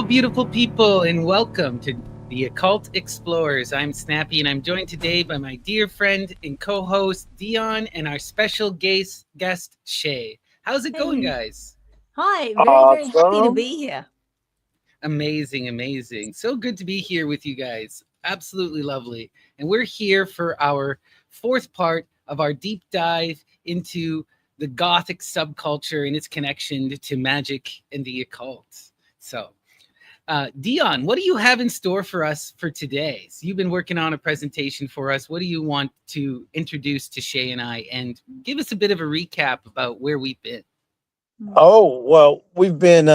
beautiful people, and welcome to the Occult Explorers. I'm Snappy, and I'm joined today by my dear friend and co-host Dion and our special guest Shay. How's it going, Hey. guys? Hi, very, very happy to Awesome. be here. Amazing, amazing. So good to be here with you guys. Absolutely lovely. And we're here for our fourth part of our deep dive into the Gothic subculture and its connection to magic and the occult. So, Dion, what do you have in store for us for today? So you've been working on a presentation for us. What do you want to introduce to Shay and I, and give us a bit of a recap about where we've been? Oh, well, we've been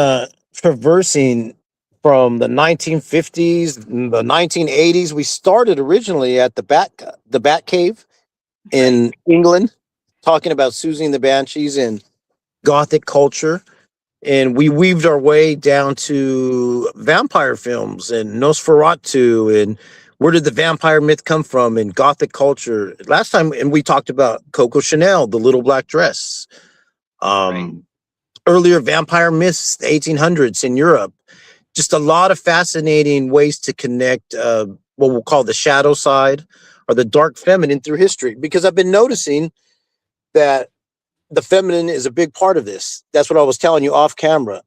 traversing from the 1950s, the 1980s. We started originally at the Bat Cave Right. in England, talking about Susie and the Banshees and Gothic culture. And we weaved our way down to vampire films and Nosferatu and where did the vampire myth come from in Gothic culture. Last time, and we talked about Coco Chanel, the little black dress. Right. Earlier vampire myths, the 1800s in Europe. Just a lot of fascinating ways to connect what we'll call the shadow side or the dark feminine through history. Because I've been noticing that the feminine is a big part of this. That's what I was telling you off camera.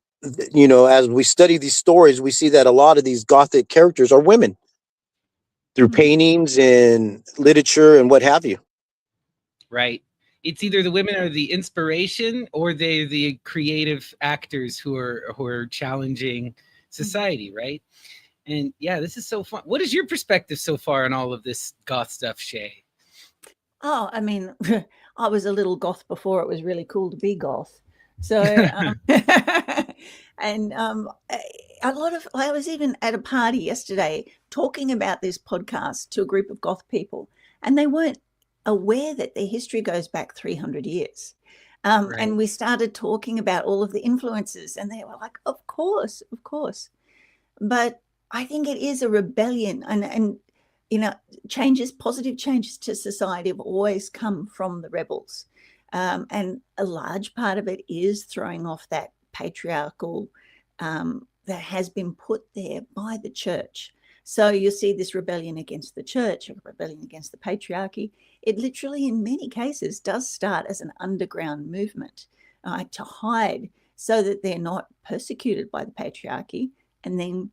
You know, as we study these stories, we see that a lot of these Gothic characters are women through paintings and literature and what have you. Right. It's either the women are the inspiration, or they're the creative actors who are challenging society, right? And yeah, this is so fun. What is your perspective so far on all of this goth stuff, Shay? Oh, I mean, I was a little goth before it was really cool to be goth. So, and a lot of, I was even at a party yesterday talking about this podcast to a group of goth people, and they weren't aware that their history goes back 300 years. Right. And we started talking about all of the influences, and they were like, of course, of course. But I think it is a rebellion, and positive changes to society have always come from the rebels, and a large part of it is throwing off that patriarchal that has been put there by the church. So you see this rebellion against the church, a rebellion against the patriarchy. It literally, in many cases, does start as an underground movement to hide so that they're not persecuted by the patriarchy, and then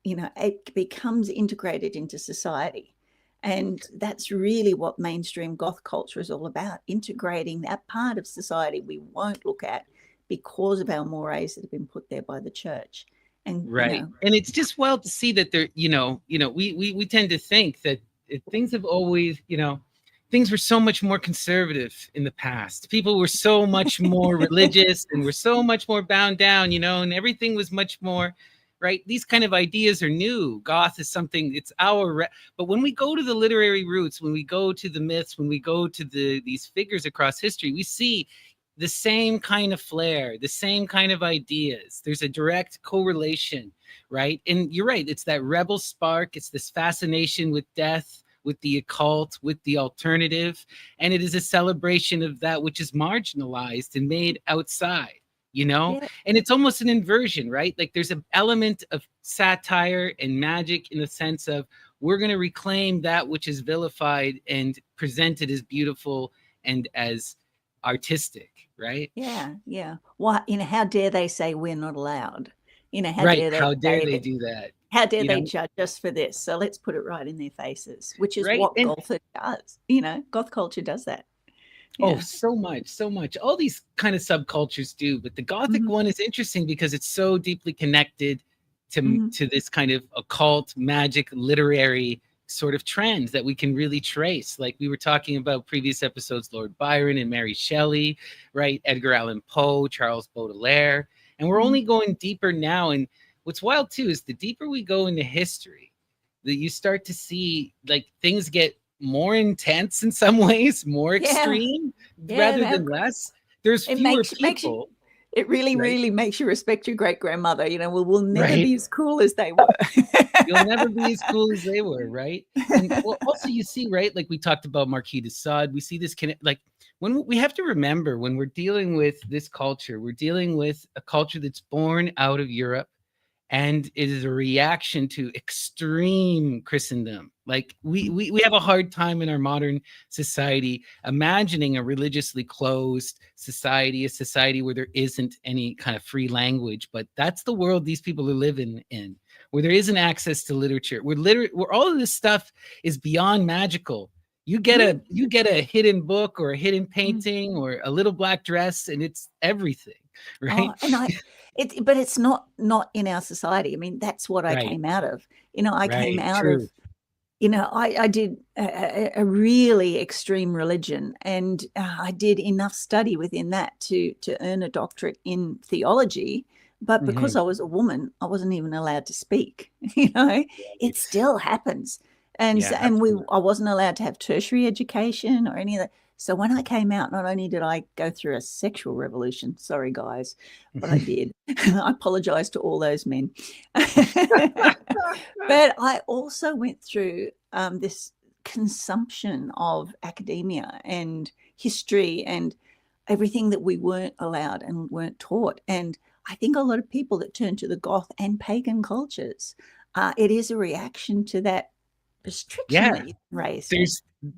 it becomes integrated into society. And that's really what mainstream goth culture is all about, integrating that part of society we won't look at because of our mores that have been put there by the church. And Right. And it's just wild to see that there, we tend to think that things have always, things were so much more conservative in the past. People were so much more religious and were so much more bound down, and everything was much more right. These kind of ideas are new. Goth is something, it's but when we go to the literary roots, when we go to the myths, when we go to these figures across history, we see the same kind of flair, the same kind of ideas. There's a direct correlation, right? And you're right. It's that rebel spark. It's this fascination with death, with the occult, with the alternative. And it is a celebration of that which is marginalized and made outside, Yeah. And it's almost an inversion, right? Like there's an element of satire and magic in the sense of we're going to reclaim that which is vilified and presented as beautiful and as artistic, right? Yeah. What, how dare they say we're not allowed? How Right. dare they How dare say they that? do that? How dare You they know, judge us for this? So let's put it right in their faces, which is right? what And goth does. Goth culture does that. oh, Yeah. so much, so much. All these kind of subcultures do, but the Gothic Mhm. one is interesting because it's so deeply connected Mhm. to this kind of occult, magic, literary sort of trend that we can really trace. Like we were talking about previous episodes, Lord Byron and Mary Shelley, right? Edgar Allan Poe, Charles Baudelaire, and we're Mhm. only going deeper now. And what's wild too is the deeper we go into history, that you start to see like things get more intense in some ways, more Yeah. extreme Yeah. rather than less. There's It fewer makes you people, it really, right? really makes you respect your great grandmother. We'll never Right. be as cool as they were. You'll never be as cool as they were, right? And well, also you see, right? Like we talked about Marquis de Sade. We see this like when we have to remember when we're dealing with this culture, we're dealing with a culture that's born out of Europe and it is a reaction to extreme Christendom. Like we have a hard time in our modern society imagining a religiously closed society, a society where there isn't any kind of free language. But that's the world these people are living in, where there isn't access to literature, where all of this stuff is beyond magical. You get a hidden book or a hidden painting or a little black dress, and it's everything, right? Oh, and but it's not in our society. I mean, that's what I Right. came out of. I came Right. out True. of, I did a really extreme religion, and I did enough study within that to earn a doctorate in theology. But because I was a woman, I wasn't even allowed to speak. It still happens. And Yeah, I wasn't allowed to have tertiary education or any of that. So when I came out, not only did I go through a sexual revolution, sorry guys, but I did. I apologize to all those men. But I also went through this consumption of academia and history and everything that we weren't allowed and weren't taught. And I think a lot of people that turn to the Goth and pagan cultures, it is a reaction to that restriction that you raised.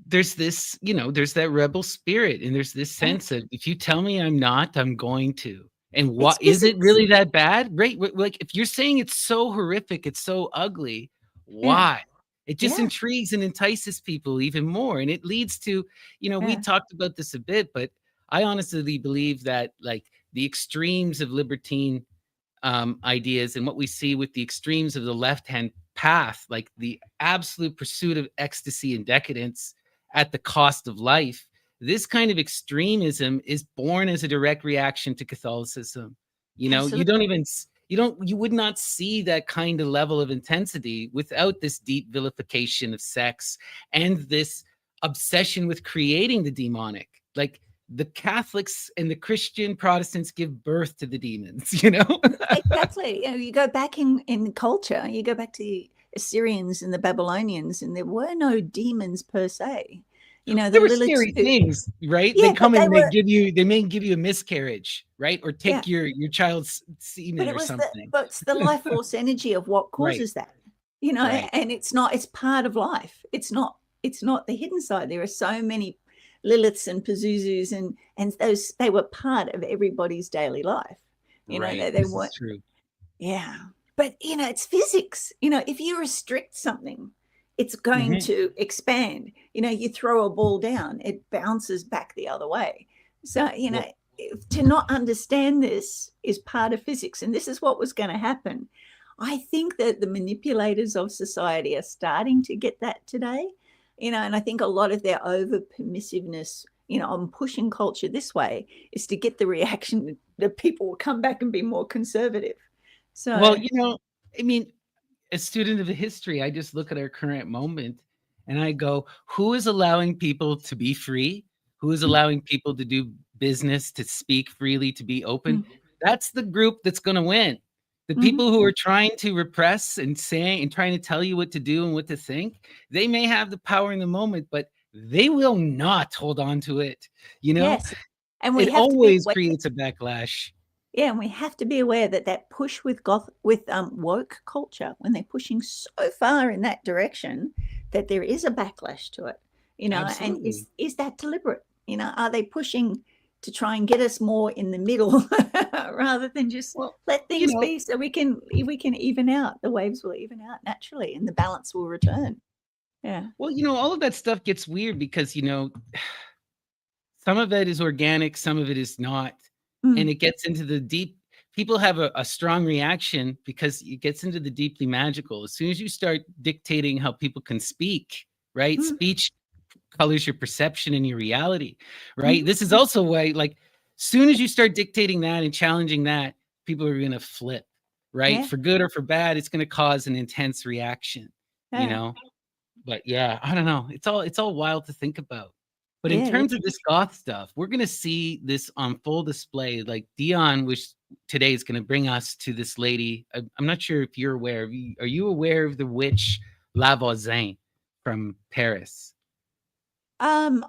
There's this, there's that rebel spirit, and there's this sense of, if you tell me I'm not, I'm going to. And what is it really that bad? Right? Like, if you're saying it's so horrific, it's so ugly, why? It just intrigues and entices people even more. And it leads to, we talked about this a bit, but I honestly believe that, like, the extremes of libertine ideas and what we see with the extremes of the left-hand path, like the absolute pursuit of ecstasy and decadence at the cost of life, this kind of extremism is born as a direct reaction to Catholicism. You would not see that kind of level of intensity without this deep vilification of sex and this obsession with creating the demonic. Like, the Catholics and the Christian Protestants give birth to the demons, Exactly. You go back in culture, you go back to the Assyrians and the Babylonians, and there were no demons per se. There were scary things, right? Yeah, they come and they may give you a miscarriage, right? Or take your child's semen or something. But it's the life force energy of what causes that, and it's part of life. It's not the hidden side. There are so many Liliths and Pazuzus and those, they were part of everybody's daily life. They weren't true. Yeah. But it's physics. If you restrict something, it's going to expand. You throw a ball down, it bounces back the other way. So, to not understand this is part of physics, and this is what was going to happen. I think that the manipulators of society are starting to get that today. And I think a lot of their over permissiveness, on pushing culture this way, is to get the reaction that people will come back and be more conservative. So, well, I mean, as a student of history, I just look at our current moment and I go, who is allowing people to be free? Who is allowing people to do business, to speak freely, to be open? That's the group that's going to win. The people who are trying to repress and saying and trying to tell you what to do and what to think, they may have the power in the moment, but they will not hold on to it. Yes. And it always creates a backlash. Yeah, and we have to be aware that push with woke culture, when they're pushing so far in that direction, that there is a backlash to it. Absolutely. And is that deliberate? Are they pushing to try and get us more in the middle rather than just let things be, so we can even out, the waves will even out naturally and the balance will return. Yeah. Well, all of that stuff gets weird because, some of it is organic, some of it is not. And it gets into the deep, people have a strong reaction because it gets into the deeply magical. As soon as you start dictating how people can speak, right? Speech colors your perception and your reality, right? This is also why, like, soon as you start dictating that and challenging that, people are going to flip, right? For good or for bad, it's going to cause an intense reaction, But I don't know. It's all wild to think about. But in terms of this goth stuff, we're going to see this on full display. Like, Dion, which today is going to bring us to this lady. I'm not sure if you're aware. Are you aware of the witch La Voisin from Paris? Hang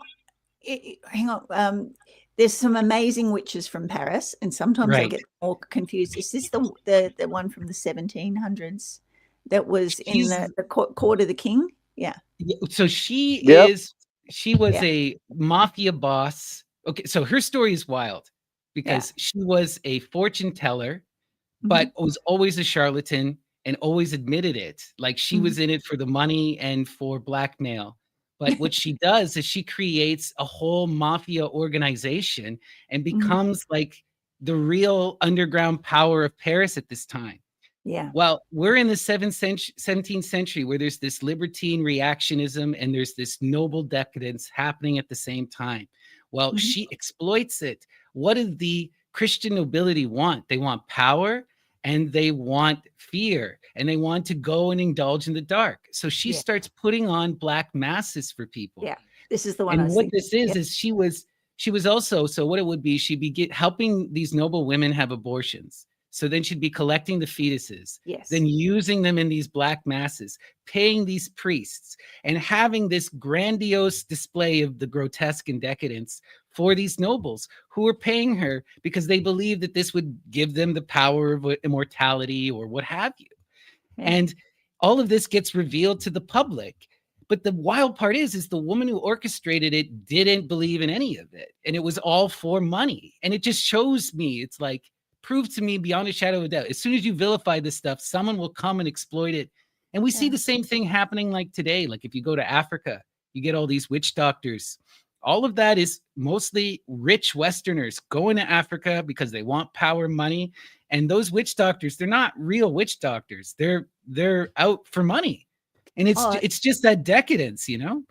on. There's some amazing witches from Paris, and sometimes I Right. get more confused. Is this the one from the 1700s that was in She's the court of the king? Yeah, so she Yep. is she was yeah, a mafia boss. Okay, so her story is wild yeah. because she was a fortune teller, Mhm, but was always a charlatan and always admitted it. Like she mhm. was in it for the money and for blackmail. But what she does is she creates a whole mafia organization and Mhm. becomes like the real underground power of Paris at this time. Yeah. Well, we're in the 17th century where there's this libertine reactionism and there's this noble decadence happening at the same time. Well, Mhm. she exploits it. What does the Christian nobility want? They want power and they want fear and they want to go and indulge in the dark. So she Yeah. starts putting on black masses for people. Yeah. This is the one I And was what thinking. this Yeah. is she was also, so what it would be, she'd be helping these noble women have abortions. So then she'd be collecting the fetuses, Yes. then using them in these black masses, paying these priests, and having this grandiose display of the grotesque and decadence for these nobles who were paying her because they believed that this would give them the power of immortality or what have you. Yeah. And all of this gets revealed to the public. But the wild part is the woman who orchestrated it didn't believe in any of it. And it was all for money. And it just shows me, it's like, prove to me beyond a shadow of a doubt. As soon as you vilify this stuff, someone will come and exploit it. And we see Yeah. the same thing happening like today. Like if you go to Africa, you get all these witch doctors. All of that is mostly rich Westerners going to Africa because they want power, money, and those witch doctors, they're not real witch doctors. They're out for money. And Oh, it's just that decadence, you know?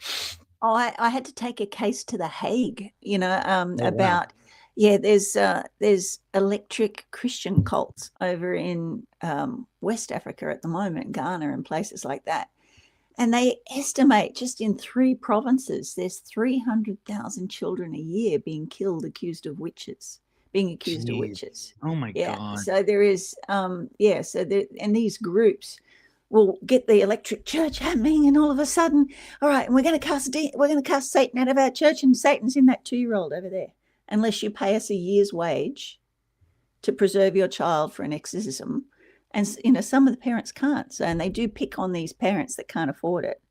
I had to take a case to The Hague, Oh, wow. about there's electric Christian cults over in West Africa at the moment, Ghana and places like that. And they estimate just in 3 provinces, there's 300,000 children a year being killed being accused of Jeez. witches. Oh my Yeah. God. So there is, so there, and these groups will get the electric church happening, and all of a sudden, all right, and we're going to cast Satan out of our church, and Satan's in that 2-year-old over there, unless you pay us a year's wage to preserve your child for an exorcism. And some of the parents can't, so, and they do pick on these parents that can't afford it.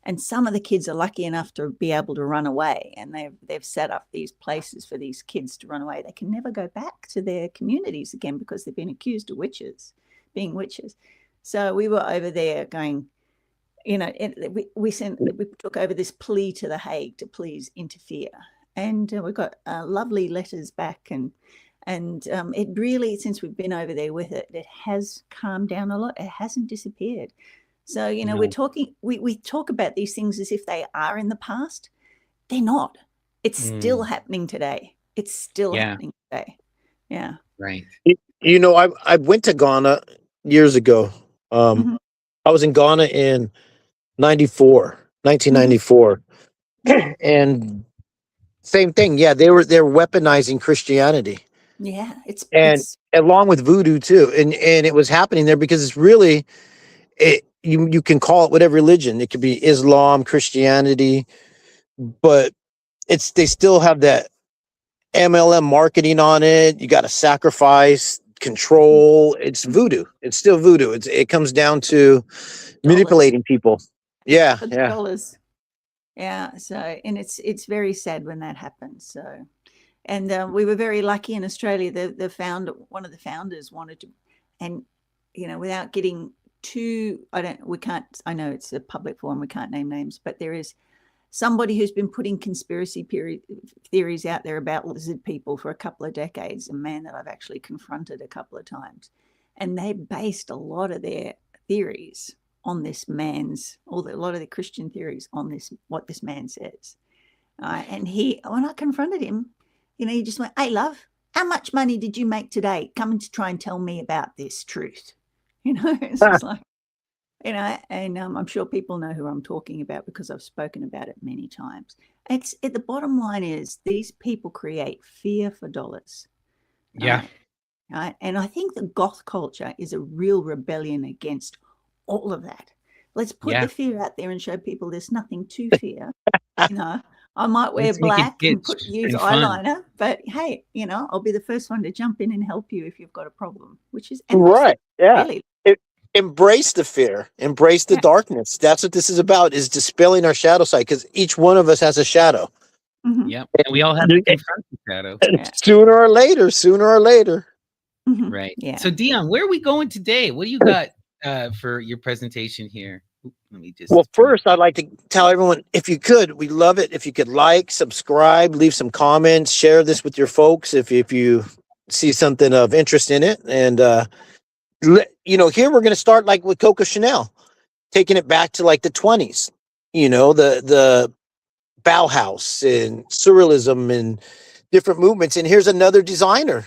And some of the kids are lucky enough to be able to run away, and they've set up these places for these kids to run away. They can never go back to their communities again because they've been accused of being witches. So we were over there going, we took over this plea to The Hague to please interfere, and we got lovely letters back, and it really, since we've been over there with it, it has calmed down a lot. It hasn't disappeared. So No. we're talking, we talk about these things as if they are in the past. They're not. It's still happening today. It's still happening today. Yeah. Right. I went to Ghana years ago. Mhm. I was in Ghana in 1994. And same thing. Yeah, they're weaponizing Christianity. Yeah. And along with voodoo too. And it was happening there because it's really you can call it whatever religion. It could be Islam, Christianity, but they still have that MLM marketing on it. You got to sacrifice, control. It's voodoo. It's still voodoo. It comes down to manipulating people. Yeah, for the yeah. dollars. Yeah. So, and it's very sad when that happens. So, and we were very lucky in Australia. One of the founders wanted to, and without getting too, I know it's a public forum, we can't name names, but there is somebody who's been putting conspiracy theories out there about lizard people for a couple of decades, a man that I've actually confronted a couple of times, and they based a lot of their theories on this man's, a lot of the Christian theories on what this man says. And when I confronted him, he just went, "Hey, love, how much money did you make today coming to try and tell me about this truth?" It's just like, and I'm sure people know who I'm talking about because I've spoken about it many times. The bottom line is these people create fear for dollars. Yeah. Right? And I think the goth culture is a real rebellion against all of that. Let's put the fear out there and show people there's nothing to fear. I might wear Let's make it black and kitsch use and fun. eyeliner, but hey, I'll be the first one to jump in and help you if you've got a problem, and Right. Yeah. really, It, embrace the fear, embrace the yeah. darkness. That's what this is about, is dispelling our shadow side, because each one of us has a shadow. Mhm. Yep. And we all have to confront the shadow. And Yeah. sooner or later. Mhm. Right. Yeah. So Dion, where are we going today? What do you got for your presentation here? Oop, let me just Well, bring it. first, I'd like to tell everyone, if you could, we love it if you could like, subscribe, leave some comments, share this with your folks if you see something of interest in it. And, here we're going to start like with Coco Chanel, taking it back to like the 20s, the Bauhaus and surrealism and different movements. And here's another designer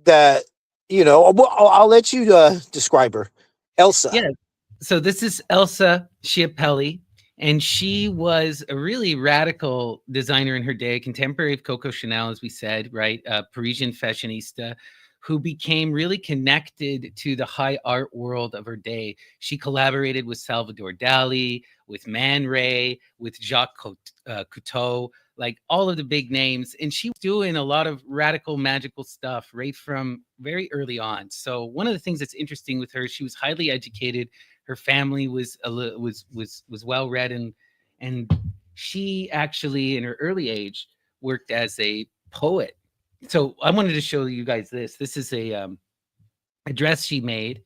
that, I'll let you describe her, Elsa. Yeah. So this is Elsa Schiappelli, and she was a really radical designer in her day, contemporary of Coco Chanel, as we said, right? A Parisian fashionista who became really connected to the high art world of her day. She collaborated with Salvador Dali, with Man Ray, with Jacques Cousteau, like all of the big names. And she was doing a lot of radical magical stuff right from very early on. So one of the things that's interesting with her, she was highly educated. Her family was well read, and she actually in her early age worked as a poet. So I wanted to show you guys this. This is a dress she made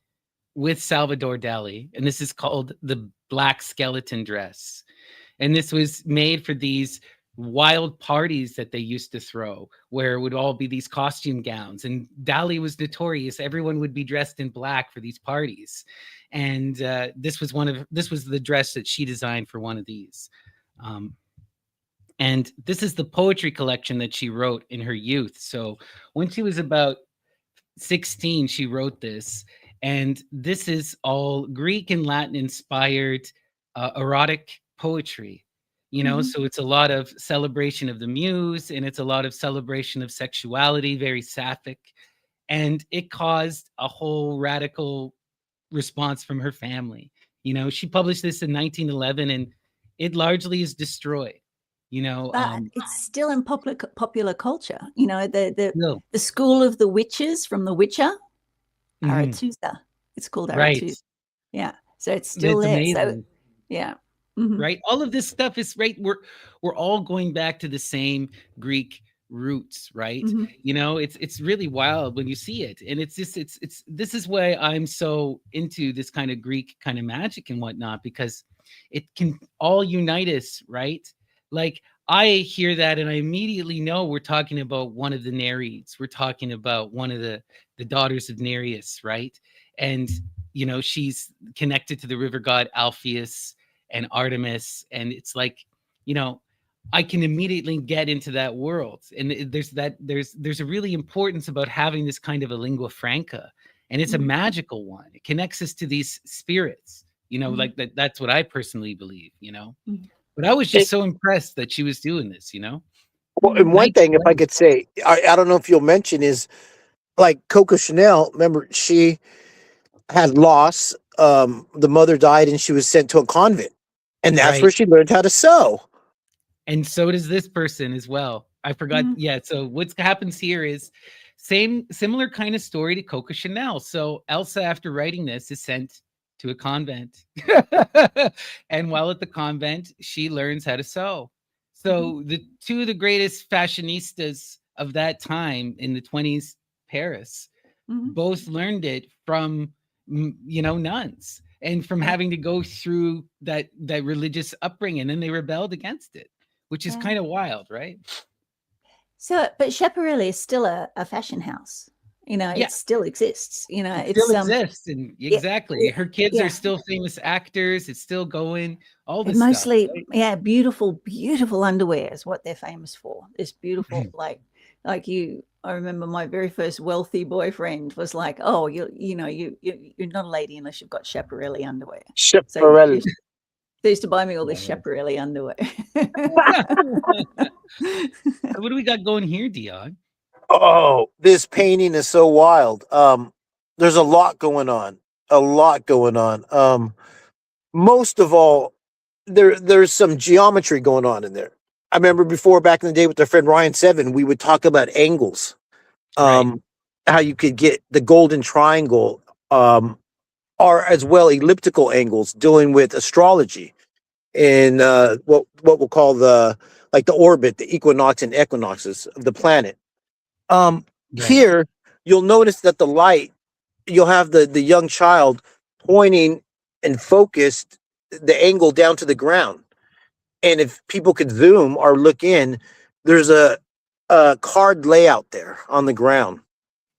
with Salvador Dali, and this is called the Black Skeleton Dress. And this was made for these wild parties that they used to throw, where it would all be these costume gowns. And Dali was notorious; everyone would be dressed in black for these parties. And this was the dress that she designed for one of these. And this is the poetry collection that she wrote in her youth. So when she was about 16, she wrote this. And this is all Greek and Latin inspired erotic poetry. So it's a lot of celebration of the muse, and it's a lot of celebration of sexuality, very sapphic. And it caused a whole radical response from her family. She published this in 1911, and it largely is destroyed. But it's still in popular culture. The No. the school of the witches from The Witcher, Mhm. Arethusa. It's called Right. Arethusa. Yeah. So it's still It's there. amazing. So yeah. Mhm. Right, all of this stuff is right. We're all going back to the same Greek roots, right? Mhm. It's really wild when you see it, and it's just it's this is why I'm so into this kind of Greek kind of magic and whatnot, because it can all unite us, right? Like I hear that and I immediately know we're talking about one of the Nereids. We're talking about one of the daughters of Nereus, right? And she's connected to the river god Alpheus and Artemis, and it's like, I can immediately get into that world. And there's a really importance about having this kind of a lingua franca, and it's a magical one. It connects us to these spirits, like that's what I personally believe. But I was just so impressed that she was doing this. Well, and one thing, if I could say, I don't know if you'll mention, is like Coco Chanel. Remember, she had loss. The mother died, and she was sent to a convent, and that's where she learned how to sew. And so does this person as well. I forgot. Yeah. So what happens here is similar kind of story to Coco Chanel. So Elsa, after writing this, is sent to a convent. And while at the convent, she learns how to sew. So the two of the greatest fashionistas of that time in the 20s Paris both learned it from nuns, and from having to go through that religious upbringing, and then they rebelled against it, which is kind of wild, right? So, but Schiaparelli is still a fashion house. It still exists. It still exists, and exactly, her kids are still famous actors. It's still going. All this mostly, stuff, right? beautiful underwear is what they're famous for. This beautiful, like you. I remember my very first wealthy boyfriend was like, "Oh, you're not a lady unless you've got Schiaparelli underwear." Schiaparelli. So they used to buy me all this Schiaparelli underwear. What do we got going here, Dion? Oh, this painting is so wild. There's a lot going on. Most of all, there's some geometry going on in there. I remember before back in the day with our friend Ryan Seven, we would talk about angles. Right. How you could get the golden triangle, or as well elliptical angles, dealing with astrology and what we'll call the orbit, the equinox and equinoxes of the planet. Right. Here you'll notice that the light, you'll have the young child pointing and focused the angle down to the ground. And if people could zoom or look in, there's a card layout there on the ground.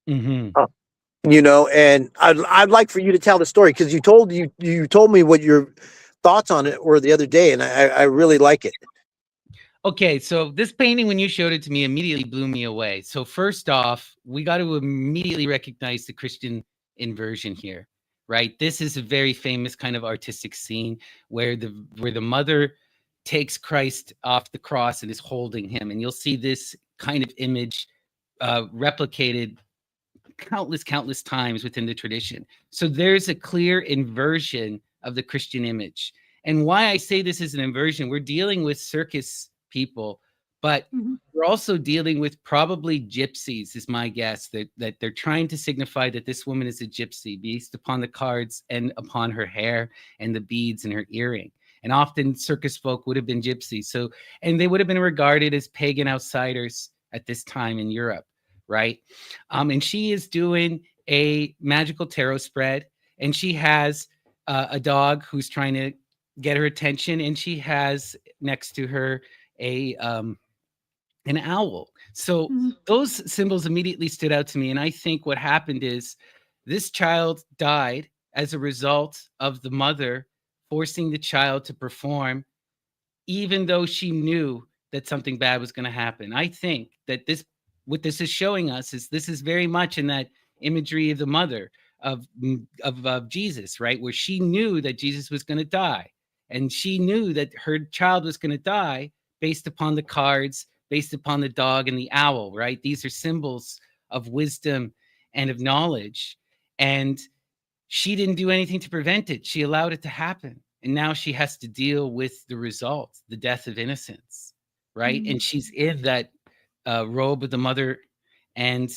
Mm-hmm. And I'd like for you to tell the story, because you told me what your thoughts on it were the other day, and I really like it. Okay, so this painting, when you showed it to me, immediately blew me away. So first off, we got to immediately recognize the Christian inversion here, right? This is a very famous kind of artistic scene where the mother takes Christ off the cross and is holding him, and you'll see this kind of image replicated countless times within the tradition. So there's a clear inversion of the Christian image. And why I say this is an inversion, we're dealing with circus people, but we're also dealing with probably gypsies, is my guess, that they're trying to signify that this woman is a gypsy based upon the cards and upon her hair and the beads in her earring. And often circus folk would have been gypsies. So, and they would have been regarded as pagan outsiders at this time in Europe, right? And she is doing a magical tarot spread, and she has a dog who's trying to get her attention, and she has next to her an owl. So those symbols immediately stood out to me, and I think what happened is this child died as a result of the mother forcing the child to perform, even though she knew that something bad was going to happen. I think that what this is showing us is this is very much in that imagery of the mother of Jesus, right? Where she knew that Jesus was going to die, and she knew that her child was going to die based upon the cards, based upon the dog and the owl, right? These are symbols of wisdom and of knowledge. And she didn't do anything to prevent it. She allowed it to happen. And now she has to deal with the result, the death of innocence, right? And she's in that robe of the mother, and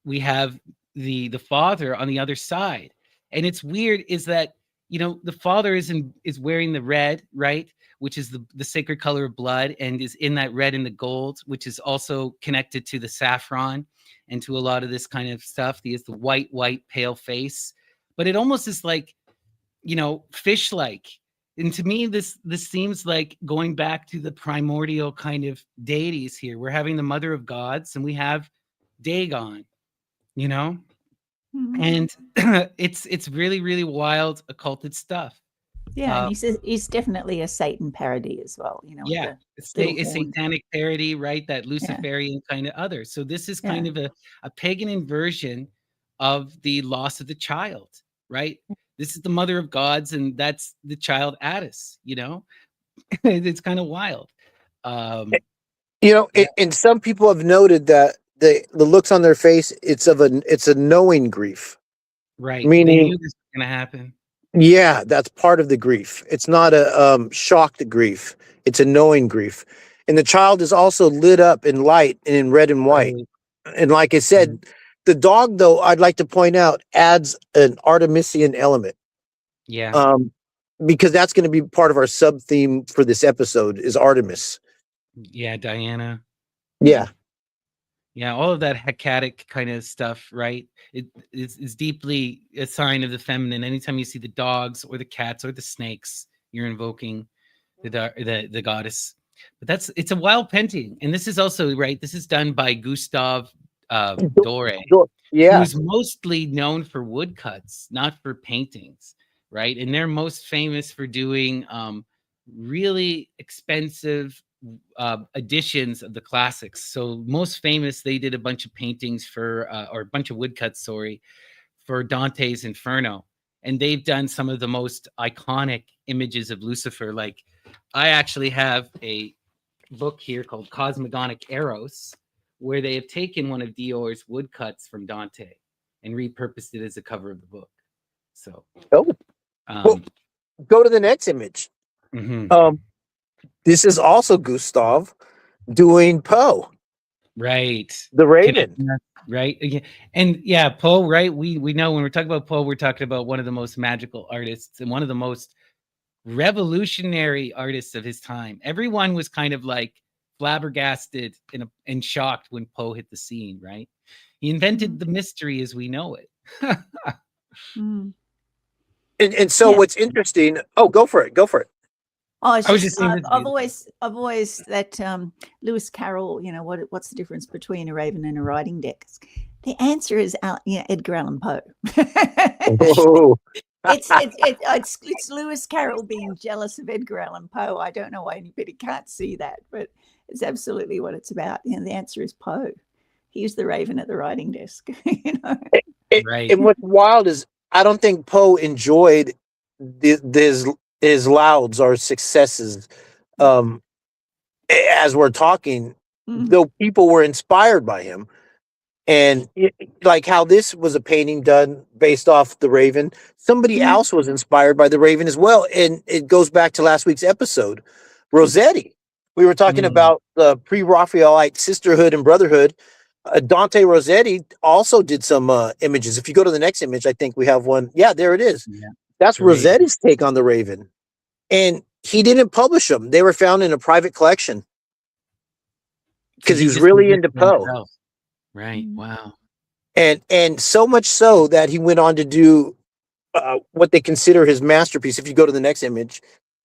we have the father on the other side. And it's weird is that, the father is wearing the red, right? Which is the sacred color of blood, and is in that red and the gold, which is also connected to the saffron and to a lot of this kind of stuff. He has the white, pale face, but it almost is like, fish-like. And to me, this seems like going back to the primordial kind of deities here. We're having the mother of gods, and we have Dagon, and it's really, really wild occulted stuff. Yeah, and he's definitely a Satan parody as well. Yeah, it's a satanic parody, right? That Luciferian kind of other. So this is kind of a pagan inversion of the loss of the child, right? This is the mother of gods, and that's the child Addis. It's kind of wild. And some people have noted that the looks on their face, it's a knowing grief, right? Meaning, they knew this was going to happen. Yeah, that's part of the grief. It's not a shocked grief. It's a knowing grief. And the child is also lit up in light and in red and white. And like I said, the dog, though, I'd like to point out, adds an Artemisian element. Yeah. Because that's going to be part of our sub theme for this episode is Artemis. Yeah, Diana. Yeah. Yeah, all of that Hecadic kind of stuff, right? It is deeply a sign of the feminine. Anytime you see the dogs or the cats or the snakes, you're invoking the goddess. But it's a wild painting, and this is also right. This is done by Gustave Doré, who's mostly known for woodcuts, not for paintings, right? And they're most famous for doing really expensive editions of the classics. So most famous, they did a bunch of paintings or a bunch of woodcuts, for Dante's Inferno. And they've done some of the most iconic images of Lucifer. Like, I actually have a book here called Cosmogonic Eros, where they have taken one of Dior's woodcuts from Dante and repurposed it as a cover of the book. So, well, go to the next image. This is also Gustave, doing Poe, Right. the Raven. Connecting us, right? Yeah. And yeah, Poe, right? We know when we're talking about Poe, we're talking about one of the most magical artists and one of the most revolutionary artists of his time. Everyone was kind of like flabbergasted and shocked when Poe hit the scene, right? He invented the mystery as we know it. Mm. And so Yeah. what's interesting, oh, go for it. Oh, it's I was just just saying this I've beautiful. always that Lewis Carroll. You know what's the difference between a raven and a writing desk? The answer is Edgar Allan Poe. Oh. It's Lewis Carroll being jealous of Edgar Allan Poe. I don't know why anybody can't see that, but it's absolutely what it's about. You know, the answer is Poe. He's the raven at the writing desk. You know. Right. And what's wild is I don't think Poe enjoyed his louds or successes. Um, as we're talking, Mm, though people were inspired by him, and like how this was a painting done based off the Raven, somebody mm, else was inspired by the Raven as well, and it goes back to last week's episode, Rossetti. We were talking Mm, about the pre-Raphaelite sisterhood and brotherhood. Dante Rossetti also did some images. If you go to the next image, I think we have one. Yeah, there it is. yeah. That's The Raven. Rossetti's take on the Raven, and he didn't publish them. They were found in a private collection So because he he was just did really this into for Poe, himself. Right. mm, Wow. and so much so that he went on to do what they consider his masterpiece. If you go to the next image,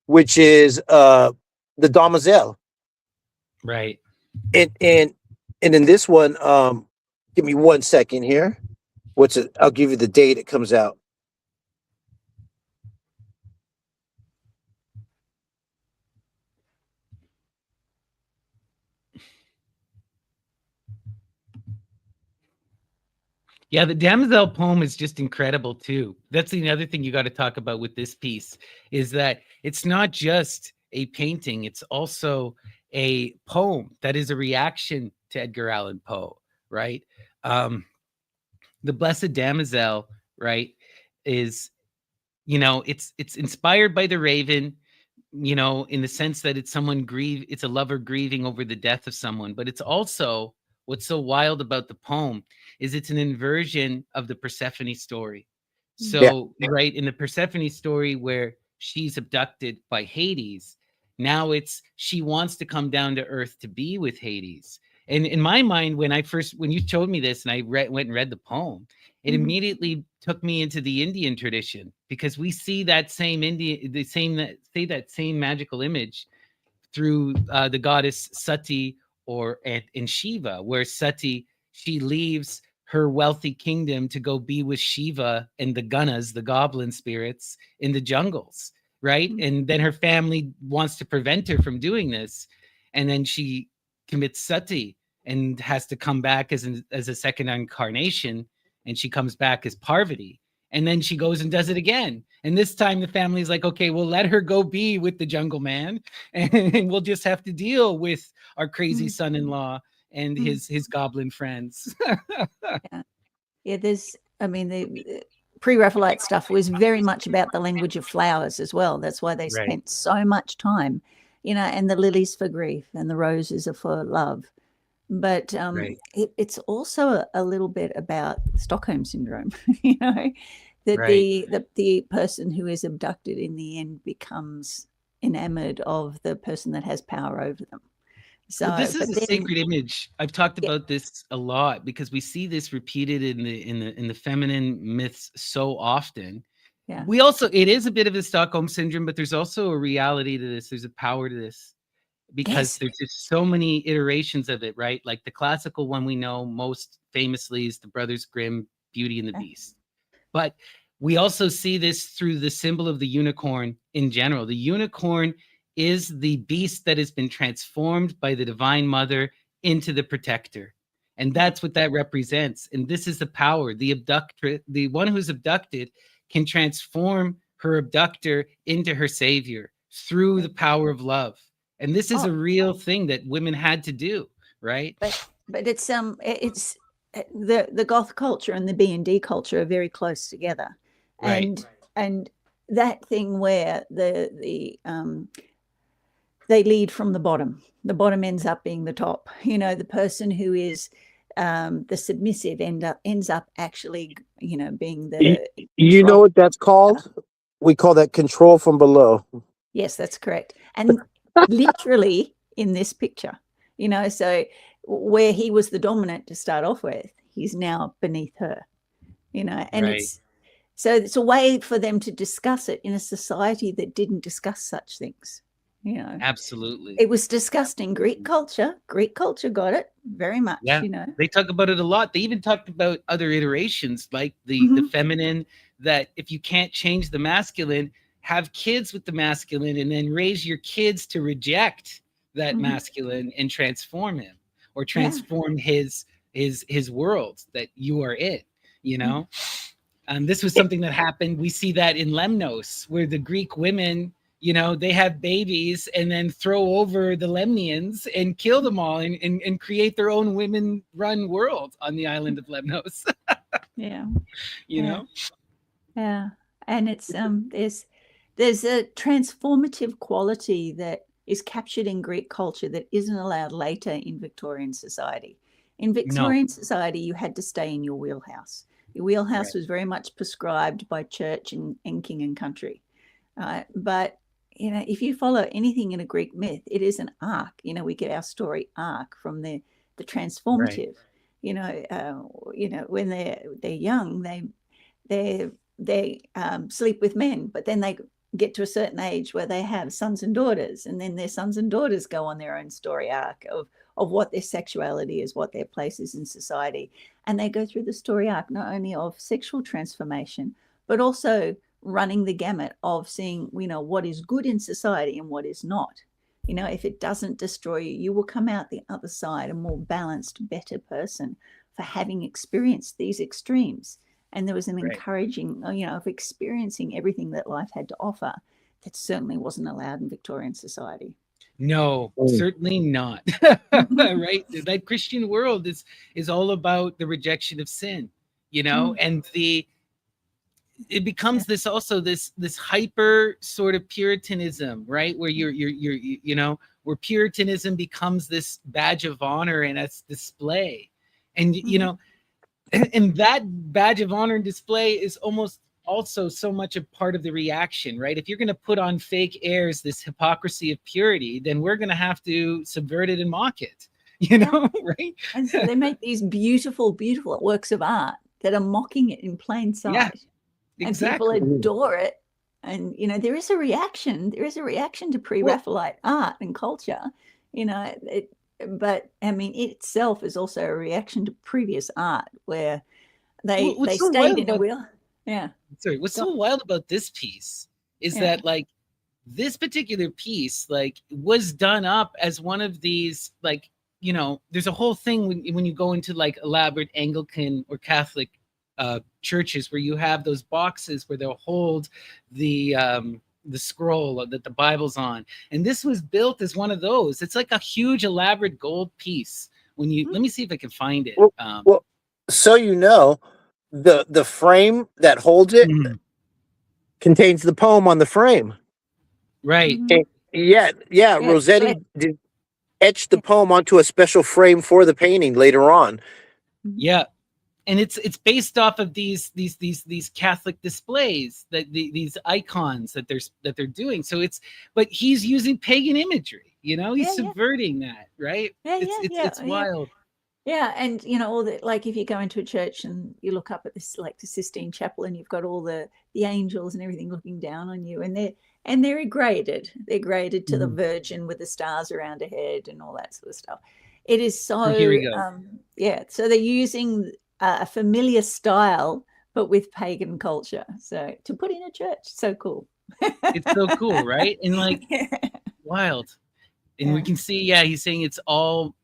which is the Damoiselle, Right. and in this one, give me 1 second here. What's it? I'll give you the date it comes out. Yeah, the Damsel poem is just incredible too. That's the other thing you got to talk about with this piece is that it's not just a painting, it's also a poem that is a reaction to Edgar Allan Poe, right? Um, the Blessed Damozel, right, is it's inspired by the Raven, in the sense that it's a lover grieving over the death of someone, but it's also what's so wild about the poem is it's an inversion of the Persephone story. mm, Yeah, So, right, in the Persephone story where she's abducted by Hades, now it's she wants to come down to earth to be with Hades. And in my mind, when you showed me this and I went and read the poem, it mm, immediately took me into the Indian tradition because we see that same that same magical image through the goddess Sati in Shiva, where Sati she leaves her wealthy kingdom to go be with Shiva and the Ganas, the goblin spirits, in the jungles, right? mm, And then her family wants to prevent her from doing this, and then she commits sati and has to come back as a second incarnation, and she comes back as Parvati. And then she goes and does it again. And this time the family's like, okay, we'll let her go be with the jungle man, and we'll just have to deal with our crazy mm, son-in-law and mm. his goblin friends. Yeah. Yeah, the pre-Raphaelite stuff was very much about the language of flowers as well. That's why they Right, spent so much time, and the lilies for grief and the roses are for love. But right, it's also a little bit about Stockholm syndrome, that right. the person who is abducted in the end becomes enamored of the person that has power over them. Well, So, this is but a then, sacred image. I've talked yeah, about this a lot because we see this repeated in the feminine myths so often. yeah, It is a bit of a Stockholm syndrome, but there's also a reality to this. There's a power to this because yes, there's just so many iterations of it, right? Like the classical one we know most famously is the Brothers Grimm Beauty and the yeah, Beast. But we also see this through the symbol of the unicorn in general. The unicorn is the beast that has been transformed by the divine mother into the protector. And yeah, that's what that represents. And this is the power. The one who's abducted can transform her abductor into her savior through yeah. the power of love. And this is Oh, a real thing that women had to do, right? but it's the goth culture and the B&D culture are very close together, Right. and and that thing where they lead from the bottom. The bottom ends up being the top. You know, the person who is the submissive ends up actually, you know, being the You know what that's called? We call that control from below. Yes, that's correct. And literally in this picture, you know, so where he was the dominant to start off with, he's now beneath her, you know, and Right. it's a way for them to discuss it in a society that didn't discuss such things, you know. Absolutely. It was discussed in Greek culture. Greek culture got it very much, Yeah. you know. They talk about it a lot. They even talked about other iterations, like the Mhm. feminine, that if you can't change the masculine, have kids with the masculine and then raise your kids to reject that Mhm. masculine and transform him, or Yeah. transform his world, that you are it, you Mm. know. This was something that happened. We see that in Lemnos, where the Greek women, you know, they have babies and then throw over the Lemnians and kill them all, and create their own women-run world on the island of Lemnos. Yeah. You Yeah. know? Yeah. And it's there's a transformative quality that is captured in Greek culture that isn't allowed later in Victorian society. In No. Victorian society, you had to stay in your wheelhouse. Your wheelhouse Right. was very much prescribed by church and king and country. But you know, if you follow anything in a Greek myth, it is an arc. You know, we get our story arc from the Right. transformative. You know, when they're young, they sleep with men, but then they get to a certain age where they have sons and daughters, and then their sons and daughters go on their own story arc of what their sexuality is, what their place is in society, and they go through the story arc not only of sexual transformation, but also running the gamut of seeing, you know, what is good in society and what is not. You know, if it doesn't destroy you, you will come out the other side a more balanced, better person for having experienced these extremes. And there was an Right. encouraging, you know, of experiencing everything that life had to offer that certainly wasn't allowed in Victorian society. No, certainly not. Right? That Christian world is all about the rejection of sin, you know, and it becomes this also this hyper sort of Puritanism, right? Where you're you know, where Puritanism becomes this badge of honor and a display, and you know, and that badge of honor and display is almost also so much a part of the reaction, right? If you're going to put on fake airs, this hypocrisy of purity, then we're going to have to subvert it and mock it, you know, right? And so they make these beautiful, beautiful works of art that are mocking it in plain sight. Yeah, exactly. And people exactly. adore it. And, you know, there is a reaction. There is a reaction to pre-Raphaelite art and culture, you know, but I mean, it itself is also a reaction to previous art where they so stayed in a wheel. Yeah. Sorry, what's so wild about this piece is that, like, this particular piece, like, was done up as one of these, like, you know, there's a whole thing when you go into like elaborate Anglican or Catholic churches where you have those boxes where they'll hold the scroll that the Bible's on, and this was built as one of those. It's like a huge elaborate gold piece. When you let me see if I can find it. Well, so you know, the frame that holds it contains the poem on the frame. Right. Yeah. Rossetti etched the poem onto a special frame for the painting later on. Yeah. And it's based off of these Catholic displays, that these icons that they're doing. So but he's using pagan imagery, you know, he's subverting that, right? It's wild. Yeah, and you know, all the, like, if you go into a church and you look up at this, like the Sistine Chapel, and you've got all the angels and everything looking down on you, and they're graded. They're graded to the Virgin with the stars around her head and all that sort of stuff. It is so. Here we go. So they're using a familiar style, but with pagan culture. So to put in a church, so cool. It's so cool, right? And like wild. And we can see, he's saying it's all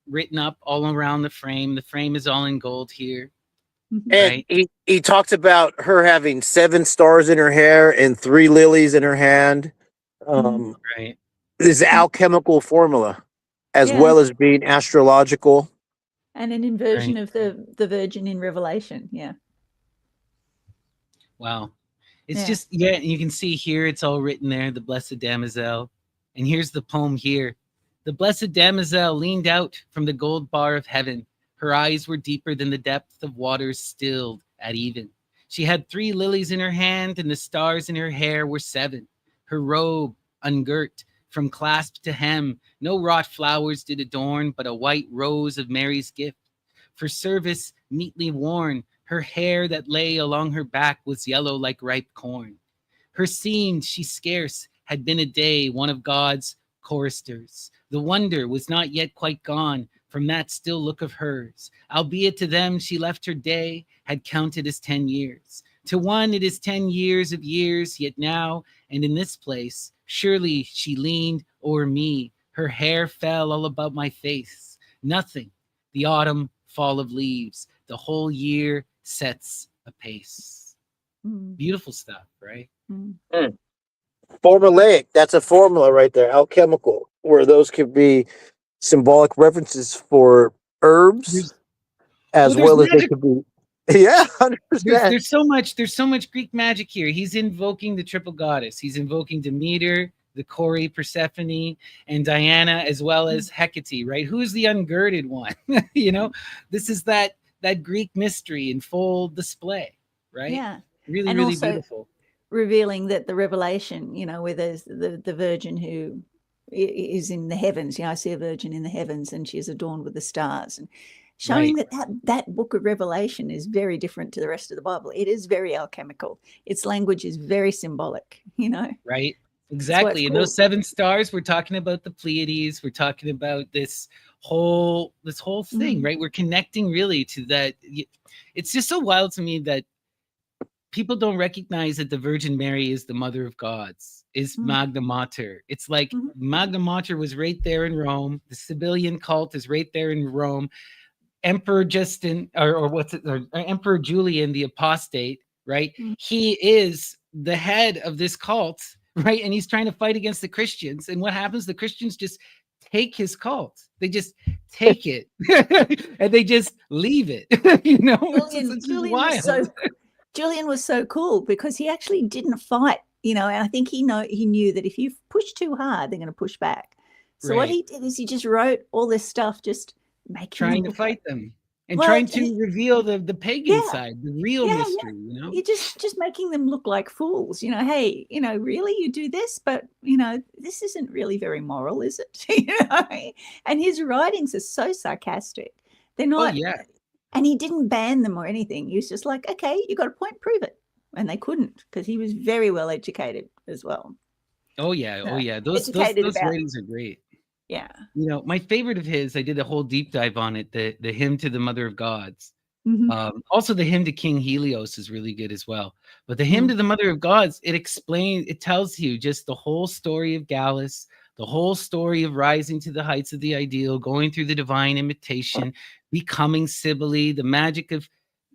written up all around the frame. The frame is all in gold here. And he talks about her having 7 stars in her hair and 3 lilies in her hand. Right. This is alchemical formula, as well as being astrological. And an inversion of the Virgin in Revelation. Yeah. Wow. It's just, you can see here, it's all written there, the Blessed Damozel. And here's the poem here. The blessed damozel leaned out from the gold bar of heaven. Her eyes were deeper than the depth of waters stilled at even. She had 3 lilies in her hand, and the stars in her hair were 7. Her robe, ungirt, from clasp to hem, no wrought flowers did adorn, but a white rose of Mary's gift. For service meetly worn, her hair that lay along her back was yellow like ripe corn. Her seemed she scarce had been a day one of God's choristers. The wonder was not yet quite gone from that still look of hers, albeit to them she left her day had counted as 10 years. To one it is 10 years of years, yet now and in this place, surely she leaned o'er me. Her hair fell all about my face. Nothing, the autumn fall of leaves, the whole year sets a pace. Beautiful stuff, right? Formulaic, that's a formula right there. Alchemical, where those could be symbolic references for herbs as well as they could be. Yeah, 100%. There's so much Greek magic here. He's invoking the triple goddess. He's invoking Demeter, the Kori, Persephone, and Diana, as well as Hecate, right? Who's the ungirded one? You know, this is that Greek mystery in full display, right? Yeah. Really, and really also beautiful. Revealing that the revelation, you know, where there's the virgin who is in the heavens. You know, I see a virgin in the heavens and she is adorned with the stars, and showing that book of Revelation is very different to the rest of the Bible. It is very alchemical. Its language is very symbolic, you know. Right. Exactly. And those 7 stars, we're talking about the Pleiades. We're talking about this whole thing, right? We're connecting really to that. It's just so wild to me that people don't recognize that the Virgin Mary is the mother of gods, is Magna Mater. It's like Magna Mater was right there in Rome. The Sibyllian cult is right there in Rome. Emperor Justin, or Emperor Julian, the apostate, right? He is the head of this cult, right? And he's trying to fight against the Christians. And what happens? The Christians just take his cult. They just take it and they just leave it. You know, Julian was so cool because he actually didn't fight, you know, and I think he knew that if you push too hard, they're going to push back. So what he did is he just wrote all this stuff, just trying to fight them and trying to reveal the pagan side, the real mystery, you know. You're just making them look like fools, you know. Hey, you know, really, you do this, but you know, this isn't really very moral, is it? You know? And his writings are so sarcastic. They're not. And he didn't ban them or anything. He was just like, okay, you got a point, prove it. And they couldn't, because he was very well educated as well. Those ratings are great. Yeah. You know, my favorite of his, I did a whole deep dive on it, the hymn to the Mother of Gods. Also the hymn to King Helios is really good as well. But the hymn to the Mother of Gods, it tells you just the whole story of Gallus, the whole story of rising to the heights of the ideal, going through the divine imitation, becoming Cybele, the magic of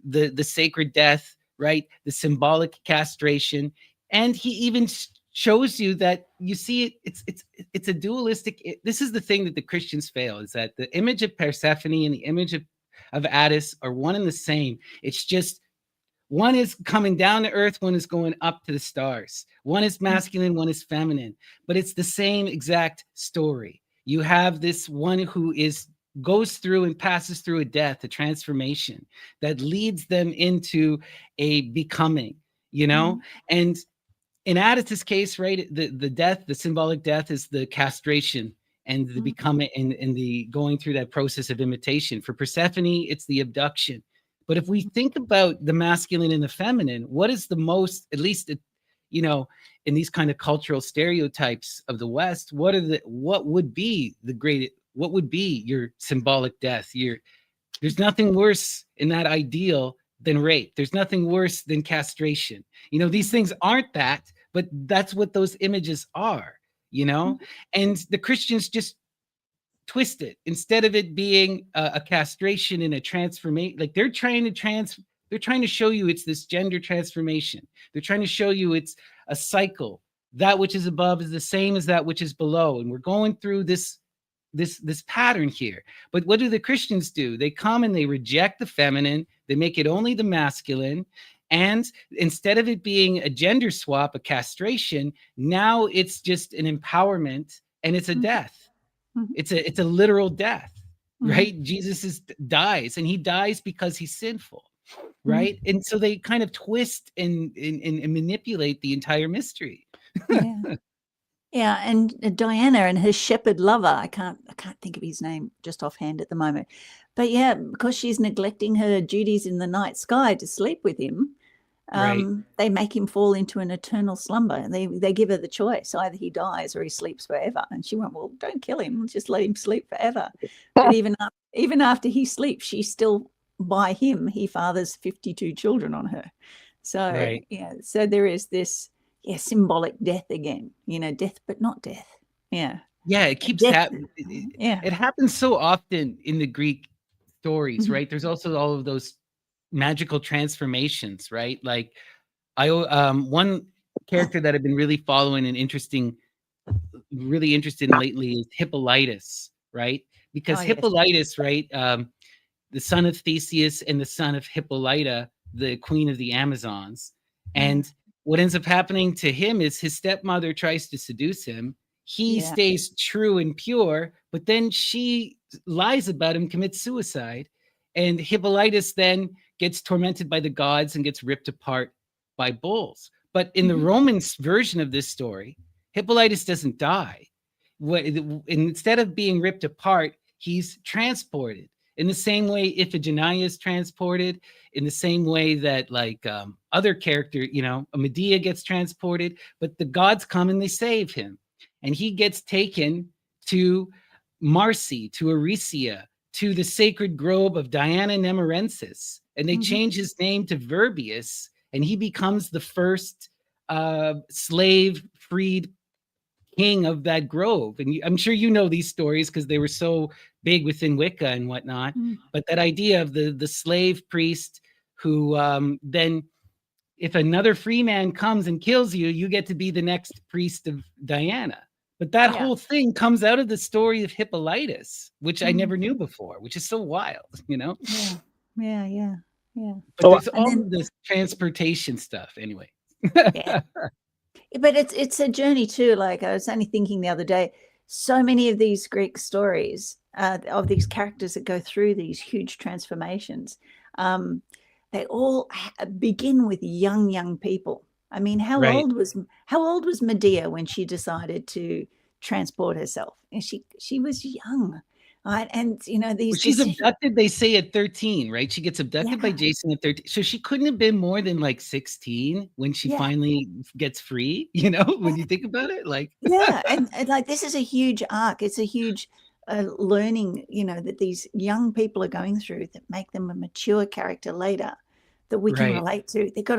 the sacred death, right? The symbolic castration. And he even shows you that, you see, it's a dualistic. This is the thing that the Christians fail, is that the image of Persephone and the image of Attis are one and the same. It's just one is coming down to earth, one is going up to the stars. One is masculine, one is feminine, but it's the same exact story. You have this one who goes through and passes through a death, a transformation that leads them into a becoming, you know. And in Attis's case, right, the death, the symbolic death, is the castration and the becoming and the going through that process of imitation. For Persephone, it's the abduction. But if we think about the masculine and the feminine, what is the most, at least, you know, in these kind of cultural stereotypes of the West, what would be your symbolic death? There's nothing worse in that ideal than rape. There's nothing worse than castration. You know, these things aren't that, but that's what those images are, you know? And the Christians just twist it. Instead of it being a castration and a transformation, like they're trying to show you it's this gender transformation. They're trying to show you it's a cycle. That which is above is the same as that which is below. And we're going through this pattern here. But what do the Christians do? They come and they reject the feminine. They make it only the masculine. And instead of it being a gender swap, a castration, now it's just an empowerment and it's a Mhm. death. Mhm. It's a literal death, Mhm. right? Jesus dies, and he dies because he's sinful, Mhm. right? And so they kind of twist and manipulate the entire mystery. Yeah. Yeah, and Diana and her shepherd lover, I can't think of his name just offhand at the moment. But yeah, because she's neglecting her duties in the night sky to sleep with him, Right. they make him fall into an eternal slumber. They give her the choice: either he dies or he sleeps forever. And she went, "Well, don't kill him; just let him sleep forever." But even after he sleeps, she's still by him. He fathers 52 children on her. So Right. yeah, so there is this symbolic death again. Death but not death. Yeah, Yeah, it keeps death. happening. Yeah. It happens so often in the Greek stories, Mhm. right? There's also all of those magical transformations, right? Like one character that I've been really following and really interested in lately is Hippolytus, right? Oh Because yes. Hippolytus, right, the son of Theseus and the son of Hippolyta, the queen of the Amazons. Yeah. And what ends up happening to him is his stepmother tries to seduce him. He Yeah. stays true and pure, but then she lies about him, commits suicide. And Hippolytus then gets tormented by the gods and gets ripped apart by bulls. But in the Mhm. Roman version of this story, Hippolytus doesn't die. Instead of being ripped apart, he's transported in the same way Iphigenia is transported, in the same way that like other character, Medea gets transported, but the gods come and they save him, and he gets taken to Marcy, to Aricia, to the sacred grove of Diana Nemorensis, and they Mhm. change his name to Verbius, and he becomes the first slave freed king of that grove. And I'm sure you know these stories because they were so big within Wicca and whatnot. Mm. But that idea of the slave priest who then, if another free man comes and kills you, you get to be the next priest of Diana. But that Yeah. whole thing comes out of the story of Hippolytus, which I Mm. never knew before, which is so wild. Yeah. Yeah. Yeah. Yeah. But Oh, there's And all then of this transportation stuff anyway. yeah. But it's a journey too. Like I was only thinking the other day, so many of these Greek stories of these characters that go through these huge transformations, um, they all begin with young people. I mean, Right. how old was Medea when she decided to transport herself? And she was young, right? And Well, these she's decisions. abducted, they say, at 13, right? She gets abducted by Yeah, Jason at 13. So she couldn't have been more than like 16 when she yeah. finally gets free, when you think about it. Like, Yeah, and like this is a huge arc. It's a huge learning, that these young people are going through that make them a mature character later that we can right, relate to. They've got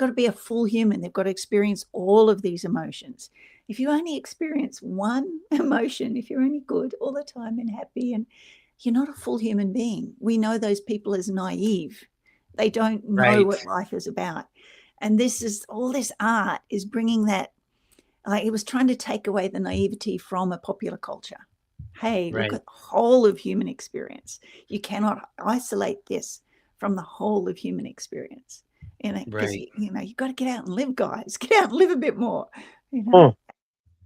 to be a full human. They've got to experience all of these emotions. If you only experience one emotion, if you're only good all the time and happy, and you're not a full human being. We know those people as naive. They don't know right, what life is about. And all this art is bringing that, like it was trying to take away the naivety from a popular culture. Hey, look right, at the whole of human experience. You cannot isolate this from the whole of human experience. Because right. you got to get out and live, guys. Get out and live a bit more. oh,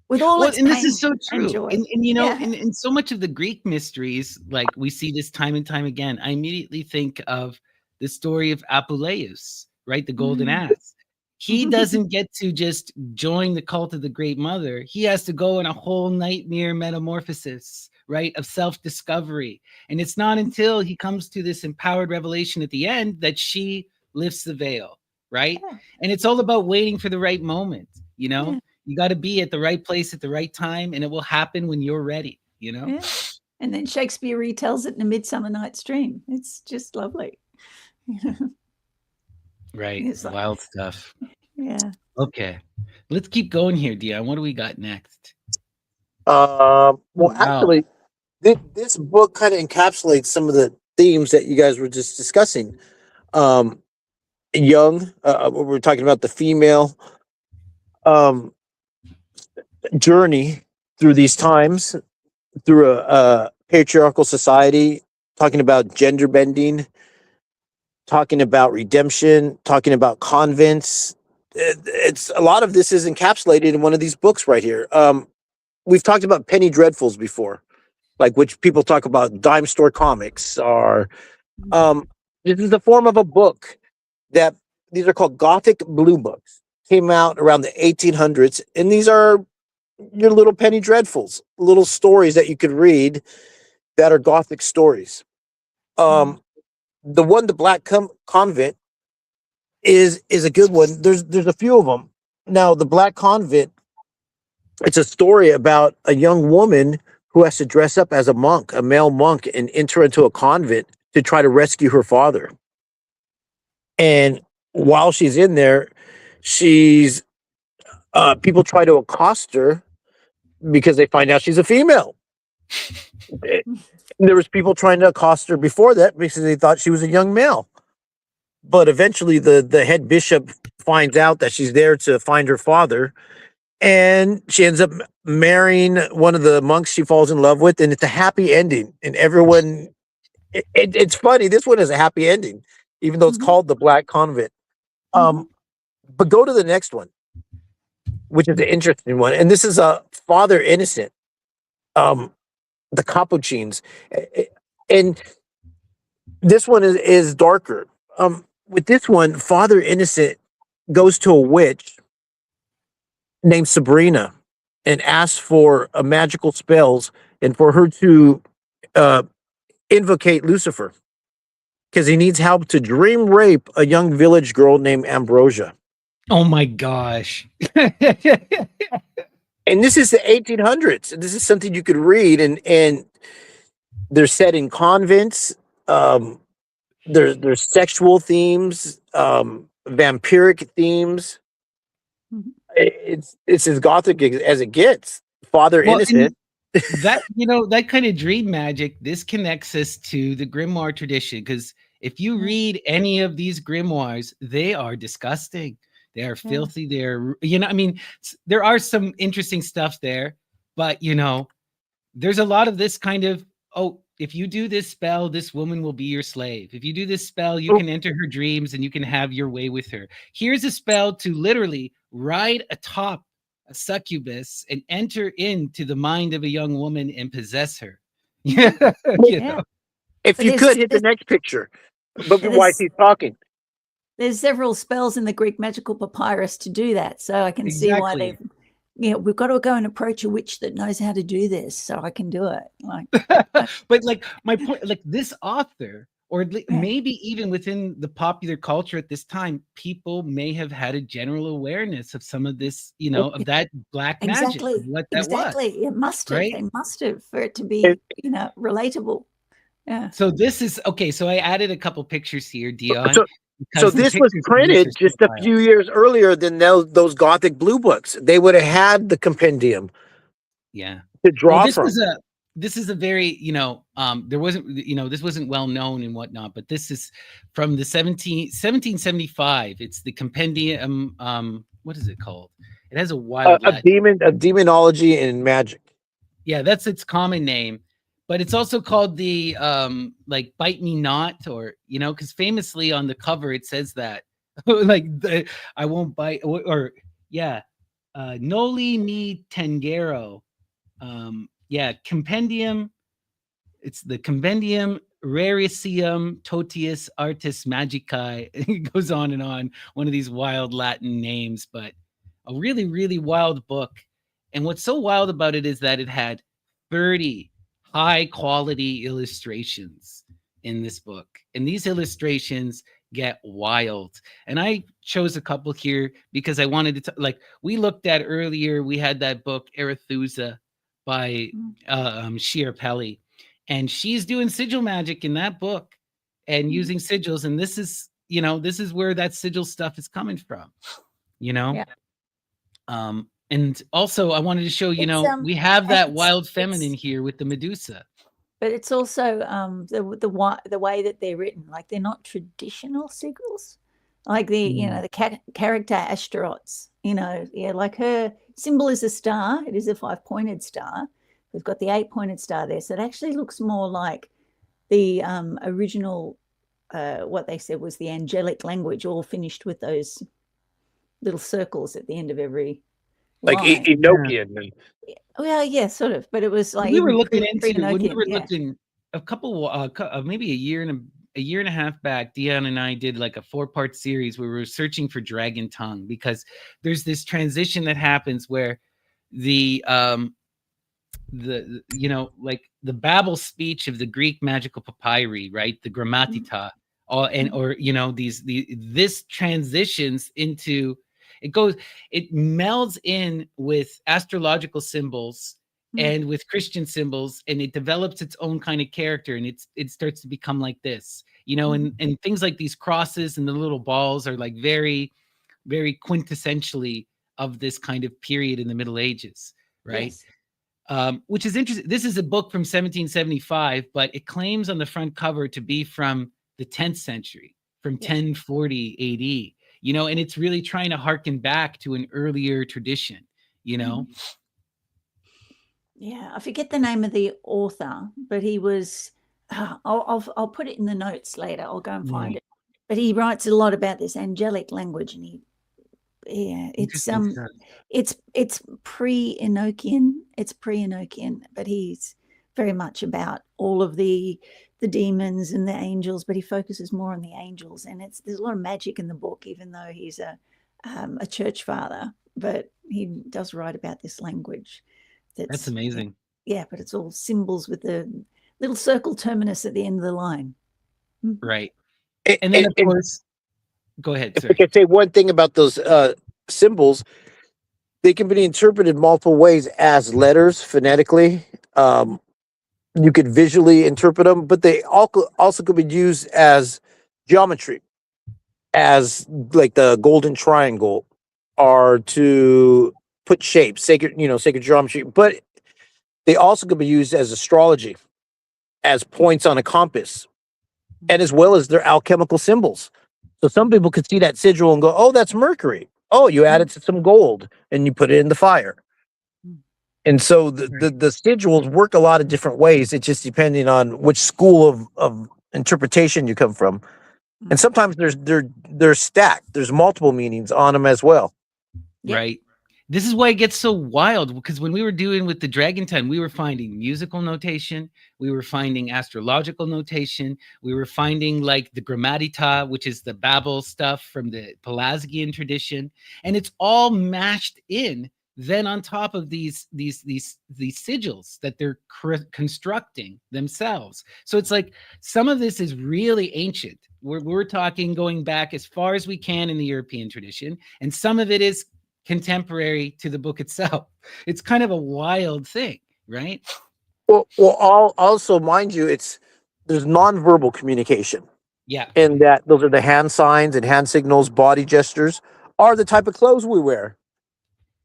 With all Well, its and this is pain so and true. joy. And Yeah. in so much of the Greek mysteries, like we see this time and time again, I immediately think of the story of Apuleius, right? The golden Mm. ass. He doesn't get to just join the cult of the Great Mother. He has to go in a whole nightmare metamorphosis, right, of self-discovery. And it's not until he comes to this empowered revelation at the end that she lifts the veil, right? Yeah. And it's all about waiting for the right moment, Yeah. You got to be at the right place at the right time, and it will happen when you're ready. Yeah. And then Shakespeare retells it in A Midsummer Night's Dream. It's just lovely. Right. It's like, Wild stuff. yeah. Okay. Let's keep going here, Dion. What do we got next? well, Wow. actually, this book kind of encapsulates some of the themes that you guys were just discussing. Young, we're talking about the female um, journey through these times, through a patriarchal society, talking about gender bending, talking about redemption, talking about convents. It's a lot of this is encapsulated in one of these books right here. we've talked about penny dreadfuls before, like which people talk about dime store comics or this is the form of a book that these are called Gothic blue books. Came out around the 1800s, and these are your little penny dreadfuls, little stories that you could read that are Gothic stories. The one, the Black Convent, is a good one. There's a few of them. Now, the Black Convent, it's a story about a young woman who has to dress up as a monk, a male monk, and enter into a convent to try to rescue her father. And while she's in there, she's people try to accost her because they find out she's a female. There was people trying to accost her before that because they thought she was a young male. But eventually the head bishop finds out that she's there to find her father, and she ends up marrying one of the monks she falls in love with, and it's a happy ending. And everyone, it's funny. This one is a happy ending, even though it's called the Black Convent. But go to the next one, which is the interesting one, and this is a Father Innocent, the Capuchins, and this one is darker. With this one, Father Innocent goes to a witch named Sabrina and asks for a magical spells and for her to invocate Lucifer because he needs help to dream rape a young village girl named Ambrosia. Oh my gosh. And this is the 1800s. And this is something you could read, and they're set in convents. There's sexual themes, vampiric themes. It's as Gothic as it gets. Father Innocent. That that kind of dream magic, this connects us to the grimoire tradition, because if you read any of these grimoires, they are disgusting. They are filthy. They're, I mean, there are some interesting stuff there, but there's a lot of this kind of, if you do this spell, this woman will be your slave. If you do this spell, you can enter her dreams and you can have your way with her. Here's a spell to literally ride atop a succubus and enter into the mind of a young woman and possess her. If you could hit the next picture, but while he's talking. There's several spells in the Greek magical papyrus to do that. So I can see why they've, we've got to go and approach a witch that knows how to do this so I can do it. But like my point, like this author, or maybe even within the popular culture at this time, people may have had a general awareness of some of this, of that black magic, of what that was. It must have. Right? They must have, for it to be, relatable. Yeah. So this is okay. So I added a couple pictures here, Dion. So this was printed just a few years earlier than those Gothic blue books. They would have had the compendium. Yeah. To draw from. This is a very, there wasn't, this wasn't well known and whatnot, but this is from the 1775. It's the compendium. What is it called? It has a wild a demonology and magic. Yeah, that's its common name. But it's also called the like Bite Me Not, or because famously on the cover it says that like I won't bite, or Noli Me Tangero. Compendium. It's the Compendium Raricium Totius Artis Magicae. It goes on and on. One of these wild Latin names, but a really, really wild book. And what's so wild about it is that it had 30 high quality illustrations in this book, and these illustrations get wild. And I chose a couple here because I wanted to like we looked at earlier. We had that book Arethusa by Schiaparelli, and she's doing sigil magic in that book and using sigils. And this is where that sigil stuff is coming from. And also, I wanted to show, we have that wild feminine here with the Medusa. But it's also the way that they're written. Like, they're not traditional sigils. Like the character Asterots. Like her symbol is a star. It is a 5-pointed star. We've got the 8-pointed star there. So it actually looks more like the original, what they said was the angelic language, all finished with those little circles at the end of every like Right. Enochian. And Well, yeah, sort of, but it was like We were even looking into when we pre-Enochian, were yeah. looking a couple maybe a year and a half back. Dion and I did like a 4-part series where we were searching for dragon tongue, because there's this transition that happens where the you know, like the Babel speech of the Greek magical papyri, right, the grammatita, all and or you know this transitions into, it melds in with astrological symbols and with Christian symbols, and it develops its own kind of character, and it starts to become like this, you know, and things like these crosses and the little balls are like very, very quintessentially of this kind of period in the Middle Ages, right? Yes. Which is interesting. This is a book from 1775, but it claims on the front cover to be from the 10th century, from 1040 AD, you know, and it's really trying to harken back to an earlier tradition, you know. Yeah, I forget the name of the author, but he was. I'll put it in the notes later. I'll go and find it. But he writes a lot about this angelic language, and Interesting stuff. it's pre-Enochian. It's pre-Enochian, but he's very much about all of the demons and the angels, but he focuses more on the angels, and there's a lot of magic in the book, even though he's a church father, but he does write about this language. That's amazing. Yeah, but it's all symbols with the little circle terminus at the end of the line. Right. And then, of course, go ahead, if sir. I can say one thing about those symbols, they can be interpreted multiple ways as letters phonetically. You could visually interpret them, but they also could be used as geometry, as like the golden triangle, or to put shapes, sacred geometry. But they also could be used as astrology, as points on a compass, and as well as their alchemical symbols. So some people could see that sigil and go, "Oh, that's Mercury. Oh, you added to some gold and you put it in the fire." And so the sigils work a lot of different ways. It's just depending on which school of interpretation you come from. And sometimes they're stacked. There's multiple meanings on them as well. Yep. Right. This is why it gets so wild, because when we were doing with the Dragon Time, we were finding musical notation, we were finding astrological notation, we were finding like the grammatita, which is the Babel stuff from the Pelasgian tradition, and it's all mashed in then on top of these sigils that they're constructing themselves. So it's like some of this is really ancient. We're talking going back as far as we can in the European tradition, and some of it is contemporary to the book itself. It's kind of a wild thing, right? Well, also mind you, there's nonverbal communication. Yeah. In that those are the hand signs and hand signals, body gestures, are the type of clothes we wear,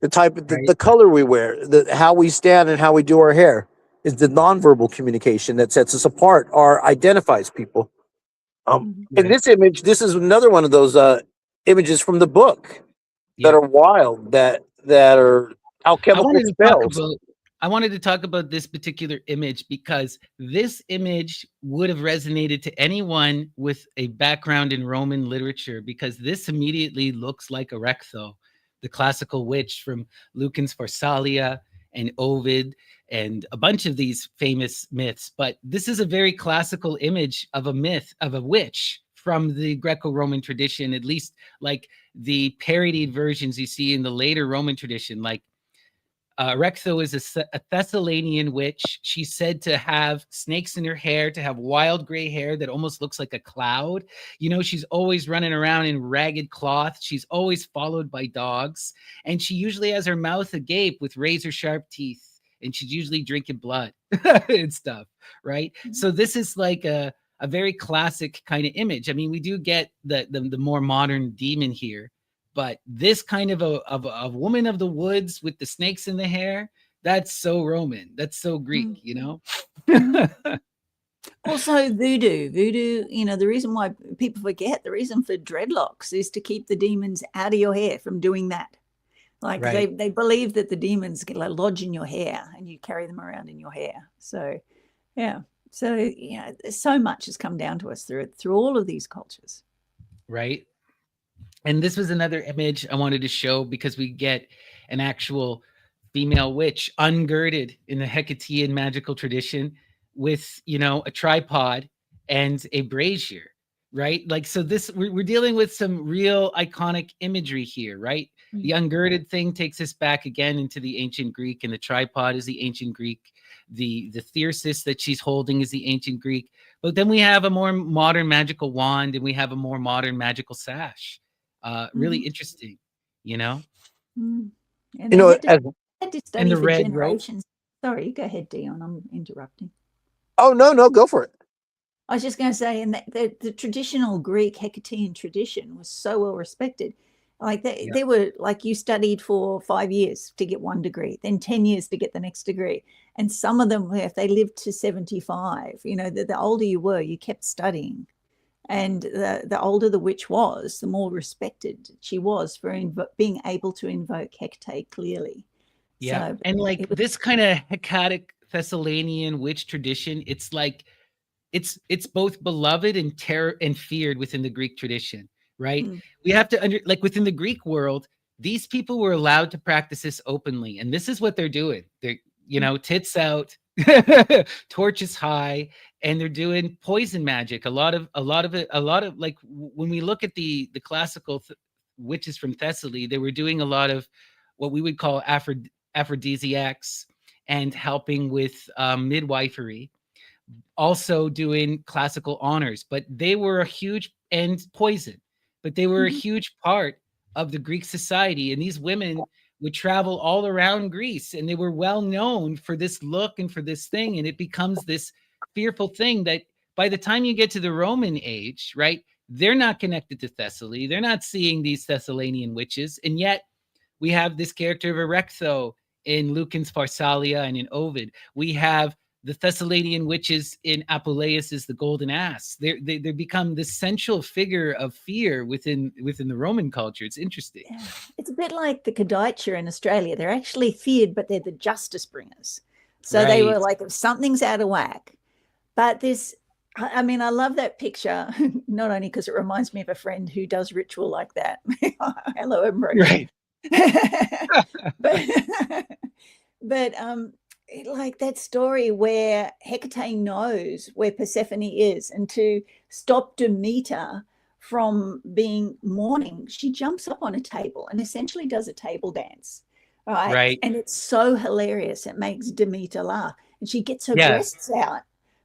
the type of the color we wear, how we stand and how we do our hair is the nonverbal communication that sets us apart or identifies people. In this image, this is another one of those images from the book that are wild, that are alchemical spells. I wanted to talk about this particular image because this image would have resonated to anyone with a background in Roman literature, because this immediately looks like Erectho, the classical witch from Lucan's Pharsalia and Ovid and a bunch of these famous myths. But this is a very classical image of a myth of a witch from the Greco-Roman tradition, at least like the parodied versions you see in the later Roman tradition, like Erectho is a Thessalian witch. She's said to have snakes in her hair, to have wild gray hair that almost looks like a cloud. You know, she's always running around in ragged cloth. She's always followed by dogs. And she usually has her mouth agape with razor sharp teeth. And she's usually drinking blood and stuff, right? So this is like a very classic kind of image. I mean, we do get the more modern demon here, but this kind of a woman of the woods with the snakes in the hair, that's so Roman. That's so Greek, you know? Also, voodoo, you know, the reason why people forget, the reason for dreadlocks is to keep the demons out of your hair from doing that. Like they believe that the demons can lodge in your hair and you carry them around in your hair. So, yeah. So, you know, so much has come down to us through all of these cultures. Right. And this was another image I wanted to show because we get an actual female witch ungirded in the Hecatean magical tradition with, a tripod and a brazier, right? Like, so this, we're dealing with some real iconic imagery here, right? The ungirded thing takes us back again into the ancient Greek, and the tripod is the ancient Greek. The thyrsus that she's holding is the ancient Greek. But then we have a more modern magical wand, and we have a more modern magical sash. Really interesting, you know? And You they know, had to, as, had to And study the for red rope. generations. Sorry, go ahead, Dion. I'm interrupting. oh no, go for it. I was just going to say, and the traditional Greek Hecatean tradition was so well respected. Like they were like, you studied for 5 years to get 1 degree, then 10 years to get the next degree. And some of them, if they lived to 75, the older you were, you kept studying. And the older the witch was, the more respected she was for being able to invoke Hecate clearly. Yeah. So And like was, this kind of Hecatic Thessalonian witch tradition, it's like it's both beloved and terror and feared within the Greek tradition, right? We have to like within the Greek world, these people were allowed to practice this openly, and this is what they're doing. They're tits out, torches high, and they're doing poison magic. A lot of like when we look at the classical witches from Thessaly, they were doing a lot of what we would call aphrodisiacs and helping with midwifery, also doing classical honors, but they were a huge and poison, but they were a huge part of the Greek society. And these women would travel all around Greece, and they were well known for this look and for this thing. And it becomes this fearful thing that by the time you get to the Roman age, right, they're not connected to Thessaly. They're not seeing these Thessalonian witches. And yet we have this character of Erectho in Lucan's Pharsalia and in Ovid. We have the Thessalonian witches in Apuleius's The Golden Ass. They become this central figure of fear within the Roman culture. It's interesting. Yeah. It's a bit like the Kadaicha in Australia. They're actually feared, but they're the justice bringers. So they were like, if something's out of whack. But I mean, I love that picture, not only because it reminds me of a friend who does ritual like that. Hello, Edinburgh. Right. but like that story where Hecate knows where Persephone is, and to stop Demeter from being mourning, she jumps up on a table and essentially does a table dance. Right. And it's so hilarious. It makes Demeter laugh. And she gets her breasts out.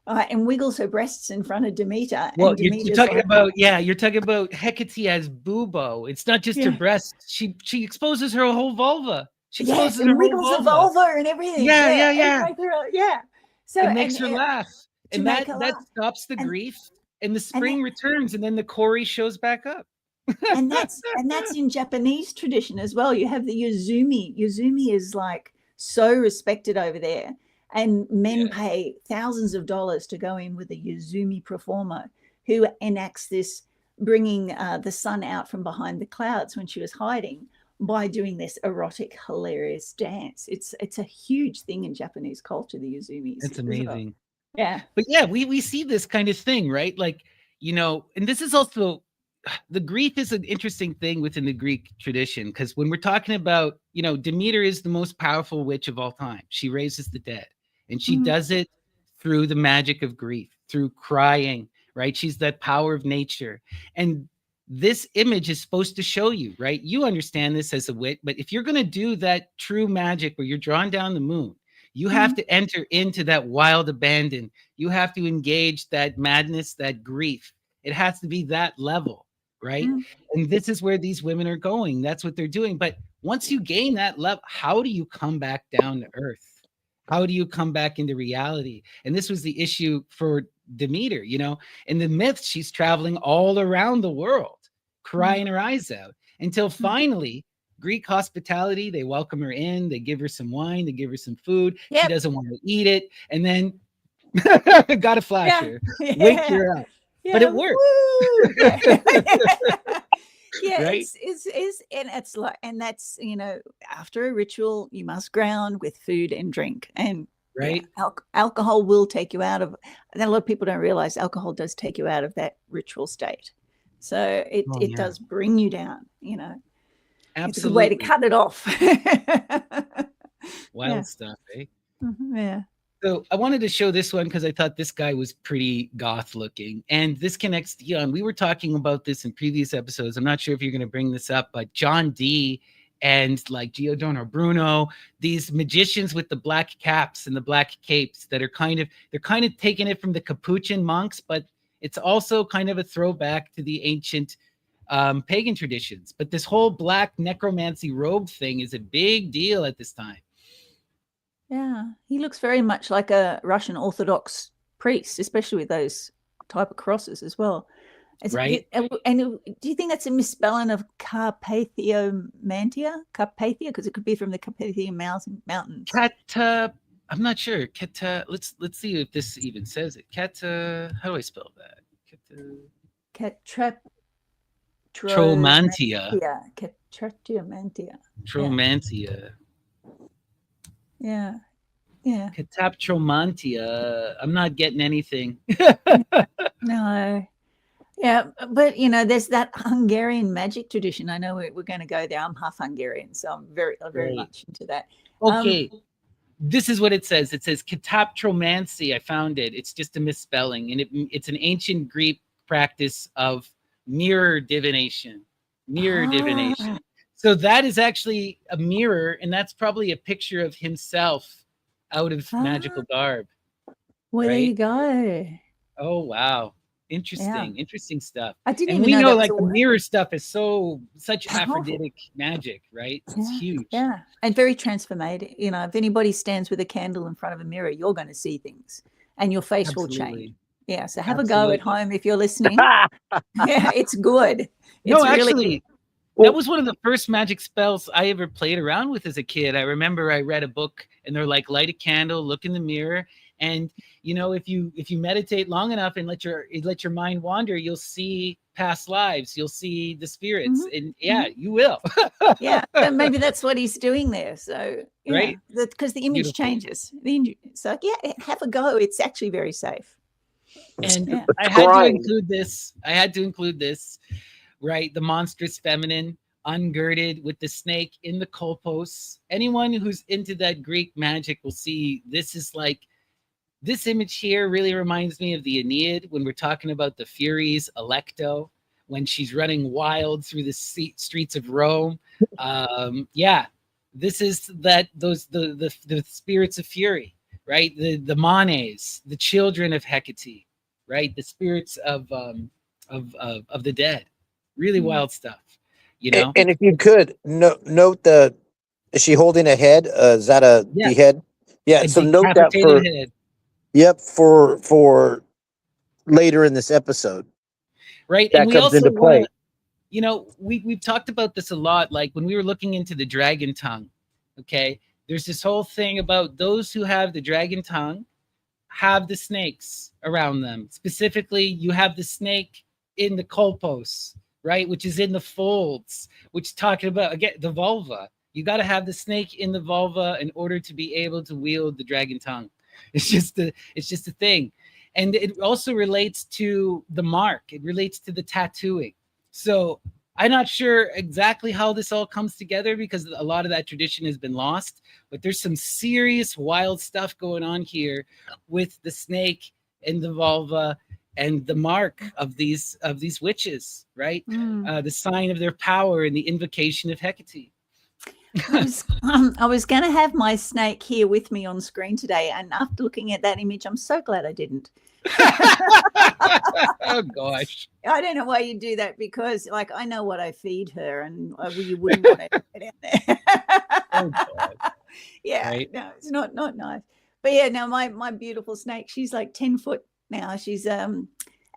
And wiggles her breasts in front of Demeter. Well, and you're talking about you're talking about Hecate as bubo. It's not just her breasts. She exposes her whole vulva. She exposes her wiggles whole the vulva and everything. Yeah. So it makes her laugh, and that stops the grief, and the spring returns, and then the Kori shows back up. and that's in Japanese tradition as well. You have the Yuzumi. Yuzumi is like so respected over there. And men pay thousands of dollars to go in with a Yuzumi performer who enacts this, bringing the sun out from behind the clouds when she was hiding by doing this erotic, hilarious dance. It's a huge thing in Japanese culture, the Yuzumis. It's amazing. Yeah. But we see this kind of thing, right? Like, and this is also, the grief is an interesting thing within the Greek tradition, because when we're talking about, Demeter is the most powerful witch of all time. She raises the dead. And she does it through the magic of grief, through crying, right? She's that power of nature. And this image is supposed to show you, right? You understand this as a witch, but if you're going to do that true magic where you're drawn down the moon, you have to enter into that wild abandon. You have to engage that madness, that grief. It has to be that level, right? And this is where these women are going. That's what they're doing. But once you gain that level, how do you come back down to earth? How do you come back into reality? And this was the issue for Demeter, in the myths, she's traveling all around the world, crying her eyes out, until finally Greek hospitality, they welcome her in, they give her some wine, they give her some food. She doesn't want to eat it. And then got a flasher, wake her up. But it worked. Right? It's like, and that's, after a ritual, you must ground with food and drink, and alcohol will take you out of, and a lot of people don't realize alcohol does take you out of that ritual state. So it Oh, it yeah. does bring you down, you know. It's a good way to Absolutely. cut it off. Wild Yeah. stuff, eh? Yeah. So I wanted to show this one because I thought this guy was pretty goth looking. And this connects to Dion. We were talking about this in previous episodes. I'm not sure if you're going to bring this up, but John D and like Giordano Bruno, these magicians with the black caps and the black capes that are they're kind of taking it from the Capuchin monks, but it's also kind of a throwback to the ancient pagan traditions. But this whole black necromancy robe thing is a big deal at this time. Yeah. He looks very much like a Russian Orthodox priest, especially with those type of crosses as well. Right? And do you think that's a misspelling of Carpathiomantia? Carpathia, because it could be from the Carpathian Mountains. I'm not sure. Let's see if this even says it. How do I spell that? Tromantia. Catriomantia. Tromantia. Yeah. Yeah. Cataptromantia. I'm not getting anything. No. Yeah, but you know, there's that Hungarian magic tradition. I know we're going to go there. I'm half Hungarian, so I'm very Right. much into that. Okay. This is what it says. It says cataptromancy. I found it. It's just a misspelling, and it's an ancient Greek practice of mirror divination. Divination. So that is actually a mirror, and that's probably a picture of himself out of magical garb. Well, there right? you go. Oh wow. Interesting. Yeah. Interesting stuff. I didn't And even we know know that was like the mirror stuff is such Powerful. Aphrodisic magic, right? It's huge. Yeah, and very transformative. You know, if anybody stands with a candle in front of a mirror, you're going to see things, and your face will change. Absolutely. Yeah, so have a go at Absolutely. home if you're listening. Yeah, it's good. No, It's really actually, that was one of the first magic spells I ever played around with as a kid. I remember I read a book and they're like, light a candle, look in the mirror, and you know, if you meditate long enough and let your mind wander, you'll see past lives, you'll see the spirits, and you will. Yeah, so maybe that's what he's doing there. So Right, because the image Beautiful. changes. So yeah, have a go. It's actually very safe. And I had to include this. Right? The monstrous feminine, ungirded with the snake in the kolpos. Anyone who's into that Greek magic will see this is like, this image here really reminds me of the Aeneid when we're talking about the Furies, Alecto, when she's running wild through the streets of Rome. This is the spirits of fury, right? The Manes, the children of Hecate, right? The spirits of the dead. Really wild stuff, you know. And if you could note is she holding a head? Is that the head? Yeah. So note that for head. Yep, for later in this episode. Right. That and we comes also into play. You know, we've talked about this a lot. Like when we were looking into the dragon tongue, okay, there's this whole thing about those who have the dragon tongue have the snakes around them. Specifically, you have the snake in the kolpos, right, which is in the folds, which talking about, again, the vulva. You got to have the snake in the vulva in order to be able to wield the dragon tongue. It's just a thing. And it also relates to the mark. It relates to the tattooing. So I'm not sure exactly how this all comes together because a lot of that tradition has been lost, but there's some serious wild stuff going on here with the snake and the vulva and the mark of these witches, right? The sign of their power and the invocation of Hecate. I was going to have my snake here with me on screen today, and after looking at that image, I'm so glad I didn't. Oh gosh, I don't know why you do that, because like I know what I feed her, and you wouldn't want to put it out there. Oh God. Yeah, right? No, it's not nice. But yeah, now my beautiful snake, she's like 10 foot now. She's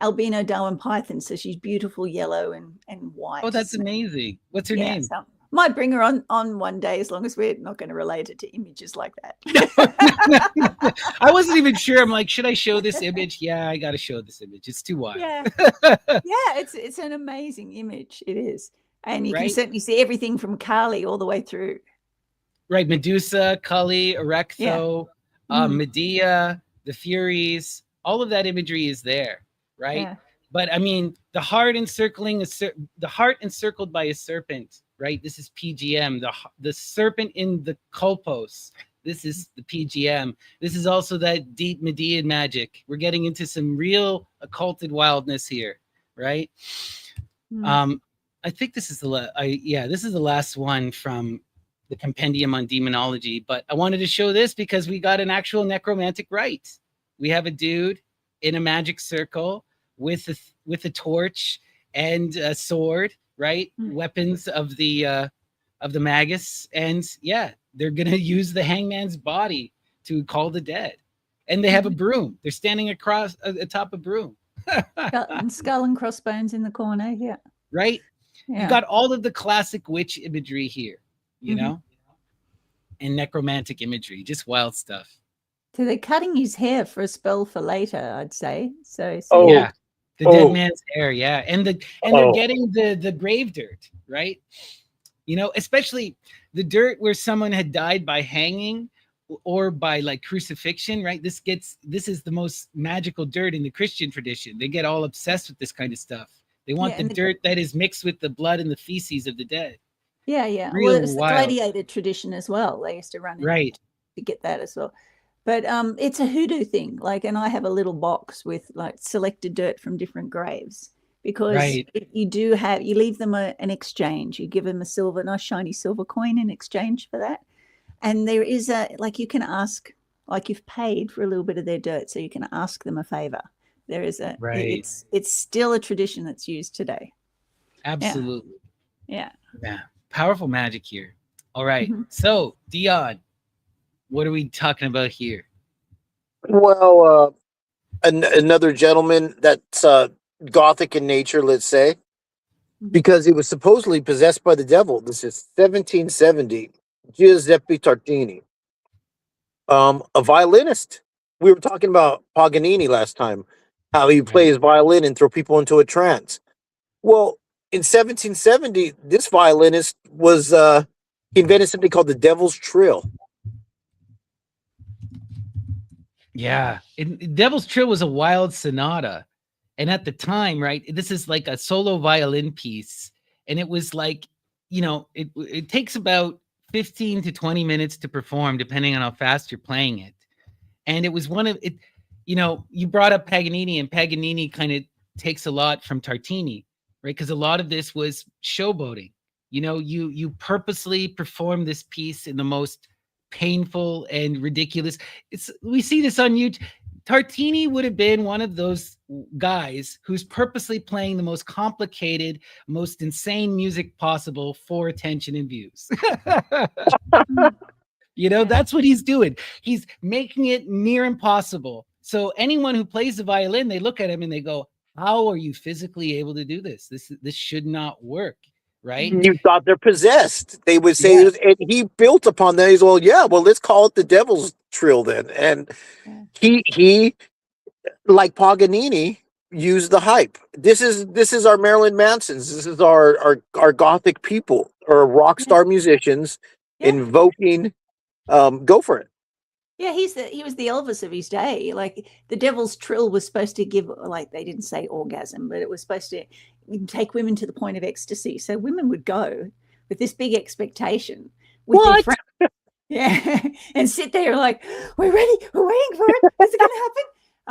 albino Darwin python, so she's beautiful yellow and white. Oh, that's amazing. What's her name? So might bring her on one day, as long as we're not going to relate it to images like that. I wasn't even sure. I'm like, should I show this image? Yeah, I got to show this image. It's too wild. Yeah, it's an amazing image. It is, and you can certainly see everything from Kali all the way through. Right, Medusa, Kali, Erectho, Medea, the Furies. All of that imagery is there, right? But I mean, the heart encircled by a serpent, right? This is PGM. The serpent in the kolpos. This is the PGM. This is also that deep Median magic. We're getting into some real occulted wildness here, right? I think this is this is the last one from the Compendium on Demonology. But I wanted to show this because we got an actual necromantic rite. We have a dude in a magic circle with a torch and a sword, right? Weapons of the magus, and yeah, they're gonna use the hangman's body to call the dead. And they have a broom. They're standing across atop a broom. Skull and crossbones in the corner. Yeah. Right. Yeah. You got all of the classic witch imagery here, you know, and necromantic imagery, just wild stuff. So they're cutting his hair for a spell for later, I'd say. So yeah, the dead man's hair, yeah, and they're getting the grave dirt, right? You know, especially the dirt where someone had died by hanging or by like crucifixion, right? This is the most magical dirt in the Christian tradition. They get all obsessed with this kind of stuff. They want the dirt that is mixed with the blood and the feces of the dead. Yeah, yeah. Real well, it's wild. the gladiator tradition as well. They used to run right to get that as well. But it's a hoodoo thing. Like, and I have a little box with like selected dirt from different graves, because you leave them an exchange. You give them a nice shiny silver coin in exchange for that. And there is you can ask, like, you've paid for a little bit of their dirt, so you can ask them a favor. There is it's still a tradition that's used today. Absolutely. Yeah. Powerful magic here. All right. So Dion, what are we talking about here? Well, another gentleman that's Gothic in nature, let's say, because he was supposedly possessed by the devil. This is 1770. Giuseppe Tartini, a violinist. We were talking about Paganini last time, how he plays violin and throw people into a trance. Well, in 1770, this violinist was he invented something called the Devil's Trill. Yeah, Devil's Trill was a wild sonata, and at the time, right, this is like a solo violin piece, and it was like, you know, it takes about 15 to 20 minutes to perform, depending on how fast you're playing it. And it was one of it, you know, you brought up Paganini, and Paganini kind of takes a lot from Tartini, right? Because a lot of this was showboating. You know, you purposely perform this piece in the most painful and ridiculous. We see this on YouTube. Tartini would have been one of those guys who's purposely playing the most complicated, most insane music possible for attention and views. You know, that's what he's doing. He's making it near impossible. So anyone who plays the violin, they look at him and they go, how are you physically able to do this? This should not work. Right? You thought they're possessed. They would say, and he built upon that. He's well, let's call it the Devil's Trill then. And he like Paganini used the hype. This is our Marilyn Mansons. This is our Gothic people or rock star musicians invoking. Go for it. Yeah, he was the Elvis of his day. Like, the Devil's Trill was supposed to give, like, they didn't say orgasm, but it was supposed to take women to the point of ecstasy. So women would go with this big expectation with their friends, and sit there like, we're ready, we're waiting for it. Is it going to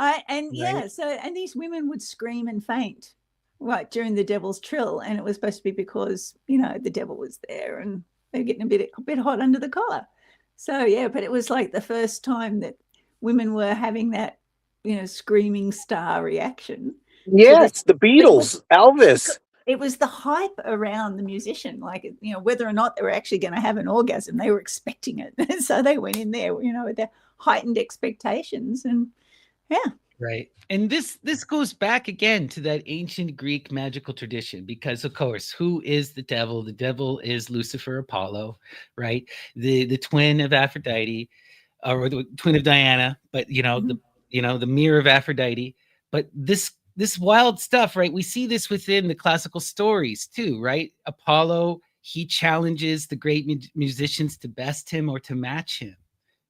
happen? And these women would scream and faint right during the Devil's Trill, and it was supposed to be because, you know, the devil was there and they're getting a bit hot under the collar. So but it was like the first time that women were having that, you know, screaming star reaction. Yes, the Beatles, Elvis. It was the hype around the musician, like, you know, whether or not they were actually going to have an orgasm, they were expecting it. So they went in there, you know, with their heightened expectations, and Right. And this goes back again to that ancient Greek magical tradition, because, of course, who is the devil? The devil is Lucifer, Apollo, right? The twin of Aphrodite, or the twin of Diana, but, you know, the mirror of Aphrodite. But this wild stuff, right? We see this within the classical stories too, right? Apollo, he challenges the great musicians to best him or to match him.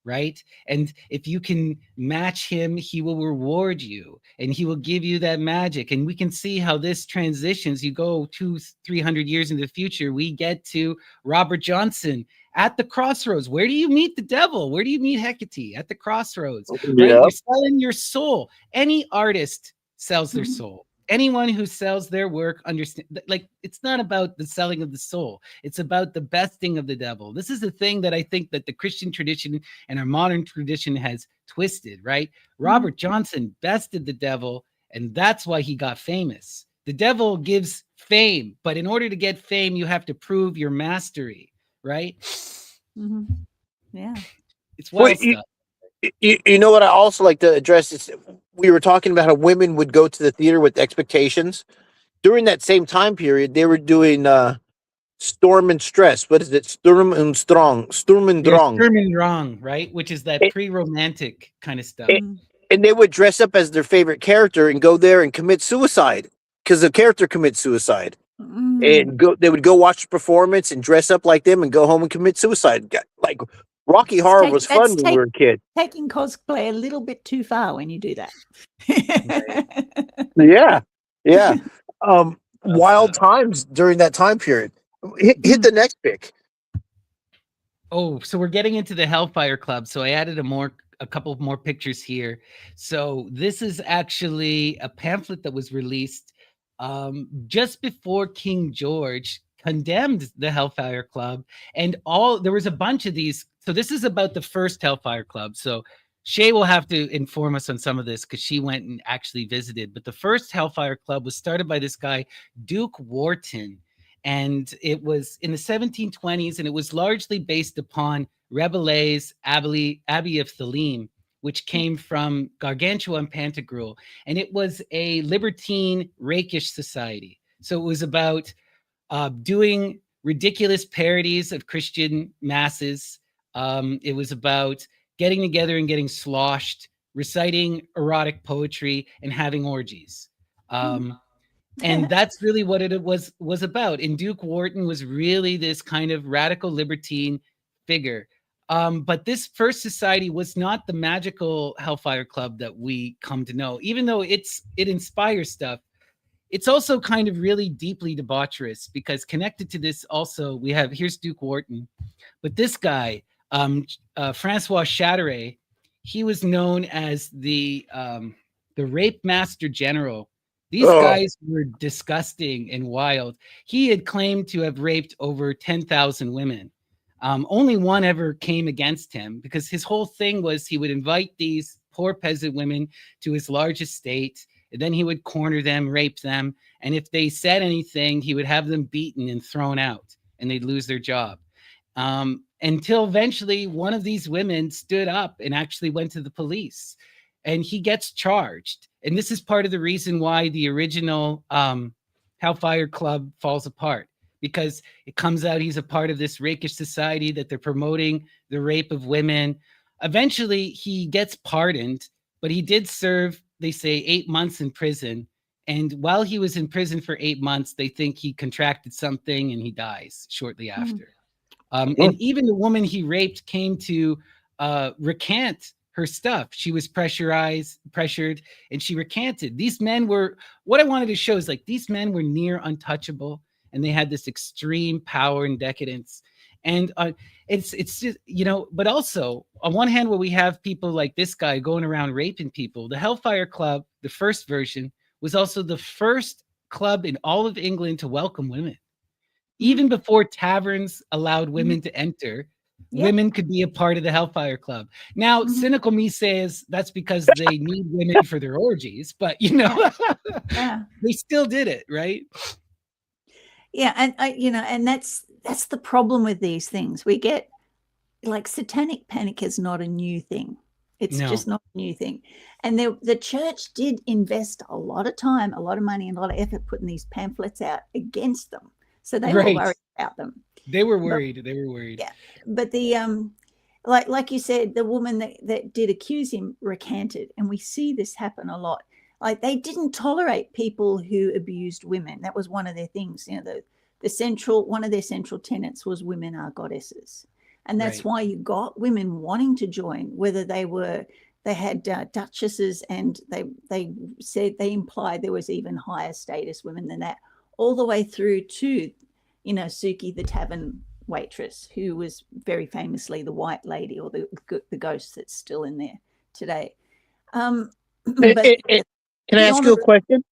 right? And if you can match him, he will reward you and he will give you that magic. And we can see how this transitions. You go 200-300 years in the future, we get to Robert Johnson at the crossroads. Where do you meet the devil? Where do you meet Hecate? At the crossroads, right? Yeah. You're selling your soul. Any artist sells their Mhm. soul. Anyone who sells their work understand, like, it's not about the selling of the soul, it's about the besting of the devil. This is the thing that I think that the Christian tradition and our modern tradition has twisted, right? Robert Johnson bested the devil, and that's why he got famous. The devil gives fame, but in order to get fame, you have to prove your mastery, right? Mhm. Yeah. It's Well, wild stuff. you know what I also like to address is we were talking about how women would go to the theater with expectations. During that same time period, they were doing Storm and Stress. What is it? Sturm and You're Drang. Sturm wrong, right? Which is that And, pre-romantic kind of stuff. Mhm. and they would dress up as their favorite character and go there and commit suicide because the character commits suicide. Mm. And they would go watch the performance and dress up like them and go home and commit suicide. Like Rocky It's Horror was fun when we were a kid. taking cosplay a little bit too far when you do that. Yeah, yeah. Wild Stuff. times during that time period. Hit the next pick. Oh, so we're getting into the Hellfire Club. So I added a couple of more pictures here. So this is actually a pamphlet that was released just before King George condemned the Hellfire Club, and there was a bunch of these. So this is about the first Hellfire Club. So Shay will have to inform us on some of this because she went and actually visited. But the first Hellfire Club was started by this guy, Duke Wharton, and it was in the 1720s, and it was largely based upon Rabelais' Abbey of Theleme, which came from Gargantua and Pantagruel, and it was a libertine, rakish society. So it was about doing ridiculous parodies of Christian masses. It was about getting together and getting sloshed, reciting erotic poetry, and having orgies. And that's really what it was about. And Duke Wharton was really this kind of radical libertine figure. But this first society was not the magical Hellfire Club that we come to know, even though it inspires stuff. It's also kind of really deeply debaucherous because connected to this also here's Duke Wharton, but this guy, Francois Chatteret, he was known as the rape master general. These Oh, guys were disgusting and wild. He had claimed to have raped over 10,000 women. Only one ever came against him because his whole thing was he would invite these poor peasant women to his large estate, and then he would corner them, rape them, and if they said anything, he would have them beaten and thrown out, and they'd lose their job. Until eventually one of these women stood up and actually went to the police, and he gets charged. And this is part of the reason why the original Hellfire Club falls apart, because it comes out he's a part of this rakish society that they're promoting the rape of women. Eventually, he gets pardoned, but he did serve, they say, 8 months in prison. And while he was in prison for 8 months, they think he contracted something and he dies shortly after. And even the woman he raped came to recant her stuff. She was pressured, and she recanted. These men were, what I wanted to show is like these men were near untouchable, and they had this extreme power and decadence. And it's just, but also on one hand, where we have people like this guy going around raping people, the Hellfire Club, the first version, was also the first club in all of England to welcome women. Even before taverns allowed women to enter, women could be a part of the Hellfire Club. Now, cynical me says that's because they need women for their orgies, but they still did it, right? Yeah, and and that's the problem with these things. We get like satanic panic is not a new thing. It's just not a new thing. And the church did invest a lot of time, a lot of money, and a lot of effort putting these pamphlets out against them. So they were worried about them. They were worried. Yeah, but the like you said, the woman that did accuse him recanted, and we see this happen a lot. Like they didn't tolerate people who abused women. That was one of their things. One of their central tenets was women are goddesses. And that's why you got women wanting to join, whether they had duchesses, and they said, they implied there was even higher status women than that, all the way through to, Suki, the tavern waitress, who was very famously the white lady, or the ghost that's still in there today. But can I ask you a question?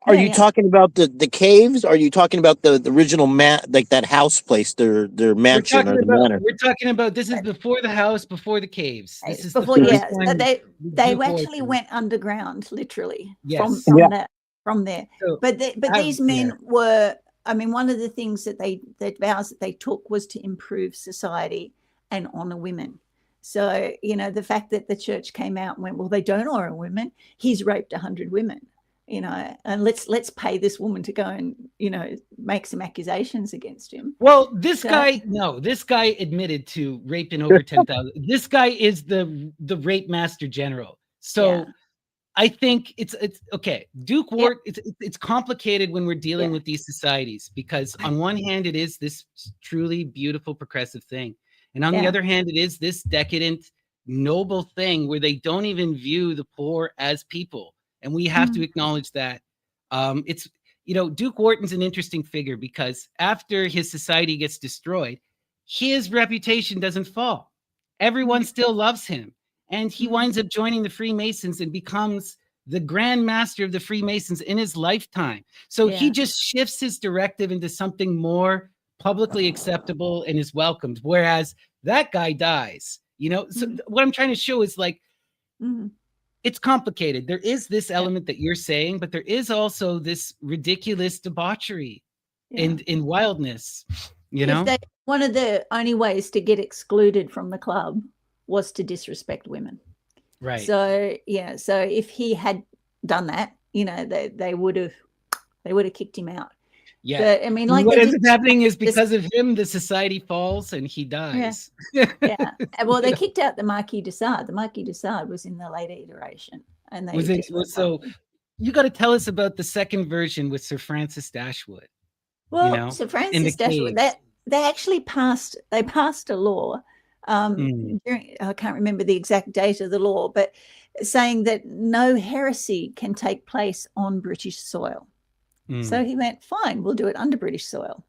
Are you talking about the caves? Are you talking about the original like that house place, their mansion or the manor? We're talking about, this is before the house, before the caves. This is before, the first one. They actually went underground, literally, yes. from there. So, but these men were, I mean, one of the things that vows that they took was to improve society and honor women. So, the fact that the church came out and went, well, they don't honor women. He's raped 100 women. And let's pay this woman to go and, make some accusations against him. Well, this guy admitted to raping over 10,000. This guy is the rape master general. So I think it's okay. Duke Wart, it's complicated when we're dealing with these societies, because on one hand, it is this truly beautiful, progressive thing. And on the other hand, it is this decadent, noble thing where they don't even view the poor as people. And we have to acknowledge that. It's, Duke Wharton's an interesting figure, because after his society gets destroyed, his reputation doesn't fall. Everyone still loves him. And he winds up joining the Freemasons and becomes the Grand Master of the Freemasons in his lifetime. So he just shifts his directive into something more publicly acceptable and is welcomed. Whereas that guy dies, So what I'm trying to show is like, it's complicated. There is this element that you're saying, but there is also this ridiculous debauchery and in wildness, one of the only ways to get excluded from the club was to disrespect women. Right. So, so if he had done that, they would have kicked him out. Yeah. But, I mean, what ends up happening is, because of him, the society falls and he dies. Yeah. Well, they kicked out the Marquis de Sade. The Marquis de Sade was in the later iteration. And they so you got to tell us about the second version with Sir Francis Dashwood. Well, Sir Francis Dashwood, they actually passed a law. I can't remember the exact date of the law, but saying that no heresy can take place on British soil. So he went, fine, we'll do it under British soil.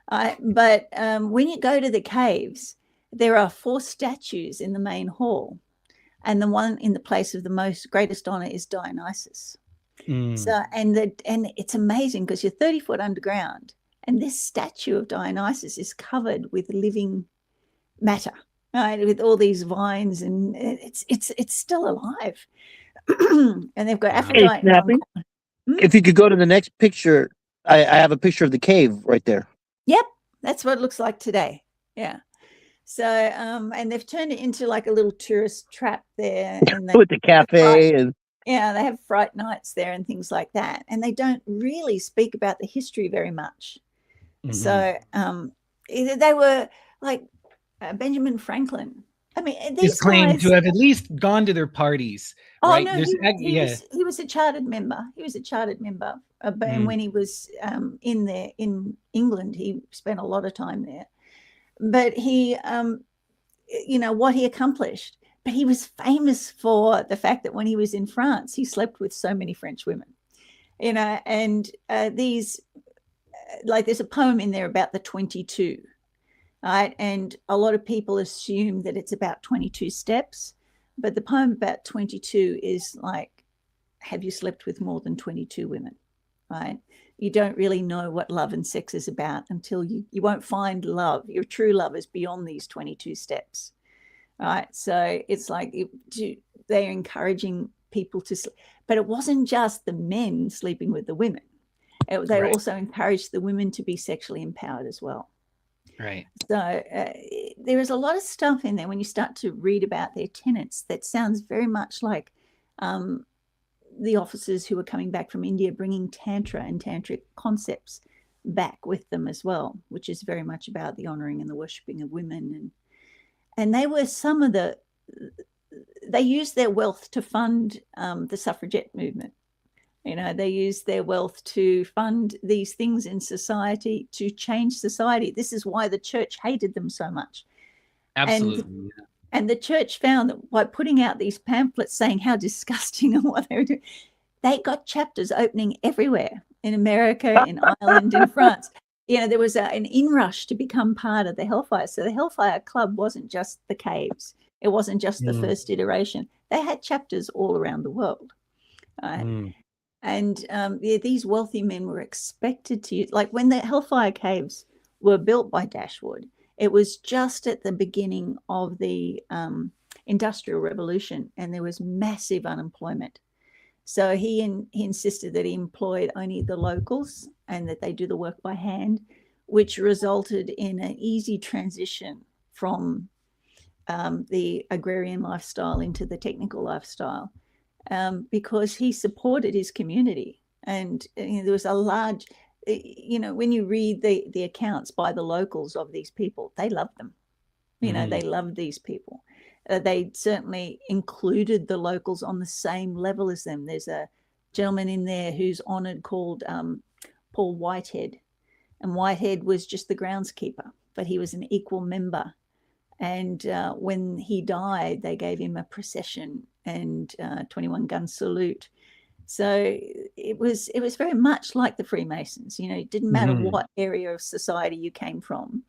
But when you go to the caves, there are 4 statues in the main hall, and the one in the place of the greatest honor is Dionysus. So and it's amazing, because you're 30 foot underground, and this statue of Dionysus is covered with living matter, right, with all these vines, and it's still alive. And they've got Aphrodite. If you could go to the next picture, I have a picture of the cave right there. Yep, that's what it looks like today. Yeah. So and they've turned it into like a little tourist trap there, and with the cafe and they have fright nights there and things like that, and they don't really speak about the history very much. So they were like Benjamin Franklin. I mean, these claim to have at least gone to their parties. Right? No, he was a chartered member. And when he was in England, he spent a lot of time there. But he, what he accomplished. But he was famous for the fact that when he was in France, he slept with so many French women. And there's a poem in there about the 22. Right? And a lot of people assume that it's about 22 steps, but the poem about 22 is like, have you slept with more than 22 women? Right? You don't really know what love and sex is about until you won't find love. Your true love is beyond these 22 steps. Right? So it's like they're encouraging people to sleep. But it wasn't just the men sleeping with the women. They also encouraged the women to be sexually empowered as well. Right. So there is a lot of stuff in there when you start to read about their tenets that sounds very much like the officers who were coming back from India, bringing Tantra and Tantric concepts back with them as well, which is very much about the honoring and the worshipping of women. And they were they used their wealth to fund the suffragette movement. They use their wealth to fund these things in society, to change society. This is why the church hated them so much. Absolutely. And the church found that by putting out these pamphlets saying how disgusting and what they were doing, they got chapters opening everywhere in America, in Ireland, in France. There was an inrush to become part of the Hellfire. So the Hellfire Club wasn't just the caves. It wasn't just the first iteration. They had chapters all around the world. And these wealthy men were expected to use, like when the Hellfire Caves were built by Dashwood, it was just at the beginning of the Industrial Revolution, and there was massive unemployment. So he insisted that he employed only the locals and that they do the work by hand, which resulted in an easy transition from the agrarian lifestyle into the technical lifestyle, because he supported his community. And there was a large, when you read the accounts by the locals of these people, they loved them. They loved these people. They certainly included the locals on the same level as them. There's a gentleman in there who's honored called Paul Whitehead. And Whitehead was just the groundskeeper, but he was an equal member. And when he died, they gave him a procession and 21-gun salute. So it was very much like the Freemasons. It didn't matter what area of society you came from,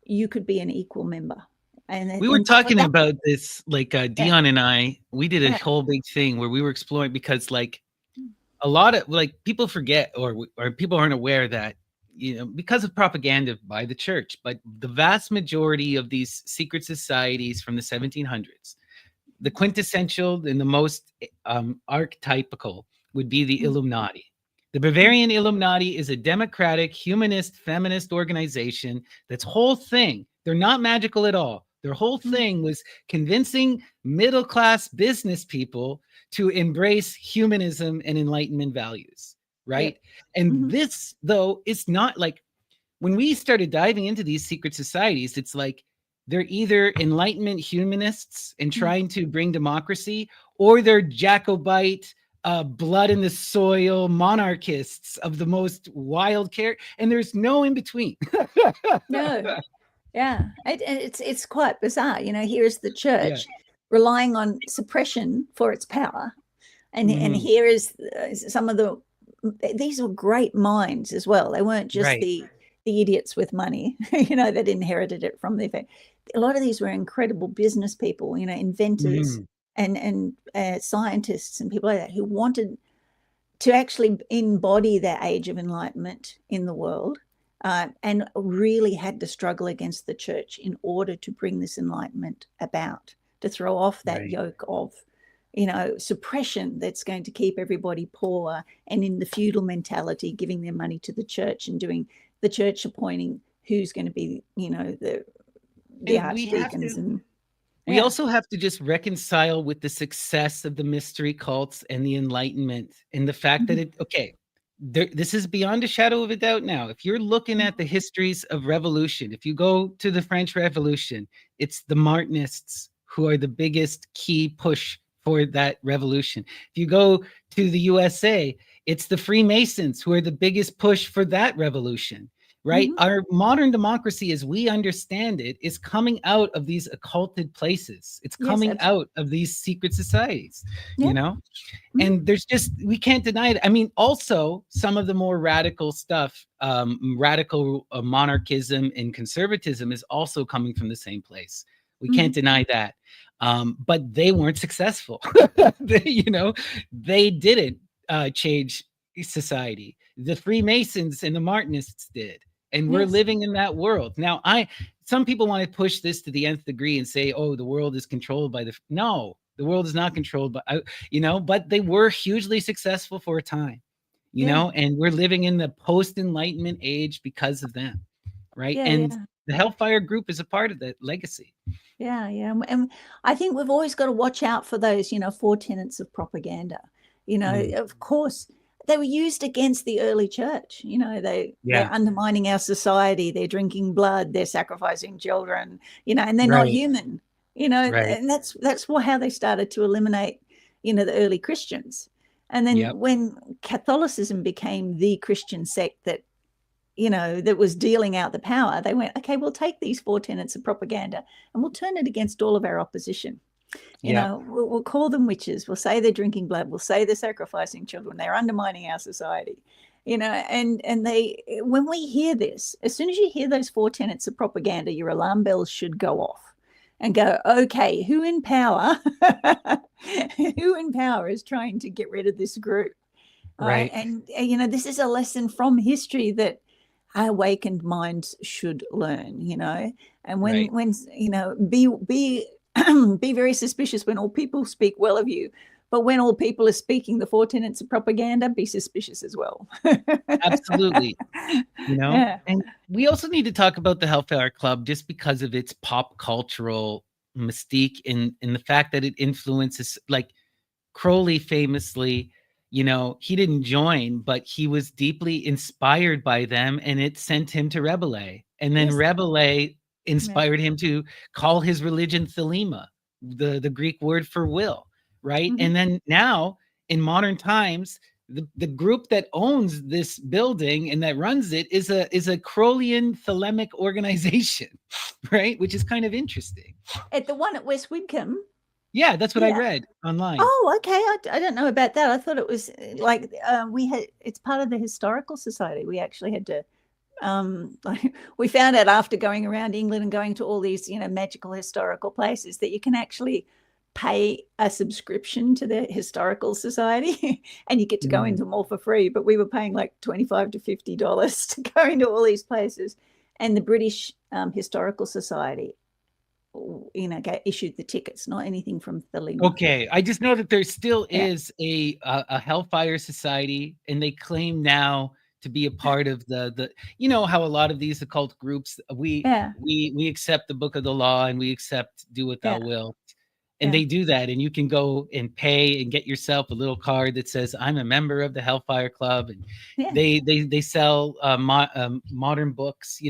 you could be an equal member. And we were talking about this, like Dion and I, we did a whole big thing where we were exploring, because like a lot of people forget or people aren't aware that, because of propaganda by the church, but the vast majority of these secret societies from the 1700s, the quintessential and the most archetypical would be the Illuminati. The Bavarian Illuminati is a democratic, humanist, feminist organization that's whole thing. They're not magical at all. Their whole thing was convincing middle-class business people to embrace humanism and Enlightenment values, right? And this, though, is not like, when we started diving into these secret societies, it's like they're either Enlightenment humanists and trying to bring democracy, or they're Jacobite, blood in the soil monarchists of the most wild character, and there's no in between. No. Yeah, it's quite bizarre. Here is the church relying on suppression for its power, and here is some of these were great minds as well. They weren't just the idiots with money, that inherited it from their family. A lot of these were incredible business people, inventors and scientists and people like that, who wanted to actually embody that age of enlightenment in the world. And really had to struggle against the church in order to bring this enlightenment about, to throw off that yoke of, suppression that's going to keep everybody poor, and in the feudal mentality, giving their money to the church and doing the church appointing who's going to be, the archdeacons. We also have to just reconcile with the success of the mystery cults and the Enlightenment, and the fact that this is beyond a shadow of a doubt now. If you're looking at the histories of revolution, if you go to the French Revolution, it's the Martinists who are the biggest key push for that revolution. If you go to the USA, it's the Freemasons who are the biggest push for that revolution, right? Our modern democracy, as we understand it, is coming out of these occulted places. It's coming out of these secret societies, and there's we can't deny it. I mean, also some of the more radical stuff, radical monarchism and conservatism is also coming from the same place. We can't deny that. But they weren't successful. They didn't change society. The Freemasons and the Martinists did. And we're living in that world. Now, some people want to push this to the nth degree and say, oh, the world is controlled by no, the world is not controlled by, but they were hugely successful for a time, and we're living in the post-Enlightenment age because of them, right? The Hellfire Group is a part of that legacy. Yeah. And I think we've always got to watch out for those, 4 tenets of propaganda. Of course, they were used against the early church. They're undermining our society. They're drinking blood. They're sacrificing children, and they're not human, and that's how they started to eliminate, the early Christians. And then when Catholicism became the Christian sect that, that was dealing out the power, they went, okay, we'll take these 4 tenets of propaganda and we'll turn it against all of our opposition. We'll call them witches. We'll say they're drinking blood. We'll say they're sacrificing children. They're undermining our society. And they, when we hear this, as soon as you hear those 4 tenets of propaganda, your alarm bells should go off and go, okay, who in power is trying to get rid of this group? Right. And this is a lesson from history that our awakened minds should learn, and when be be very suspicious when all people speak well of you, but when all people are speaking the 4 tenets of propaganda, be suspicious as well. Absolutely. Yeah. And we also need to talk about the Hellfire Club just because of its pop cultural mystique in the fact that it influences, like Crowley famously, he didn't join, but he was deeply inspired by them, and it sent him to Rabelais. And then Yes. Rabelais inspired him to call his religion Thelema, the Greek word for will, right? Mhm. And then now, in modern times, the group that owns this building and that runs it is a Crowleyan Thelemic organization, right? Which is kind of interesting. At the one at West Widcombe. Yeah, that's what I Yeah. read online. Oh, okay. I don't know about that. I thought it was like it's part of the Historical Society. We actually had to we found out after going around England and going to all these magical historical places that you can actually pay a subscription to the Historical Society and you get to go into them all for free. But we were paying like $25 to $50 to go into all these places. And the British Historical Society issued the tickets, not anything from Thelema. Okay, I just know that there still is a Hellfire Society, and they claim now to be a part of the how a lot of these occult groups, we accept the book of the law and we accept do what thou wilt, and they do that, and you can go and pay and get yourself a little card that says I'm a member of the Hellfire Club, and they sell modern books,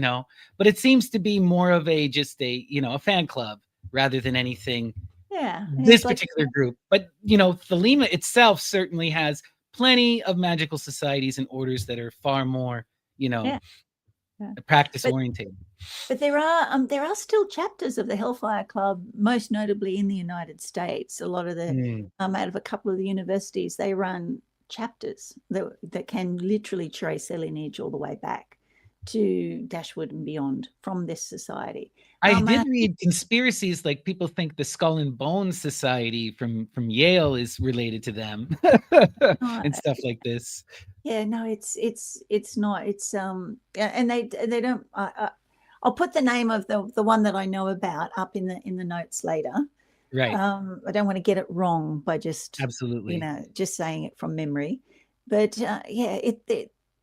but it seems to be more of a fan club rather than anything. This particular group, but Thelema itself certainly has plenty of magical societies and orders that are far more practice oriented. But there are still chapters of the Hellfire Club, most notably in the United States. A lot of the out of a couple of the universities, they run chapters that can literally trace their lineage all the way back to Dashwood and beyond from this society. I did read conspiracies, like people think the Skull and Bones Society from Yale is related to them and stuff like this. Yeah, no, it's not. It's and they don't. I'll put the name of the one that I know about up in the notes later. Right. I don't want to get it wrong by just just saying it from memory, but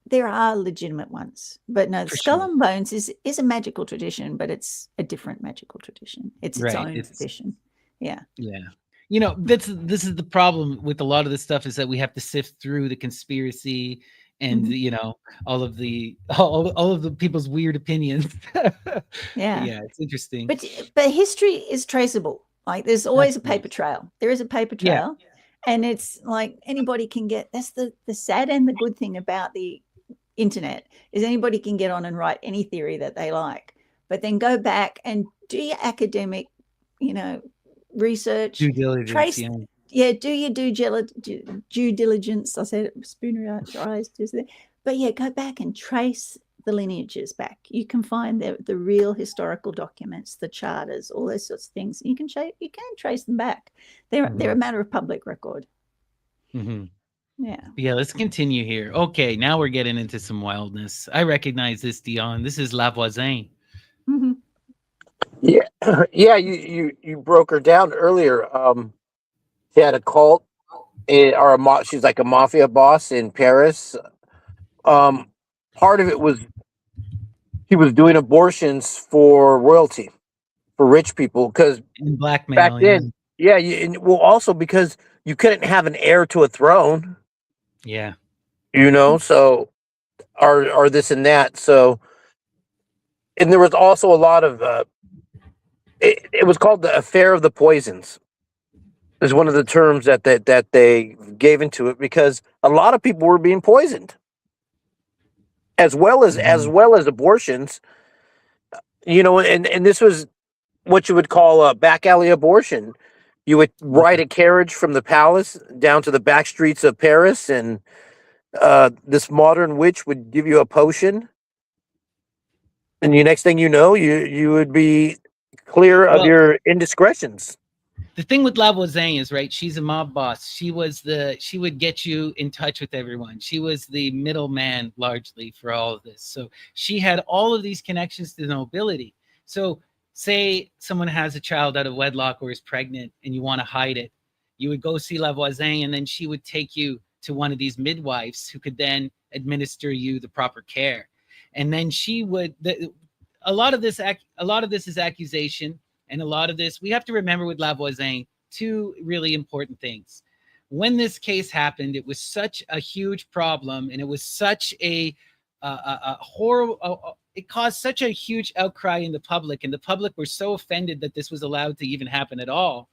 there are legitimate ones, but no, Skull and Bones is a magical tradition, but it's a different magical tradition. It's its own tradition. Yeah. Yeah. This is the problem with a lot of this stuff, is that we have to sift through the conspiracy and all of the people's weird opinions. Yeah, it's interesting. But history is traceable. Like there's always a paper trail. There is a paper trail. And it's like anybody can get, that's the sad and the good thing about the internet, is anybody can get on and write any theory that they like, but then go back and do your academic, research, due diligence, trace, do your due diligence. I said it, spoonerized, but go back and trace the lineages back. You can find the real historical documents, the charters, all those sorts of things. You can trace them back. They're a matter of public record. Yeah, let's continue here. Okay, now we're getting into some wildness. I recognize this, Dion. This is La Voisin. Yeah, you broke her down earlier. She had a cult, she's like a mafia boss in Paris. Part of it was he was doing abortions for royalty, for rich people, because blackmail back then, also because you couldn't have an heir to a throne. Yeah. So or this and that. So, and there was also a lot of it was called the affair of the poisons, is one of the terms that they gave into it, because a lot of people were being poisoned. as well as abortions. You know, and this was what you would call a back alley abortion. You would ride a carriage from the palace down to the back streets of Paris, and this modern witch would give you a potion, and the next thing you know, you would be clear of Well, your indiscretions. the thing with Lavoisier is, right, she's a mob boss. She would get you in touch with everyone. She was the middleman largely for all of this. So she had all of these connections to the nobility. So say someone has a child out of wedlock or is pregnant and you want to hide it, you would go see Lavoisier, and then she would take you to one of these midwives who could then administer you the proper care. And then she would a lot of this is accusation. And a lot of this, we have to remember with Lavoisier, two really important things. When this case happened, it was such a huge problem, and it was such a horrible, it caused such a huge outcry in the public, and the public were so offended that this was allowed to even happen at all,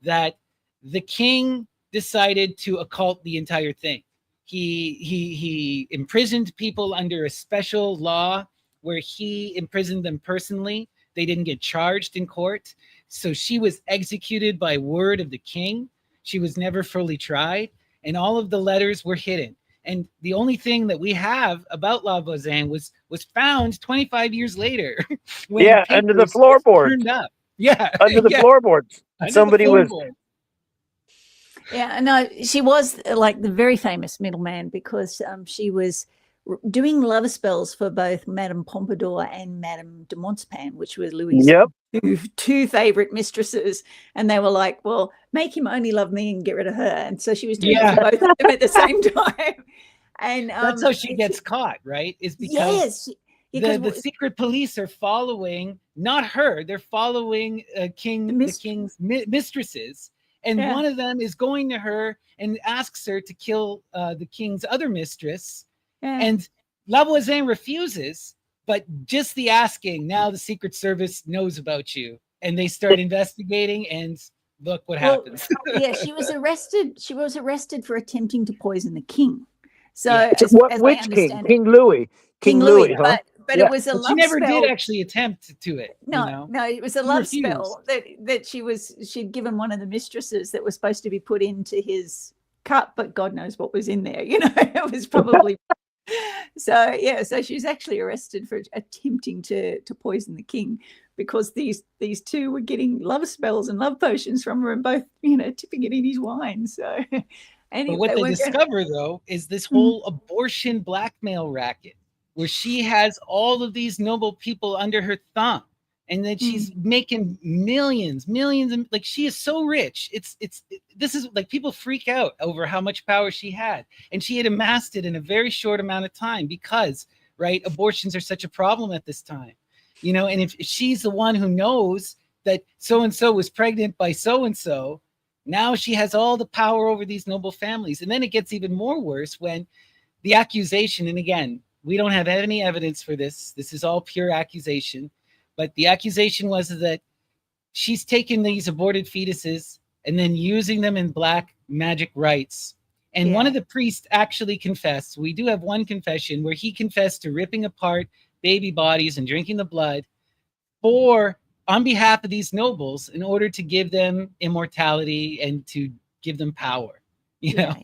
that the king decided to occult the entire thing. He imprisoned people under a special law where he imprisoned them personally. They didn't get charged in court. So she was executed by word of the king. She was never fully tried. And all of the letters were hidden. And the only thing that we have about Lavoisier was found 25 years later. When Yeah, under the floorboards. turned up. Yeah. Under the floorboards. Under Somebody the was. floorboard. Yeah, no, she was like the very famous middleman because she was doing love spells for both Madame Pompadour and Madame de Montespan, which were Louis' two favorite mistresses. And they were like, well, make him only love me and get rid of her. And so she was doing it for both of them at the same time. And that's how she gets caught, right? Is because the secret police are following not her, they're following the king's mistresses. And one of them is going to her and asks her to kill the king's other mistress. Yeah. And Lavoisier refuses, but just the asking, now the Secret Service knows about you, and they start investigating, and look what happens. Yeah, she was arrested. She was arrested for attempting to poison the king. So, which king? King Louis. King Louis, huh? But it was a love spell. She never did actually attempt to it. No, it was a love spell that she'd given one of the mistresses that was supposed to be put into his cup, but God knows what was in there. You know, it was probably. So she's actually arrested for attempting to poison the king because these two were getting love spells and love potions from her and both, tipping it in his wine. So anyway, but what they discover though is this whole abortion blackmail racket where she has all of these noble people under her thumb, and that she's making millions, and like she is so rich. This is like people freak out over how much power she had, and she had amassed it in a very short amount of time because, right, abortions are such a problem at this time, and if she's the one who knows that so-and-so was pregnant by so-and-so, now she has all the power over these noble families. And then it gets even more worse when the accusation, and again, we don't have any evidence for this. This is all pure accusation. But the accusation was that she's taken these aborted fetuses and then using them in black magic rites. And one of the priests actually confessed. We do have one confession where he confessed to ripping apart baby bodies and drinking the blood on behalf of these nobles in order to give them immortality and to give them power, you know?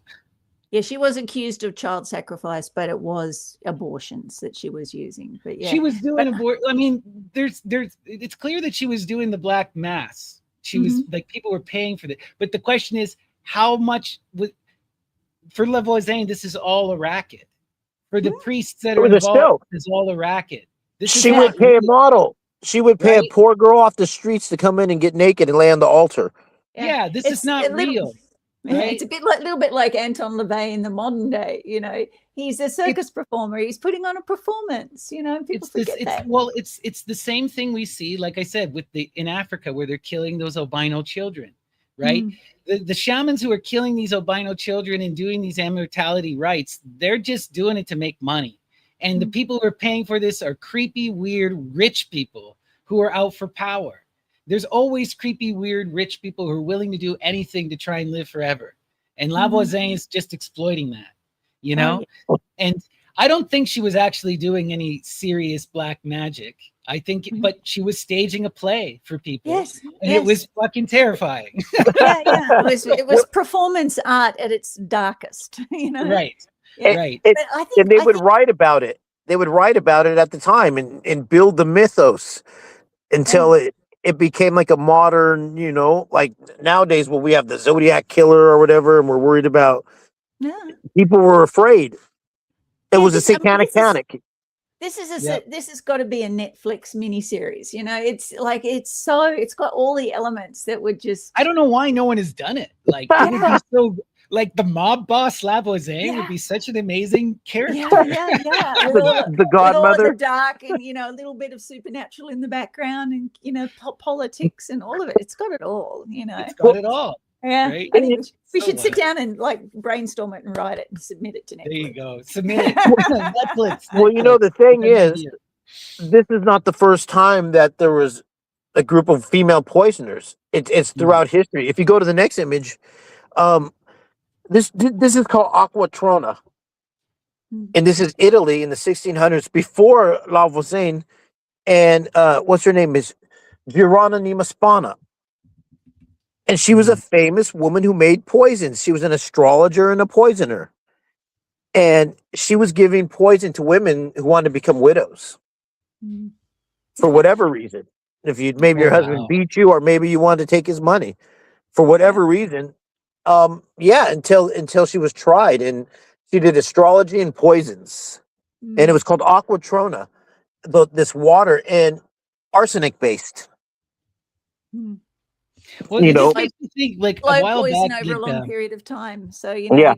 Yeah, she was accused of child sacrifice, but it was abortions that she was using. But yeah, she was doing I mean, it's clear that she was doing the black mass. She was like, people were paying for that. But the question is, how much for Lavoisier? This is all a racket. For the priests that are involved, it's all a racket. She would pay a model. She would pay a poor girl off the streets to come in and get naked and lay on the altar. Yeah, this is not real. Right? It's a little bit like Anton LaVey in the modern day. He's a circus performer. He's putting on a performance. People forget that. Well, it's the same thing we see, like I said, in Africa where they're killing those albino children, right? The shamans who are killing these albino children and doing these immortality rites, they're just doing it to make money. And the people who are paying for this are creepy, weird, rich people who are out for power. There's always creepy, weird, rich people who are willing to do anything to try and live forever. And Lavoisier is just exploiting that, And I don't think she was actually doing any serious black magic. I think, but she was staging a play for people. Yes, and it was fucking terrifying. yeah. It was performance art at its darkest. You know, Right, yeah. right. But I think, And they would write about it. They would write about it at the time and build the mythos until it became like a modern, you know, like nowadays when we have the Zodiac killer or whatever, and we're worried about. People were afraid. It was a satanic panic. This has got to be a Netflix miniseries. You know, it's like it's got all the elements that would just. I don't know why no one has done it. Like it would be so. Like the mob boss Slavoj Zang would be such an amazing character. Yeah. The godmother, with all the dark, and you know, a little bit of supernatural in the background, and you know, politics and all of it. It's got it all. You know, it's got it all. Yeah, right? I think we should sit down and like brainstorm it and write it and submit it to Netflix. There you go. Submit it. Netflix. Well, you know, the thing is, this is not the first time that there was a group of female poisoners. It's throughout history. If you go to the next image, this is called Aquatrona, and this is Italy in the 1600s before Lavoisier, and what's her name is Geronima Spana. And she was a famous woman who made poisons. She was an astrologer and a poisoner. And she was giving poison to women who wanted to become widows for whatever reason. If maybe your husband beat you, or maybe you wanted to take his money for whatever reason. Until she was tried, and she did astrology and poisons. And it was called Aquatrona, this water, and arsenic based. Well, you know, makes me think like a while poison back, over a long period of time. So you know,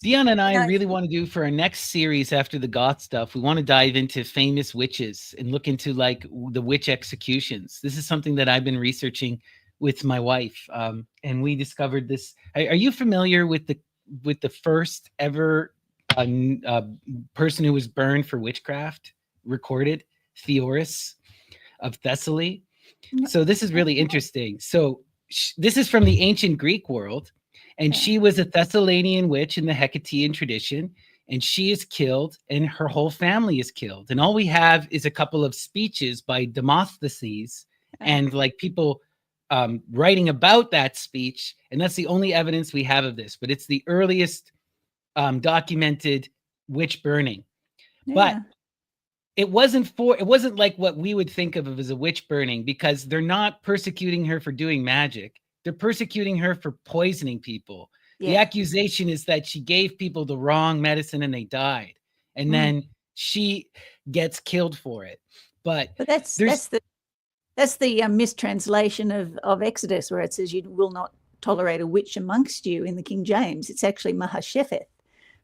Dion and I really want to do for our next series after the goth stuff. We want to dive into famous witches and look into like the witch executions. This is something that I've been researching with my wife, and we discovered this. Are you familiar with the first ever person who was burned for witchcraft recorded? Theoris of Thessaly. So this is really interesting. So this is from the ancient Greek world, and she was a Thessalian witch in the Hecatian tradition, and she is killed, and her whole family is killed. And all we have is a couple of speeches by Demosthenes and like people writing about that speech, and that's the only evidence we have of this. But it's the earliest documented witch burning. But it wasn't like what we would think of as a witch burning, because they're not persecuting her for doing magic. They're persecuting her for poisoning people. The accusation is that she gave people the wrong medicine and they died. And then she gets killed for it. But that's the mistranslation of Exodus, where it says you will not tolerate a witch amongst you in the King James. It's actually Mahashephet,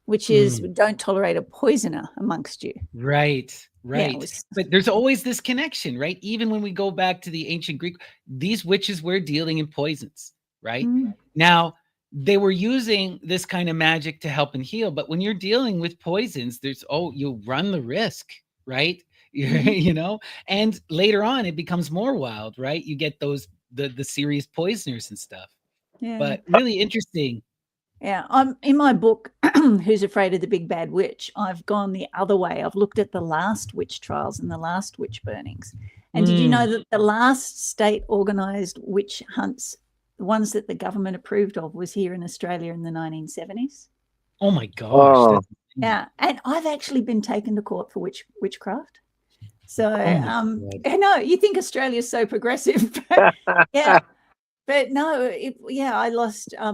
which is don't tolerate a poisoner amongst you. Right. But there's always this connection, right? Even when we go back to the ancient Greek, these witches were dealing in poisons, right? Now, they were using this kind of magic to help and heal. But when you're dealing with poisons, you run the risk, right? You know, and later on it becomes more wild, right? You get those the serious poisoners and stuff. But really interesting. Yeah, I'm in my book, Who's Afraid of the Big Bad Witch? I've gone the other way. I've looked at the last witch trials and the last witch burnings. And did you know that the last state organized witch hunts, the ones that the government approved of, was here in Australia in the 1970s? Oh my gosh. Yeah, and I've actually been taken to court for witchcraft. So I know you think Australia's so progressive, but but no, I lost. I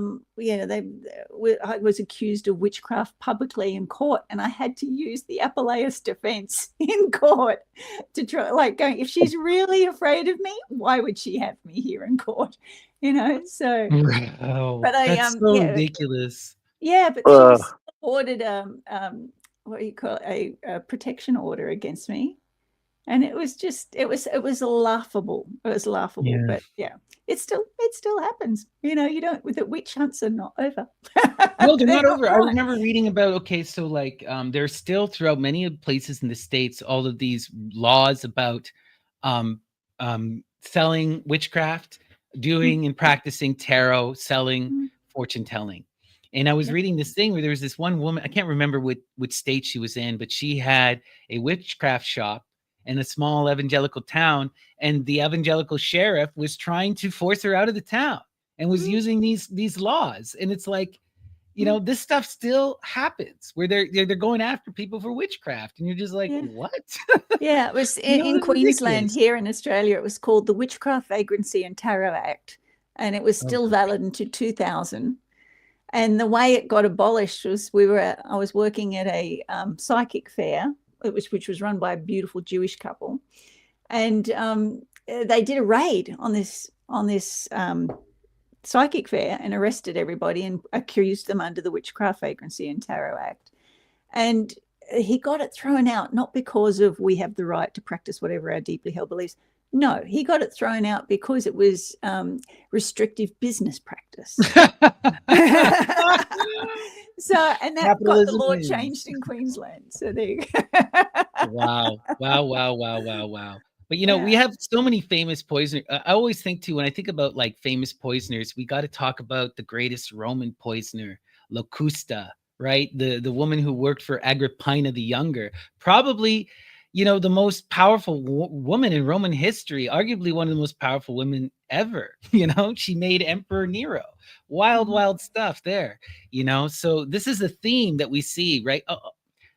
was accused of witchcraft publicly in court, and I had to use the Apuleius defense in court to try, like, going, if she's really afraid of me, why would she have me here in court? You know, so. But that's so ridiculous. Yeah, but she was ordered what do you call it, a protection order against me. And it was laughable. It was laughable, but it still happens. You know, the witch hunts are not over. No, they're not over. I remember reading about, so like there's still throughout many places in the States, all of these laws about selling witchcraft, doing and practicing tarot, selling fortune telling. And I was Yeah. reading this thing where there was this one woman, I can't remember which state she was in, but she had a witchcraft shop in a small evangelical town, and the evangelical sheriff was trying to force her out of the town and was Mm. using these laws. And it's like, you know, this stuff still happens where they're going after people for witchcraft, and you're just like, Yeah. what? Yeah, it was You know, in that's Queensland. ridiculous. Here in Australia, it was called the Witchcraft, Vagrancy and Tarot Act, and it was Oh, still God. valid until 2000. And the way it got abolished was I was working at a psychic fair, which was run by a beautiful Jewish couple, and they did a raid on this psychic fair and arrested everybody and accused them under the Witchcraft, Vagrancy and Tarot Act. And he got it thrown out, not because of we have the right to practice whatever our deeply held beliefs. No, he got it thrown out because it was restrictive business practice. So, and that got the law changed in Queensland. So there you go. Wow. But you know, we have so many famous poisoners. I always think too, when I think about like famous poisoners, we got to talk about the greatest Roman poisoner, Locusta, right? The woman who worked for Agrippina the Younger, probably, you know, the most powerful woman in Roman history, arguably one of the most powerful women ever. You know, she made Emperor Nero. Wild stuff there, you know. So this is a theme that we see, right?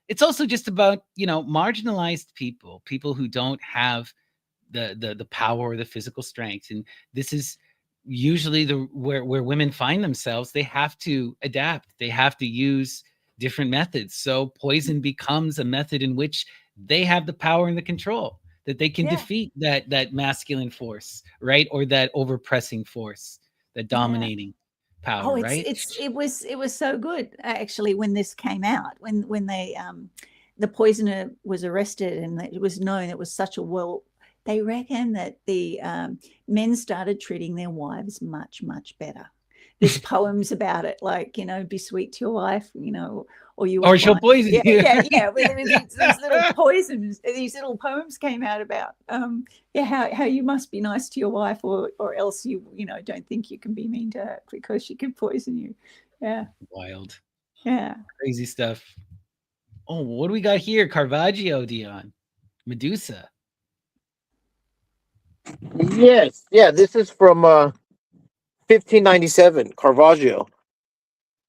It's also just about, you know, marginalized people who don't have the power or the physical strength. And this is usually where women find themselves. They have to adapt, they have to use different methods. So poison becomes a method in which they have the power and the control, that they can defeat that masculine force, right? Or that overpressing force, that dominating power, right? It was so good actually when this came out, when they the poisoner was arrested and it was known it was such a they reckon that the men started treating their wives much better. There's poems about it, like, you know, be sweet to your wife, you know, or she'll poison you. Yeah. These little poisons, these little poems came out about how you must be nice to your wife, or else you know don't think you can be mean to her because she can poison you. Yeah. Wild. Yeah. Crazy stuff. Oh, what do we got here? Caravaggio, Dion. Medusa. Yes, yeah, this is from 1597, Caravaggio,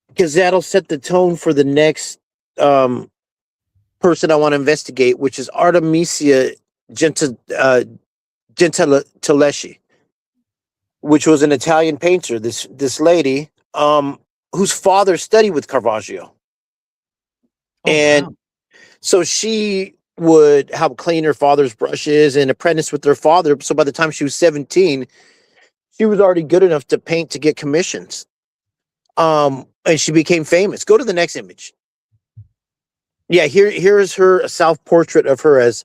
because that'll set the tone for the next person I want to investigate, which is Artemisia Gentileschi, which was an Italian painter. This lady, whose father studied with Caravaggio, and so she would help clean her father's brushes and apprentice with her father. So by the time she was 17, she was already good enough to paint to get commissions. And she became famous. Go to the next image. Yeah, here is her self-portrait of her as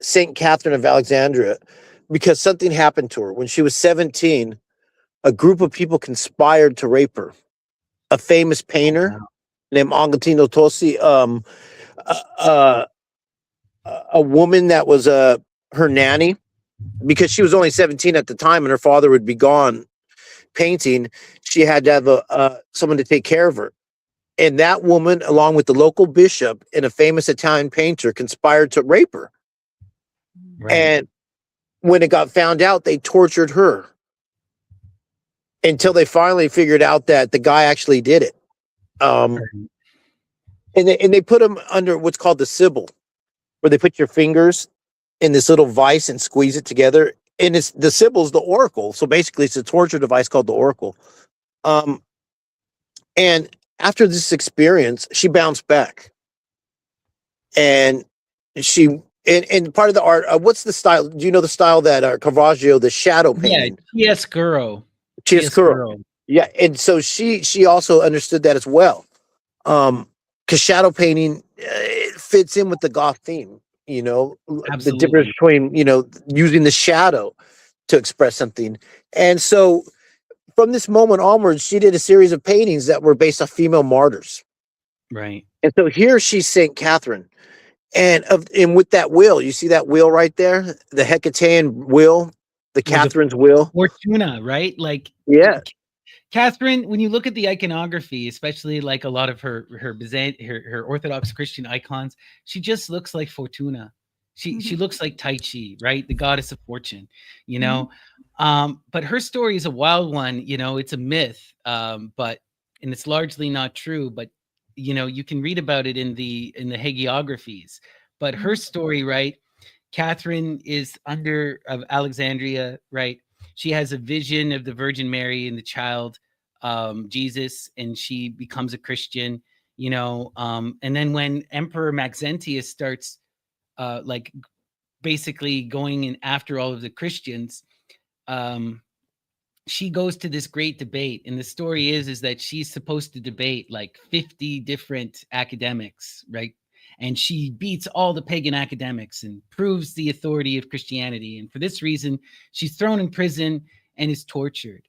Saint Catherine of Alexandria, because something happened to her when she was 17. A group of people conspired to rape her. A famous painter named Agostino Tosi, a woman that was her nanny, because she was only 17 at the time and her father would be gone painting. She had to have someone to take care of her. And that woman, along with the local bishop and a famous Italian painter, conspired to rape her. Right. And when it got found out, they tortured her until they finally figured out that the guy actually did it. And they put him under what's called the Sibyl, where they put your fingers in this little vice and squeeze it together. And it's the Sibyl's the oracle. So basically it's a torture device called the oracle. And after this experience, she bounced back. And and part of the art, what's the style? Do you know the style that Caravaggio, the shadow painting? Yeah, chiaroscuro. Chiaroscuro. Yeah, and so she also understood that as well. Because shadow painting it fits in with the goth theme, you know. Absolutely. The difference between, you know, using the shadow to express something. And so from this moment onwards, she did a series of paintings that were based on female martyrs. Right. And so here she's Saint Catherine. And with that wheel, you see that wheel right there, the Hecatean wheel, the Catherine's wheel, Fortuna, right? Like, yeah. Catherine, when you look at the iconography, especially like a lot of her Orthodox Christian icons, she just looks like Fortuna. She looks like Tai Chi, right? The goddess of fortune, you know. But her story is a wild one, you know, it's a myth, but and it's largely not true, but you know, you can read about it in the hagiographies. But her story, right? Catherine is under of Alexandria, right? She has a vision of the Virgin Mary and the child Jesus, and she becomes a Christian, you know. And then when Emperor Maxentius starts like basically going in after all of the Christians, she goes to this great debate, and the story is that she's supposed to debate like 50 different academics, right? And she beats all the pagan academics and proves the authority of Christianity. And for this reason, she's thrown in prison and is tortured.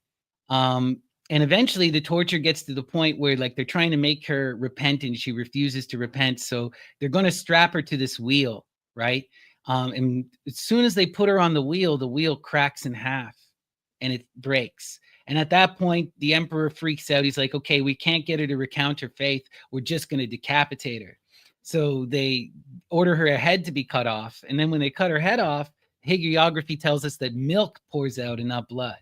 And eventually the torture gets to the point where like they're trying to make her repent and she refuses to repent. So they're going to strap her to this wheel, right? And as soon as they put her on the wheel cracks in half and it breaks. And at that point, the emperor freaks out. He's like, okay, we can't get her to recount her faith. We're just going to decapitate her. So they order her head to be cut off. And then when they cut her head off, hagiography tells us that milk pours out and not blood.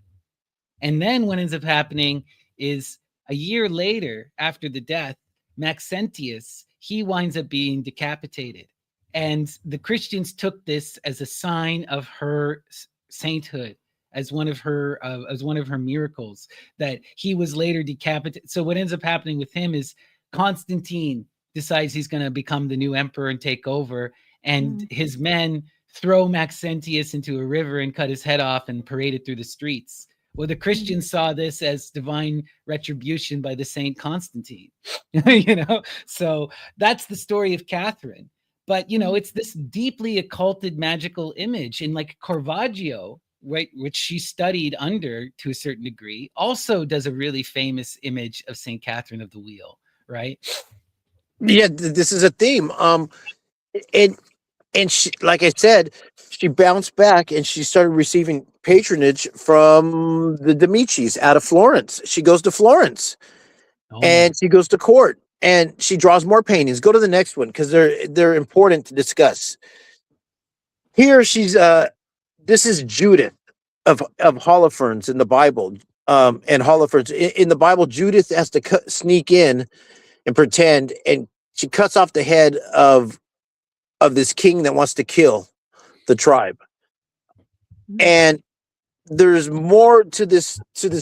And then what ends up happening is a year later, after the death, Maxentius, he winds up being decapitated. And the Christians took this as a sign of her sainthood, as one of her miracles, that he was later decapitated. So what ends up happening with him is Constantine decides he's going to become the new emperor and take over, and his men throw Maxentius into a river and cut his head off and parade it through the streets. Well, the Christians saw this as divine retribution by the Saint Constantine, you know? So that's the story of Catherine. But, you know, it's this deeply occulted magical image. And like Caravaggio, right, which she studied under to a certain degree, also does a really famous image of St. Catherine of the Wheel, right? Yeah, this is a theme. And she, like I said, she bounced back and she started receiving patronage from the Medicis out of Florence. She goes to Florence and she goes to court and she draws more paintings. Go to the next one because they're important to discuss. Here she's this is Judith of Holofernes in the Bible. And Holofernes in the Bible, Judith has to sneak in and pretend, and she cuts off the head of this king that wants to kill the tribe. And there's more to this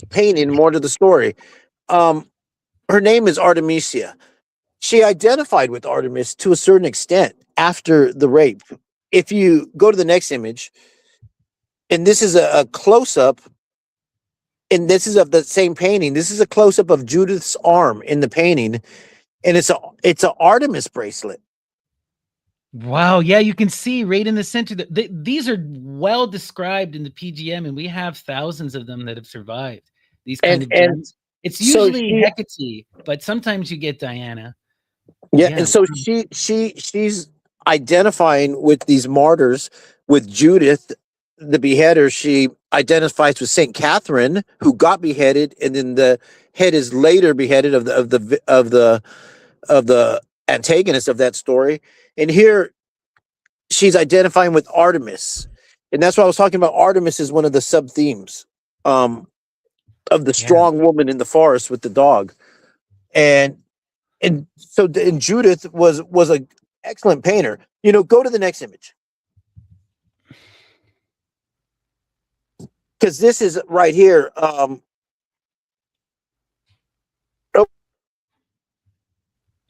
painting, more to the story. Her name is Artemisia. She identified with Artemis to a certain extent after the rape. If you go to the next image, and this is a close-up, and this is of the same painting. This is a close-up of Judith's arm in the painting, and it's a Artemis bracelet. Wow. Yeah, you can see right in the center. These are well described in the PGM, and we have thousands of them that have survived. These kind of gems. It's usually Hecate, but sometimes you get Diana. Yeah, and so she's identifying with these martyrs, with Judith, the beheader. She identifies with Saint Catherine, who got beheaded, and then the head is later beheaded of the antagonist of that story. And here she's identifying with Artemis, and that's why I was talking about. Artemis is one of the sub themes of the strong woman in the forest with the dog, and so Judith was an excellent painter. You know, go to the next image, because this is right here.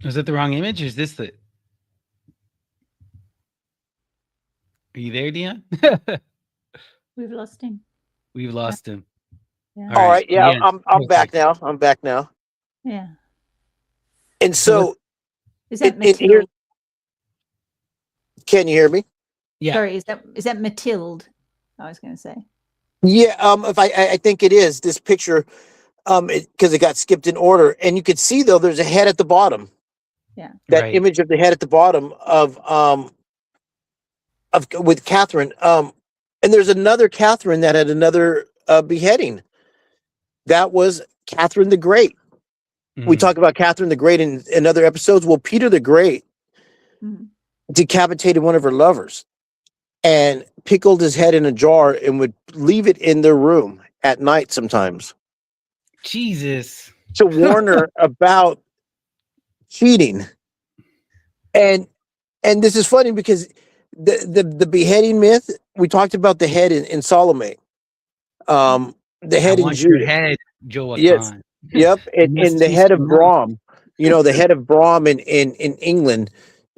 Is that the wrong image, or is this the? Are you there, Dion? We've lost him. We've lost him. Yeah. All right. Yeah, I'm back now. I'm back now. Yeah. And so is that Mathilde? Can you hear me? Yeah. Sorry, is that Mathilde? I was going to say. Yeah. If I think it is this picture, because it got skipped in order, and you could see though there's a head at the bottom. Yeah. That image of the head at the bottom of with Catherine. And there's another Catherine that had another beheading. That was Catherine the Great. We talk about Catherine the Great in other episodes. Well, Peter the Great decapitated one of her lovers and pickled his head in a jar and would leave it in their room at night sometimes Jesus. to warn her about cheating. And this is funny because the beheading myth, we talked about the head in Salome. The head I in want your Judas. head, Joe Yes. Khan. Yep. And the head of Brahm, the head of Brahm in England,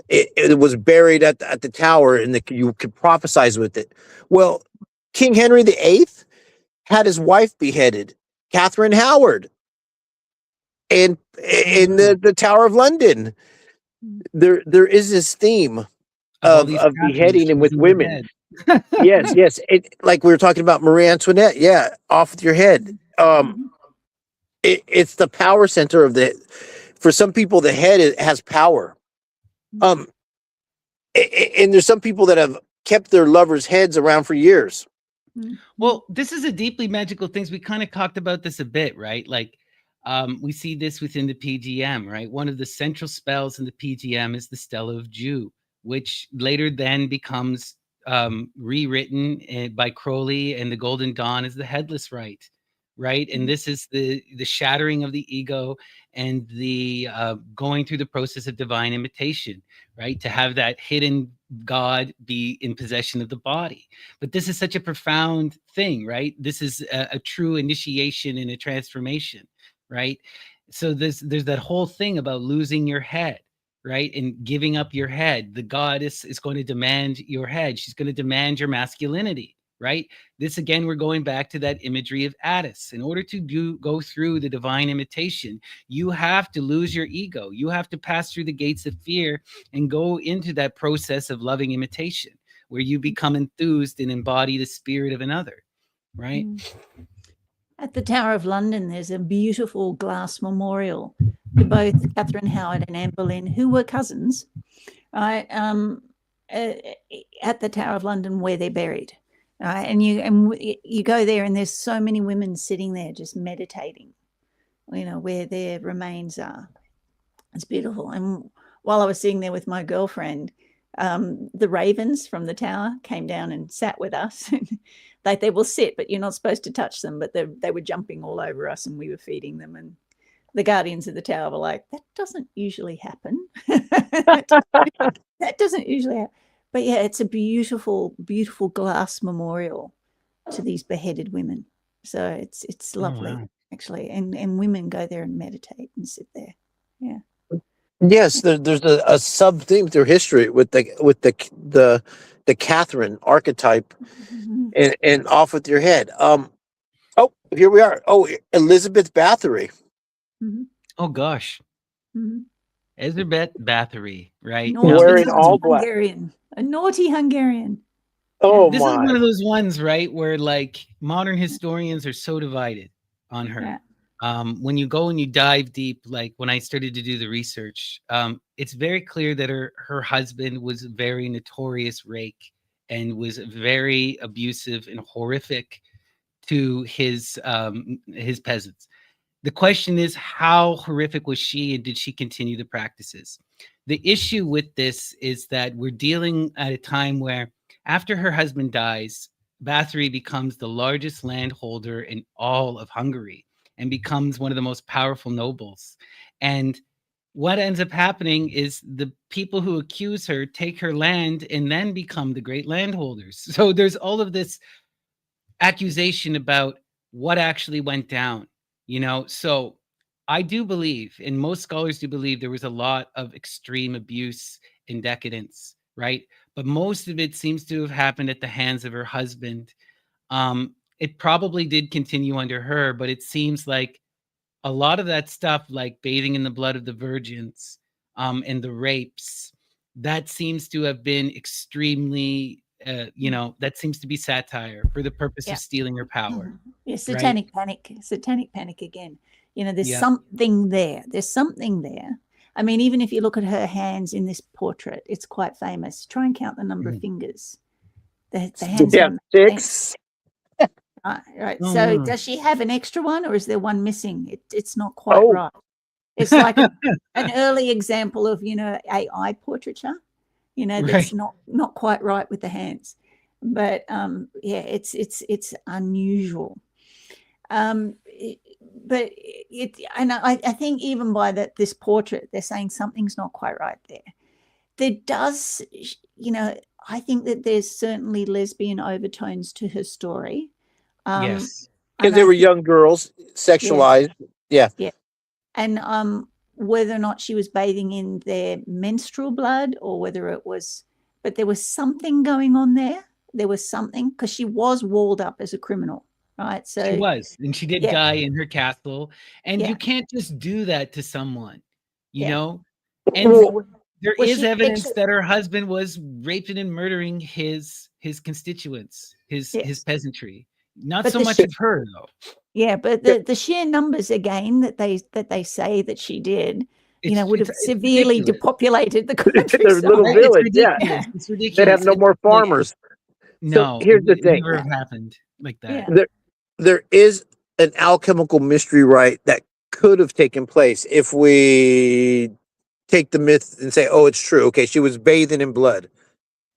it was buried at the tower, and you could prophesize with it. Well, King Henry VIII had his wife beheaded, Catherine Howard, and in the Tower of London. There is this theme of beheading and with women. Yes. Like we were talking about Marie Antoinette. Yeah, off with your head. It's the power center of for some people, the head has power. And there's some people that have kept their lovers' heads around for years. Well, this is a deeply magical thing. We kind of talked about this a bit, right? Like, we see this within the PGM, right? One of the central spells in the PGM is the Stella of Jew, which later then becomes rewritten by Crowley, and the Golden Dawn is the Headless Rite, right? And this is the shattering of the ego and the going through the process of divine imitation, right? To have that hidden God be in possession of the body. But this is such a profound thing, right? This is a true initiation and a transformation, right? So there's that whole thing about losing your head, right? And giving up your head. The goddess is going to demand your head. She's going to demand your masculinity, right? This, again, we're going back to that imagery of Attis. In order to go through the divine imitation, you have to lose your ego. You have to pass through the gates of fear and go into that process of loving imitation, where you become enthused and embody the spirit of another, right? At the Tower of London, there's a beautiful glass memorial to both Catherine Howard and Anne Boleyn, who were cousins, right? At the Tower of London, where they're buried. And you go there, and there's so many women sitting there just meditating, where their remains are. It's beautiful. And while I was sitting there with my girlfriend, the ravens from the tower came down and sat with us. Like, they will sit, but you're not supposed to touch them. But they were jumping all over us, and we were feeding them. And the guardians of the tower were like, "That doesn't usually happen." That doesn't usually happen. But yeah, it's a beautiful, beautiful glass memorial to these beheaded women. So it's lovely, actually. And women go there and meditate and sit there. Yeah. Yes, there's a sub theme through history with the Catherine archetype, and off with your head. Oh, here we are. Oh, Elizabeth Bathory. Oh gosh. Elizabeth Bathory, right? Wearing all black. A naughty Hungarian. Oh, this is one of those ones, right, where like modern historians are so divided on her. Yeah. When you go and you dive deep, like when I started to do the research, it's very clear that her husband was a very notorious rake and was very abusive and horrific to his peasants. The question is, how horrific was she, and did she continue the practices? The issue with this is that we're dealing at a time where, after her husband dies, Bathory becomes the largest landholder in all of Hungary and becomes one of the most powerful nobles. And what ends up happening is the people who accuse her take her land and then become the great landholders. So there's all of this accusation about what actually went down, So I do believe, and most scholars do believe, there was a lot of extreme abuse and decadence, right? But most of it seems to have happened at the hands of her husband. It probably did continue under her, but it seems like a lot of that stuff, like bathing in the blood of the virgins, and the rapes, that seems to have been extremely, that seems to be satire for the purpose of stealing her power. Yeah, satanic panic again. There's something there. There's something there. I mean, even if you look at her hands in this portrait, it's quite famous. Try and count the number of fingers. The hands. Yeah, 6. Right. So Mm. does she have an extra one, or is there one missing? It's not quite Oh, right. It's like an early example of, AI portraiture, that's Right. not quite right with the hands. But yeah, it's unusual. But and I think even by this portrait, they're saying something's not quite right there. There does, I think that there's certainly lesbian overtones to her story. Yes. because And they I were think, young girls, yes, sexualized. Yeah. yeah. And whether or not she was bathing in their menstrual blood, or whether it was, but there was something going on there. There was something, because she was walled up as a criminal, right? She So was, and she did yeah, die in her castle, and yeah, you can't just do that to someone, you yeah. know? And So Well, there was is she evidence sexual? that her husband was raping and murdering his constituents, his Yes, peasantry. Not but so much of her, though. yeah, but the sheer numbers again that they say that she did, would have It's severely ridiculous, depopulated the their little countryside. right? It's village. Yeah. ridiculous. It's They'd have ridiculous. no It's more like, farmers. So no, here's the it thing. never happened like that. Yeah. There is an alchemical mystery rite that could have taken place if we take the myth and say, oh, it's true. Okay, she was bathing in blood.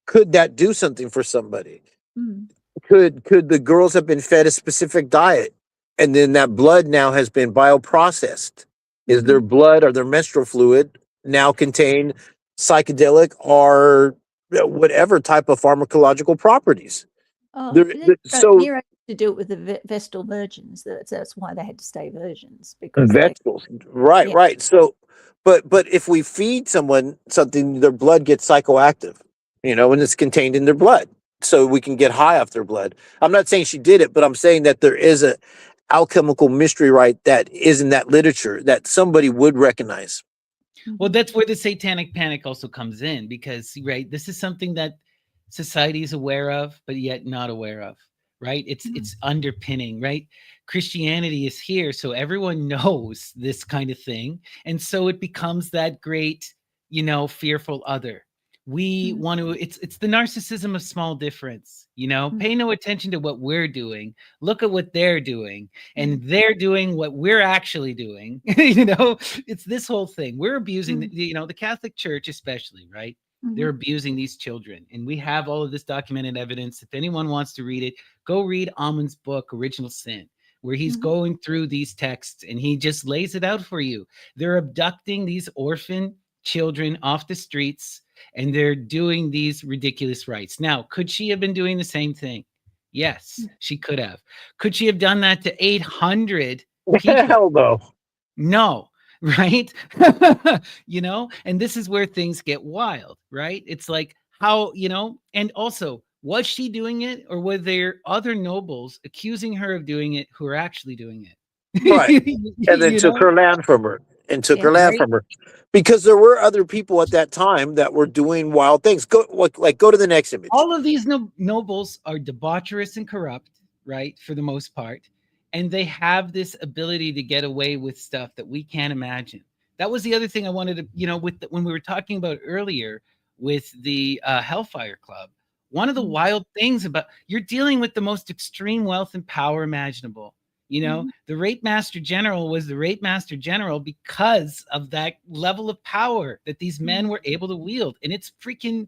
Could that do something for somebody? Mm, Could the girls have been fed a specific diet, and then that blood now has been bioprocessed? Is their mhm. blood or their menstrual fluid now contain psychedelic or whatever type of pharmacological properties? Oh, There, so Nero had to do it with the Vestal virgins. That's why they had to stay virgins, because vegetables, right, yeah, right. So, but if we feed someone something, their blood gets psychoactive, and it's contained in their blood, so we can get high off their blood. I'm not saying she did it, but I'm saying that there is a alchemical mystery, right, that is in that literature that somebody would recognize. Well, mhm, that's where the satanic panic also comes in, because right, this is something that society is aware of, but yet not aware of, right? mhm, It's underpinning, right? Christianity is here, so everyone knows this kind of thing, and so it becomes that great, fearful other. We mhm, want to. It's the narcissism of small difference. mhm, Pay no attention to what we're doing. Look at what they're doing, mhm, and they're doing what we're actually doing. It's this whole thing. We're abusing mhm, the Catholic Church, especially, right? They're mhm, abusing these children, and we have all of this documented evidence. If anyone wants to read it, go read Amon's book, Original Sin, where he's mhm, going through these texts and he just lays it out for you. They're abducting these orphan children off the streets, and they're doing these ridiculous rites. Now, could she have been doing the same thing? Yes, she could have. Could she have done that to 800 people? Hell no. No, right? And this is where things get wild, right? It's like how, and also, was she doing it, or were there other nobles accusing her of doing it who are actually doing Right. it? And then you took know, her land from her and took yeah, her land right? from her because there were other people at that time that were doing wild things. Go to the next image. All of these nobles are debaucherous and corrupt, right? For the most part. And they have this ability to get away with stuff that we can't imagine. That was the other thing I wanted to, when we were talking about earlier with the Hellfire Club. One of the mhm, wild things about, you're dealing with the most extreme wealth and power imaginable. mhm, The rape master general was the rape master general because of that level of power that these men mhm. were able to wield. And it's freaking,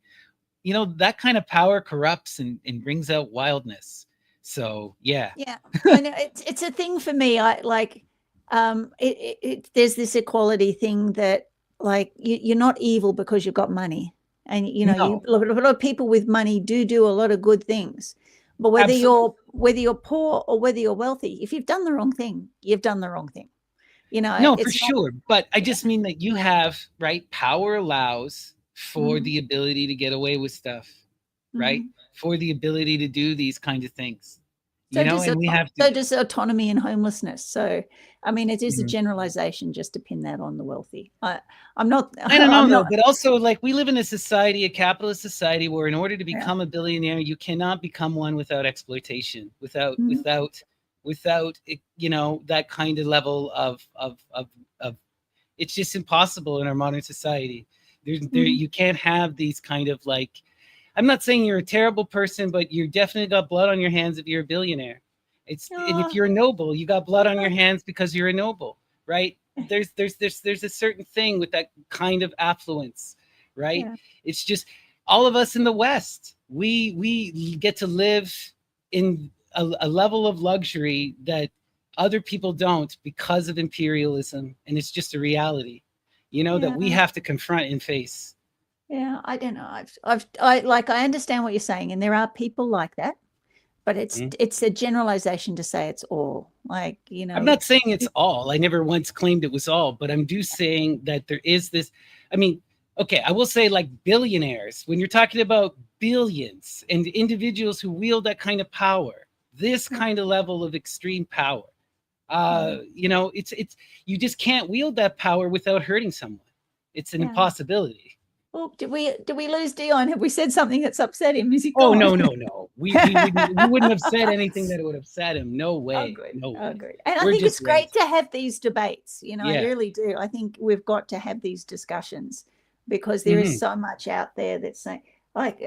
that kind of power corrupts and brings out wildness. So yeah. Yeah, I know it's a thing for me. I like there's this equality thing that, like, you're not evil because you've got money, and No, a lot of people with money do a lot of good things, but absolutely. whether you're poor or whether you're wealthy, if you've done the wrong thing, you've done the wrong thing. No, for It's not. sure. But I Yeah. just mean that you have, right? Power allows for Hmm. the ability to get away with stuff, right? Hmm. For the ability to do these kinds of things, So does and we have to. autonomy and homelessness. So, I mean, it is a Mhm. generalization just to pin that on the wealthy. I'm not. I don't know I'm though, not. but also, like, we live in a society, a capitalist society, where in order to Yeah. become a billionaire, you cannot become one without exploitation, without Mhm. without without that kind of level of it's just impossible in our modern society. There Mhm. you can't have these kind of, like, I'm not saying you're a terrible person, but you're definitely got blood on your hands if you're a billionaire. And if you're a noble, you got blood on your hands because you're a noble, right? There's a certain thing with that kind of affluence, right? Yeah. It's just all of us in the West, we get to live in a level of luxury that other people don't because of imperialism, and it's just a reality, that we have to confront and face. Yeah, I don't know. I understand what you're saying, and there are people like that, but it's a generalization to say it's all. Like, I'm not saying it's all. I never once claimed it was all, but I'm saying that there is this. I mean, okay, I will say, like, billionaires, when you're talking about billions and individuals who wield that kind of power, this kind of level of extreme power, it's you just can't wield that power without hurting someone. It's an impossibility. Well, did we lose Dion? Have we said something that's upset him? Is he gone? Oh, no. We wouldn't have said anything that would upset him. No way. Oh, good. No way. Oh, good. And I think it's great to have these debates. I really do. I think we've got to have these discussions because there is so much out there that's saying, like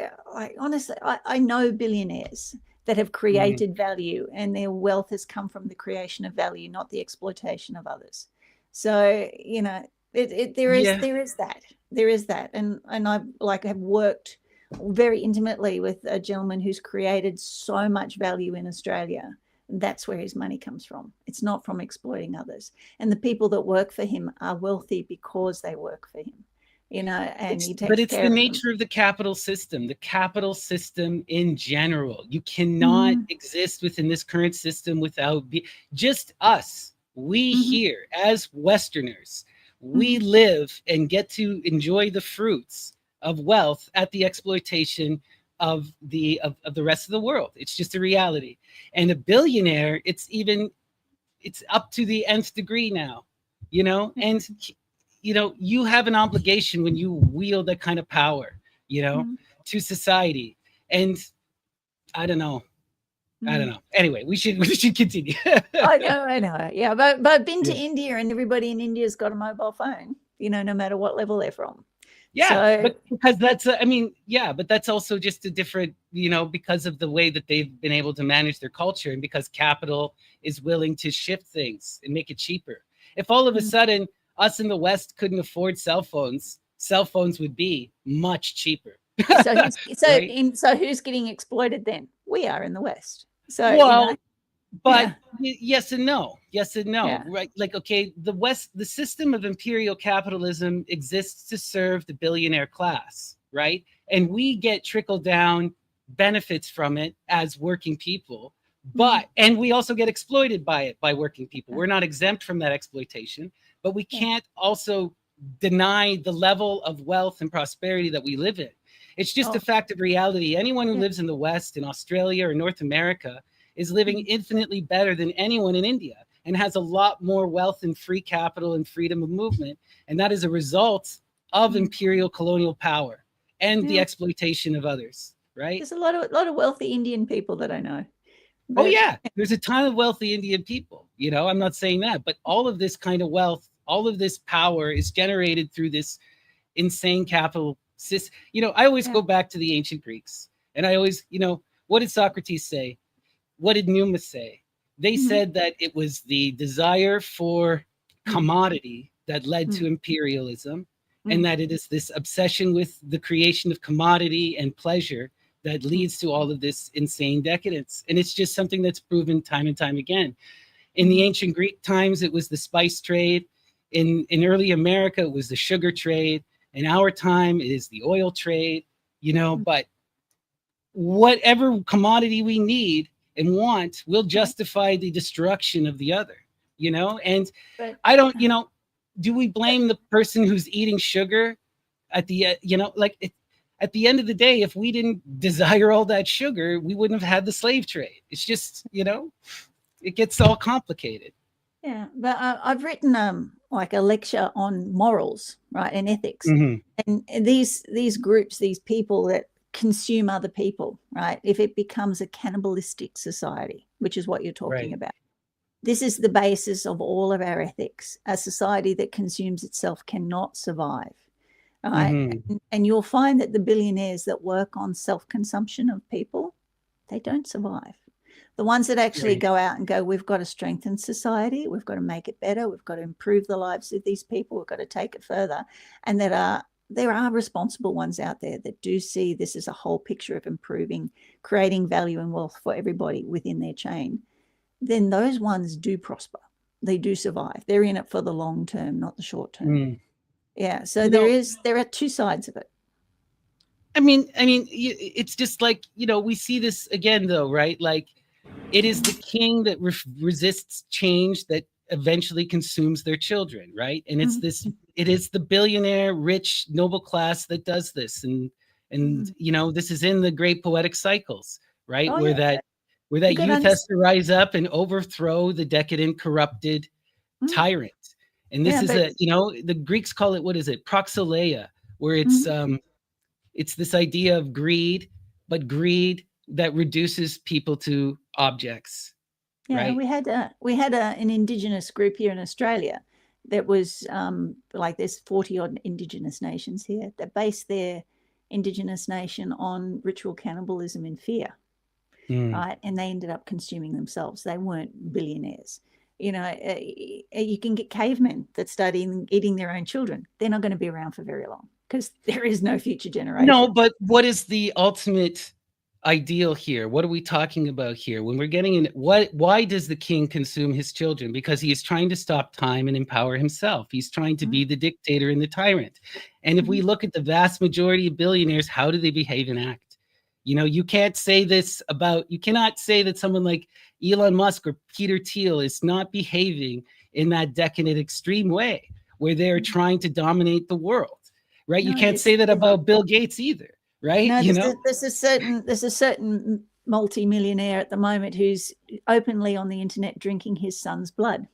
honestly, I know billionaires that have created value, and their wealth has come from the creation of value, not the exploitation of others. So, there is that. And I have worked very intimately with a gentleman who's created so much value in Australia. That's where his money comes from. It's not from exploiting others. And the people that work for him are wealthy because they work for him. And he takes but it's care the of nature them. of the capital system in general. You cannot exist within this current system without just us. We here as Westerners, we live and get to enjoy the fruits of wealth at the exploitation of the rest of the world. It's just a reality. And a billionaire, it's up to the nth degree now, and you have an obligation when you wield that kind of power, to society. And I don't know. Anyway, we should continue. I know. Yeah, but I've been to India, and everybody in India's got a mobile phone, no matter what level they're from. Yeah, but because that's but that's also just a different, because of the way that they've been able to manage their culture, and because capital is willing to shift things and make it cheaper. If all of a sudden us in the West couldn't afford cell phones would be much cheaper. So who's getting exploited then? We are in the West. So yes and no. Yeah. Right? Like, okay, the West, the system of imperial capitalism exists to serve the billionaire class, right? And we get trickle down benefits from it as working people, and we also get exploited by it by working people. We're not exempt from that exploitation, but we can't also deny the level of wealth and prosperity that we live in. It's just a fact of reality. Anyone who lives in the West, in Australia or North America, is living infinitely better than anyone in India, and has a lot more wealth and free capital and freedom of movement. And that is a result of imperial colonial power and the exploitation of others, right? There's a lot of wealthy Indian people that I know. Oh yeah, there's a ton of wealthy Indian people. I'm not saying that, but all of this kind of wealth, all of this power is generated through this insane capital system. I always go back to the ancient Greeks, and I always, what did Socrates say? What did Numa say? They said that it was the desire for commodity that led to imperialism, and that it is this obsession with the creation of commodity and pleasure that leads to all of this insane decadence. And it's just something that's proven time and time again. In the ancient Greek times, it was the spice trade. In early America, it was the sugar trade. In our time, it is the oil trade, but whatever commodity we need and want will justify the destruction of the other, and I don't, do we blame the person who's eating sugar at the, at the end of the day, if we didn't desire all that sugar, we wouldn't have had the slave trade. It's just, it gets all complicated. Yeah, but I've written like a lecture on morals, right, and ethics, and these groups, these people that consume other people, right? If it becomes a cannibalistic society, which is what you're talking about, this is the basis of all of our ethics. A society that consumes itself cannot survive. Right? And you'll find that the billionaires that work on self-consumption of people, they don't survive. The ones that actually Right. go out and go, we've got to strengthen society, we've got to make it better, we've got to improve the lives of these people, we've got to take it further. And there are responsible ones out there that do see this as a whole picture of improving, creating value and wealth for everybody within their chain. Then those ones do prosper. They do survive. They're in it for the long term, not the short term. Mm. Yeah. So You know, there are two sides of it. I mean, it's just like, we see this again, though, right? Like, it is the king that resists change that eventually consumes their children, right? And it's this, it is the billionaire, rich, noble class that does this, and this is in the great poetic cycles, right? Oh, Where yeah. that You got to youth has to rise up and overthrow the decadent, corrupted tyrant. And this is the Greeks call it, what is it? Proxylea, where it's this idea of greed, but greed that reduces people to objects. Yeah, right? we had an Indigenous group here in Australia that was like there's 40 odd Indigenous nations here that base their Indigenous nation on ritual cannibalism and fear, right? And they ended up consuming themselves. They weren't billionaires. You can get cavemen that start eating their own children. They're not going to be around for very long because there is no future generation. No, but what is the ultimate ideal here? What are we talking about here? When we're getting in, why does the king consume his children? Because he is trying to stop time and empower himself. He's trying to be the dictator and the tyrant. And if we look at the vast majority of billionaires, how do they behave and act? You can't say this about, you cannot say that someone like Elon Musk or Peter Thiel is not behaving in that decadent, extreme way where they're trying to dominate the world, right? No, you can't say that about Bill Gates either, right? No, there's a certain multi-millionaire at the moment who's openly on the internet drinking his son's blood.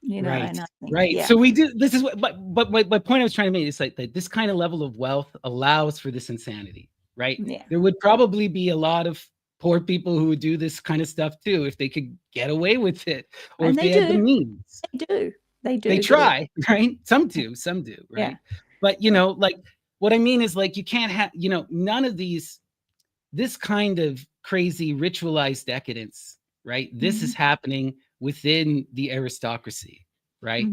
Right. And Right. Yeah. So we do. This is what. But my point I was trying to make is like that. This kind of level of wealth allows for this insanity, right? Yeah. There would probably be a lot of poor people who would do this kind of stuff too if they could get away with it, or And if they had the means. They do. They try, right? Some do, right? Yeah. But like what I mean is like you can't have, none of this kind of crazy ritualized decadence, right? This is happening within the aristocracy, right?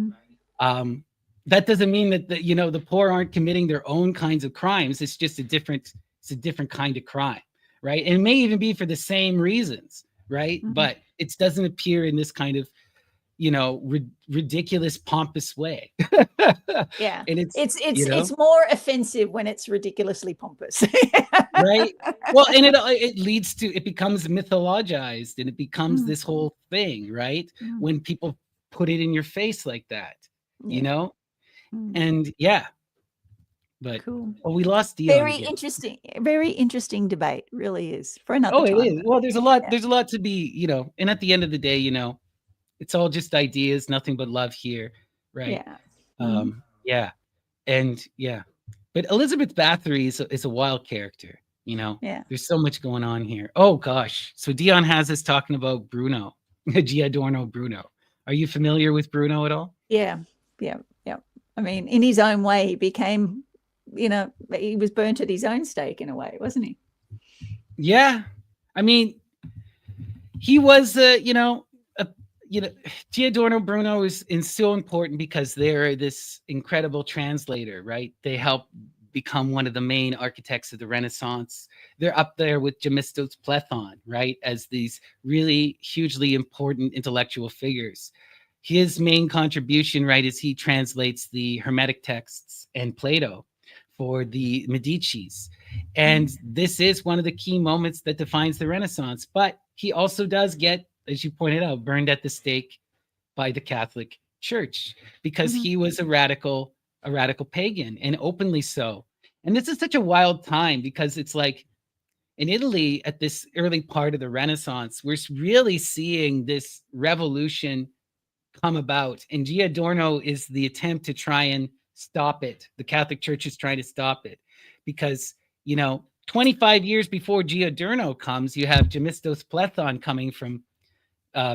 That doesn't mean that the poor aren't committing their own kinds of crimes. It's just a different kind of crime, right? And it may even be for the same reasons, right? But it doesn't appear in this kind of ridiculous, pompous way. Yeah. And it's more offensive when it's ridiculously pompous. Right. Well, and it becomes mythologized, and it becomes this whole thing, right? When people put it in your face like that, and but cool. Well, we lost Dion. Very interesting debate, really is, for another time. It is. Well, there's a lot to be, and at the end of the day, it's all just ideas, nothing but love here, right? Yeah. But Elizabeth Bathory is a wild character, Yeah. There's so much going on here. Oh gosh. So Dion has us talking about Bruno, Giordano Bruno. Are you familiar with Bruno at all? Yeah. I mean, in his own way, he became, he was burnt at his own stake in a way, wasn't he? Yeah. I mean, he was, Giordano Bruno is so important because they're this incredible translator, right? They help become one of the main architects of the Renaissance. They're up there with Gemistos Plethon, right? As these really hugely important intellectual figures. His main contribution, right, is he translates the Hermetic texts and Plato for the Medicis. And this is one of the key moments that defines the Renaissance. But he also does get, as you pointed out, burned at the stake by the Catholic Church because he was a radical pagan, and openly so. And this is such a wild time because it's like in Italy at this early part of the Renaissance, we're really seeing this revolution come about. And Giordano is the attempt to try and stop it. The Catholic Church is trying to stop it because, 25 years before Giordano comes, you have Gemistos Plethon coming from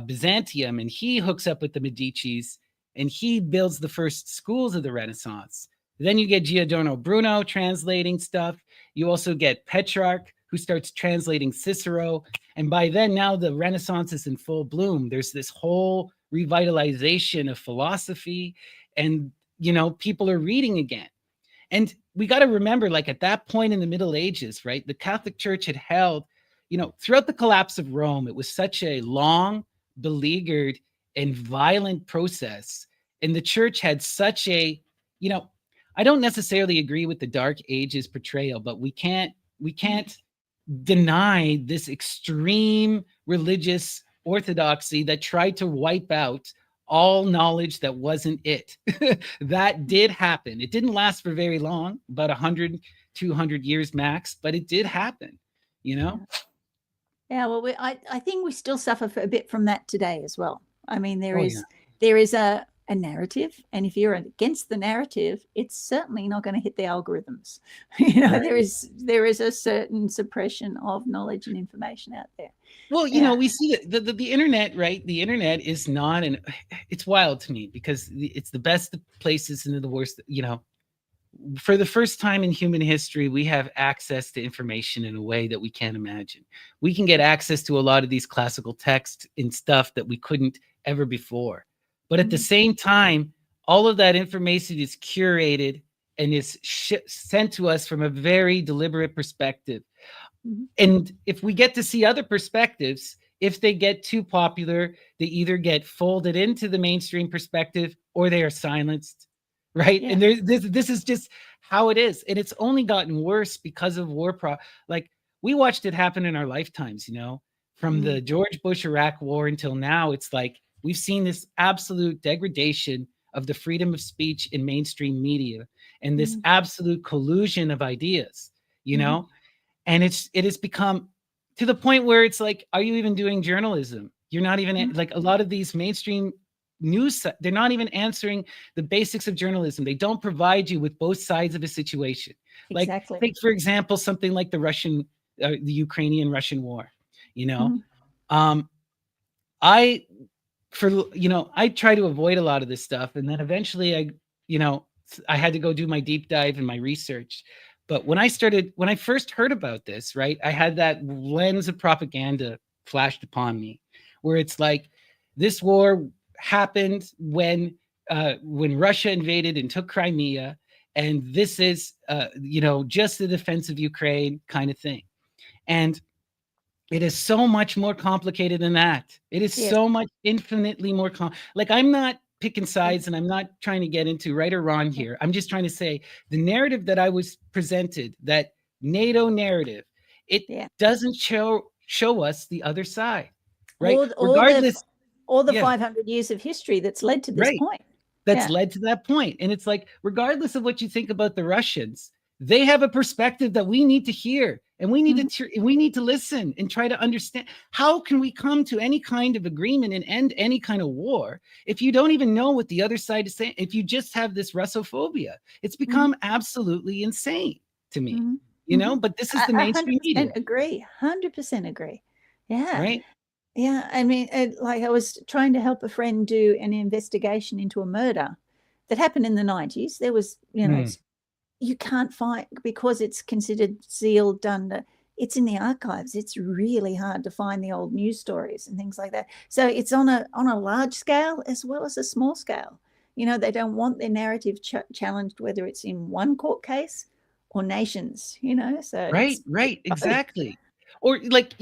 Byzantium, and he hooks up with the Medicis, and he builds the first schools of the Renaissance. Then you get Giordano Bruno translating stuff. You also get Petrarch, who starts translating Cicero, And by then, now the Renaissance is in full bloom. There's this whole revitalization of philosophy, and people are reading again. And we got to remember, like at that point in the Middle Ages, right, the Catholic Church had held, throughout the collapse of Rome, it was such a long, beleaguered, and violent process. And the church had such a, I don't necessarily agree with the Dark Ages portrayal, but we can't deny this extreme religious orthodoxy that tried to wipe out all knowledge that wasn't it. That did happen. It didn't last for very long, about 100, 200 years max, but it did happen, Yeah, well, I think we still suffer a bit from that today as well. I mean, there is a narrative, and if you're against the narrative, it's certainly not going to hit the algorithms. Right. There is a certain suppression of knowledge and information out there. Well, we see that the internet, right? The internet is not it's wild to me, because it's the best of places and the worst. For the first time in human history, we have access to information in a way that we can't imagine. We can get access to a lot of these classical texts and stuff that we couldn't ever before. But at the same time, all of that information is curated and is sent to us from a very deliberate perspective. And if we get to see other perspectives, if they get too popular, they either get folded into the mainstream perspective or they are silenced, right? Yeah. And this is just how it is. And it's only gotten worse because of like we watched it happen in our lifetimes, from the George Bush Iraq war until now. It's like we've seen this absolute degradation of the freedom of speech in mainstream media, and this absolute collusion of ideas, and it has become to the point where it's like, are you even doing journalism? You're not even like a lot of these mainstream news, they're not even answering the basics of journalism. They don't provide you with both sides of a situation. Exactly. Like, take, for example, something like the Ukrainian-Russian war, I try to avoid a lot of this stuff. And then eventually I had to go do my deep dive and my research. But when I first heard about this, right, I had that lens of propaganda flashed upon me, where it's like, this war happened when Russia invaded and took Crimea, and this is just the defense of Ukraine kind of thing. And it is so much more complicated than that. It is so much infinitely more like, I'm not picking sides, and I'm not trying to get into right or wrong here. I'm just trying to say the narrative that I was presented, that NATO narrative, it doesn't show us the other side, right? Regardless, all the 500 years of history that's led to this point. That's led to that point. And it's like, regardless of what you think about the Russians, they have a perspective that we need to hear, and we need to listen and try to understand. How can we come to any kind of agreement and end any kind of war if you don't even know what the other side is saying? If you just have this Russophobia, it's become absolutely insane to me, but this is the mainstream media. 100% agree. Yeah. Right. Yeah. I mean, like I was trying to help a friend do an investigation into a murder that happened in the 90s. There was, you can't find, because it's considered sealed, done. It's in the archives. It's really hard to find the old news stories and things like that. So it's on a large scale as well as a small scale. They don't want their narrative challenged, whether it's in one court case or nations. So right, exactly. Or like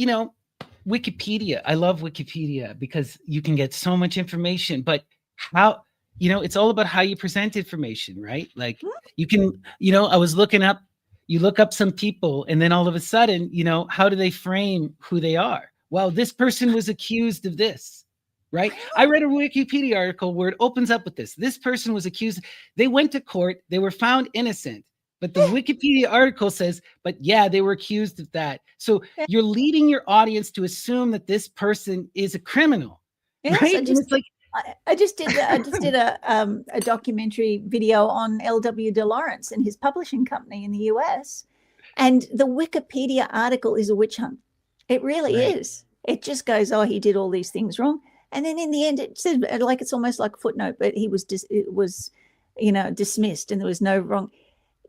Wikipedia. I love Wikipedia because you can get so much information, but how? It's all about how you present information, right? Like you can, I was looking up, you look up some people, and then all of a sudden, how do they frame who they are? Well, this person was accused of this, right? I read a Wikipedia article where it opens up with this. This person was accused. They went to court. They were found innocent. But the Wikipedia article says, but yeah, they were accused of that. So you're leading your audience to assume that this person is a criminal, right? And it's like, I just did a documentary video on L.W. de Lawrence and his publishing company in the US, and the Wikipedia article is a witch hunt. It really is. It just goes, oh, he did all these things wrong, and then in the end, it says, like, it's almost like a footnote, but it was dismissed, and there was no wrong.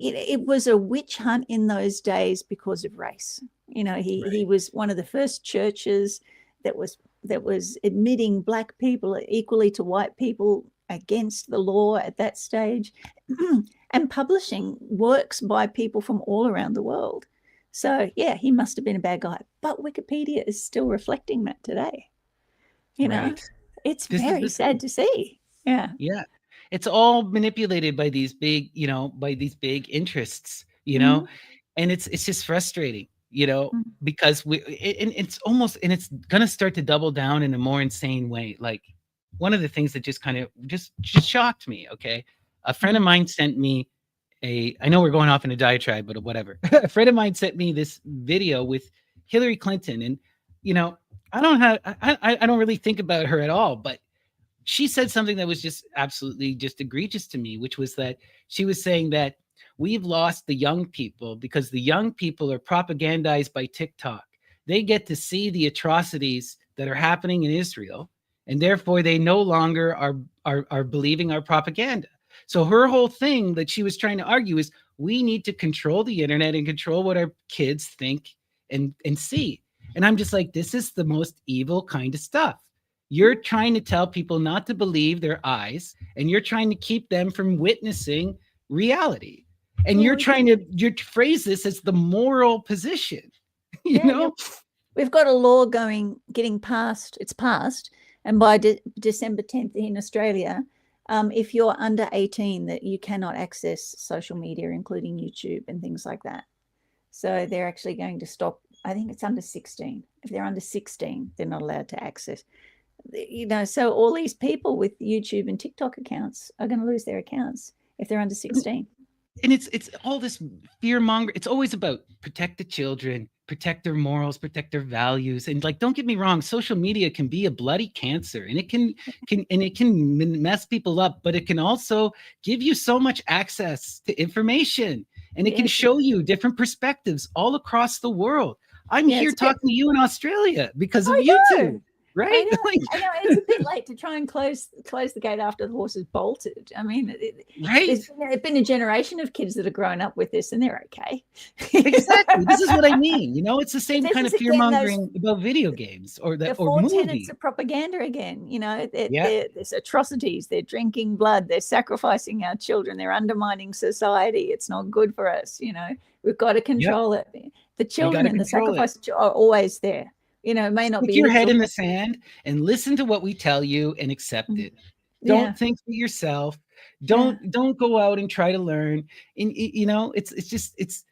It was a witch hunt in those days because of race. You know, he Right. was one of the first churches that was admitting black people equally to white people against the law at that stage, and publishing works by people from all around the world. So yeah, he must have been a bad guy, but Wikipedia is still reflecting that today. You know, Right. it's This is very the sad to see. Yeah. Yeah. It's all manipulated by these big, by these big interests, Mhm. and it's just frustrating, Mhm. because and it's going to start to double down in a more insane way. Like, one of the things that just kind of just shocked me, okay? A friend of Mhm. mine sent me I know we're going off in a diatribe, but whatever. A friend of mine sent me this video with Hillary Clinton, and you know, I don't really think about her at all, but she said something that was just absolutely just egregious to me, which was that she was saying that we've lost the young people because the young people are propagandized by TikTok. They get to see the atrocities that are happening in Israel, and therefore they no longer are believing our propaganda. So her whole thing that she was trying to argue is we need to control the internet and control what our kids think and see. And I'm just like, this is the most evil kind of stuff. You're trying to tell people not to believe their eyes, and you're trying to keep them from witnessing reality. And Yeah, you phrase this as the moral position, you yeah. know? We've got a law getting passed. It's passed, and by December 10th in Australia, if you're under 18, that you cannot access social media, including YouTube and things like that. So they're actually going to stop. I think it's under 16. If they're under 16, they're not allowed to access. So all these people with YouTube and TikTok accounts are going to lose their accounts if they're under 16. And it's all this fear monger. It's always about protect the children, protect their morals, protect their values. And like, don't get me wrong, social media can be a bloody cancer, and it can mess people up, but it can also give you so much access to information, and it can Yes. show you different perspectives all across the world. I'm Yeah, here it's a bit- talking to you in Australia because of I YouTube, know. right? I know. It's a bit late to try and close the gate after the horse has bolted. I mean, Right. there's been a generation of kids that have grown up with this, and they're okay. Exactly. This is what I mean. It's the same This kind is of fear again mongering about video games or the or four tenets movies. of propaganda again. Yeah. There's atrocities. They're drinking blood. They're sacrificing our children. They're undermining society. It's not good for us. We've got to control it. The children and the control it. sacrifice are always there. It may not Stick be your head literal. in the sand and listen to what we tell you and accept it. Yeah. Don't think for yourself. Don't go out and try to learn. And it's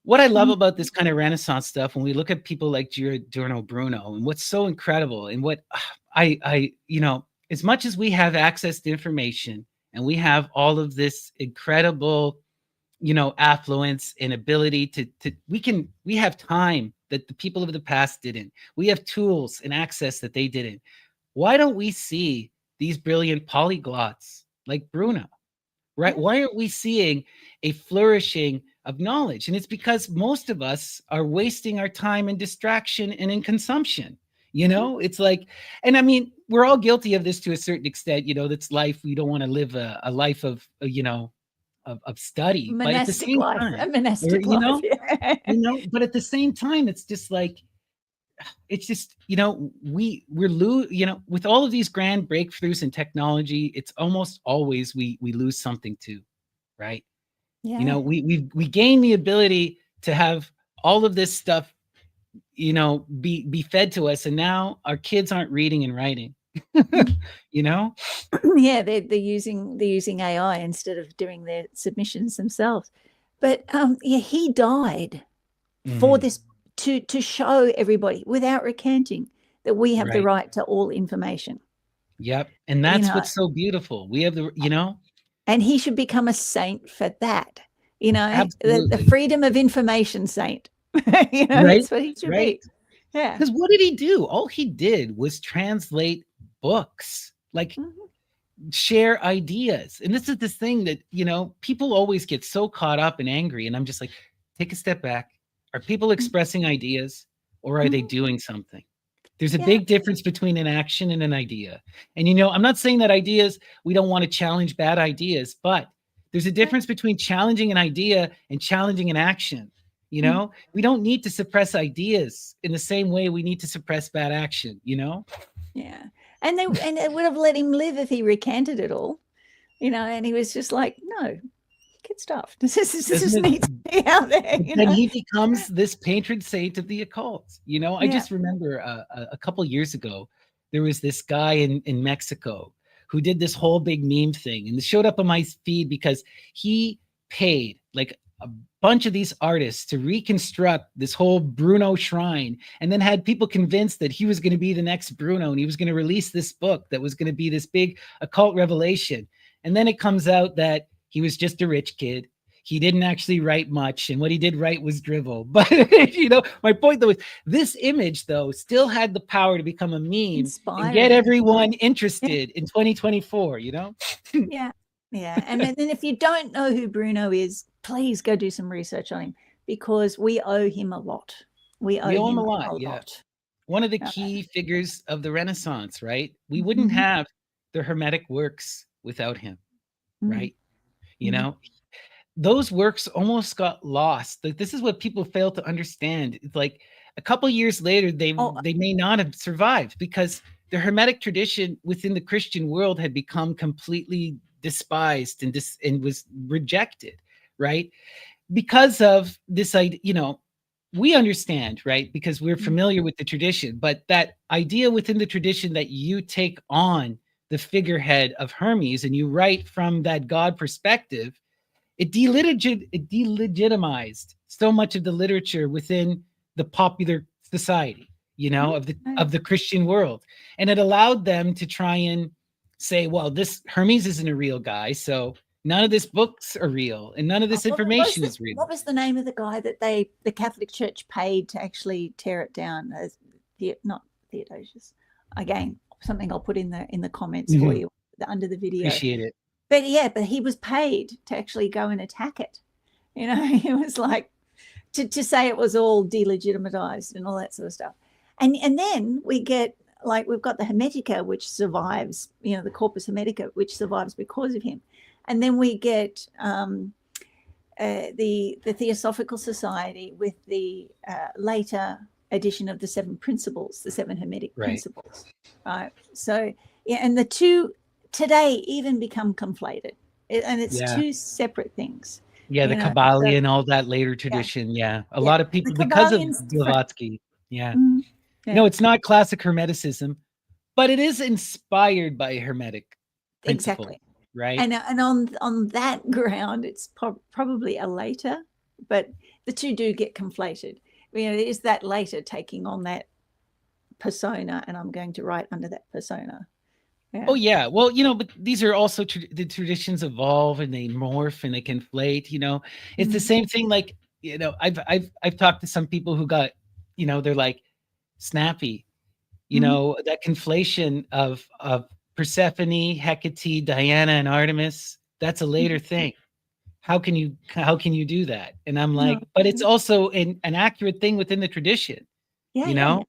what I love about this kind of Renaissance stuff when we look at people like Giordano Bruno, and what's so incredible, and what I as much as we have access to information and we have all of this incredible affluence and ability to we have time that the people of the past didn't. We have tools and access that they didn't. Why don't we see these brilliant polyglots like Bruno? Right? Yeah. Why aren't we seeing a flourishing of knowledge? And it's because most of us are wasting our time in distraction and in consumption. It's like, and I mean, we're all guilty of this to a certain extent. That's life. We don't want to live a life of of study, but at the Monastic same life. time, A monastic life. but at the same time, it's just like, with all of these grand breakthroughs in technology, it's almost always we lose something too, right? Yeah. We gain the ability to have all of this stuff, be fed to us, and now our kids aren't reading and writing. Yeah, they're using AI instead of doing their submissions themselves. But he died for this, to show everybody without recanting that we have the right to all information. Yep. And that's what's so beautiful. We have and he should become a saint for that. Absolutely. The freedom of information saint. Right? That's what he should be. Yeah. Because what did he do? All he did was translate books, like share ideas. And this is this thing that, people always get so caught up and angry. And I'm just like, take a step back. Are people expressing ideas, or are they doing something? There's a big difference between an action and an idea. And, I'm not saying that we don't want to challenge bad ideas, but there's a difference between challenging an idea and challenging an action. You know, we don't need to suppress ideas in the same way we need to suppress bad action, you know? Yeah. And they would have let him live if he recanted it all, you know, and he was just like, no, get stuffed. This needs to be out there. You Then know? he becomes this patron saint of the occult. You know, I Yeah. just remember a couple years ago, there was this guy in Mexico who did this whole big meme thing, and it showed up on my feed because he paid like a bunch of these artists to reconstruct this whole Bruno shrine, and then had people convinced that he was going to be the next Bruno, and he was going to release this book that was going to be this big occult revelation. And then it comes out that he was just a rich kid. He didn't actually write much, and what he did write was drivel. But you know, my point though is this image though still had the power to become a meme and get everyone interested in 2024. You know? Yeah, yeah. And then if you don't know who Bruno is, please go do some research on him, because we owe him a lot. We owe him a lot. Yeah. One of the key figures of the Renaissance, right? We wouldn't have the Hermetic works without him, right? You know, those works almost got lost. Like, this is what people fail to understand. It's like a couple years later, they may not have survived because the Hermetic tradition within the Christian world had become completely despised and was rejected, right? Because of this idea, you know, we understand, right? Because we're familiar with the tradition, but that idea within the tradition that you take on the figurehead of Hermes and you write from that God perspective, it delegitimized so much of the literature within the popular society, you know, of the Christian world. And it allowed them to try and say, well, this Hermes isn't a real guy, so none of these books are real and none of this information is real. What was the name of the guy that the Catholic Church paid to actually tear it down? Not Theodosius. Again, something I'll put in the comments for you under the video. Appreciate it. But yeah, but he was paid to actually go and attack it. You know, it was like to say it was all delegitimatized and all that sort of stuff. And then we get, like, we've got the Hermetica, which survives, you know, the Corpus Hermetica, which survives because of him. And then we get the Theosophical Society with the later edition of the Seven Principles, the Seven Hermetic Principles. Right. So, yeah, and the two today even become conflated, and it's two separate things. Yeah, the Kabbalion, all that later tradition. Yeah, a lot of people, because of Blavatsky. Yeah. No, it's not classic Hermeticism, but it is inspired by Hermetic principle. Exactly. Right. And on that ground, it's probably a later, but the two do get conflated. You know, is that later taking on that persona, and I'm going to write under that persona. Yeah. Oh yeah, well, you know, but these are also the traditions evolve and they morph and they conflate. You know, it's the same thing. Like, you know, I've talked to some people who got, you know, they're like snappy, you know, that conflation of Persephone, Hecate, Diana, and Artemis. That's a later thing. How can you do that? And I'm like, but it's also an accurate thing within the tradition. Yeah, you know. Yeah.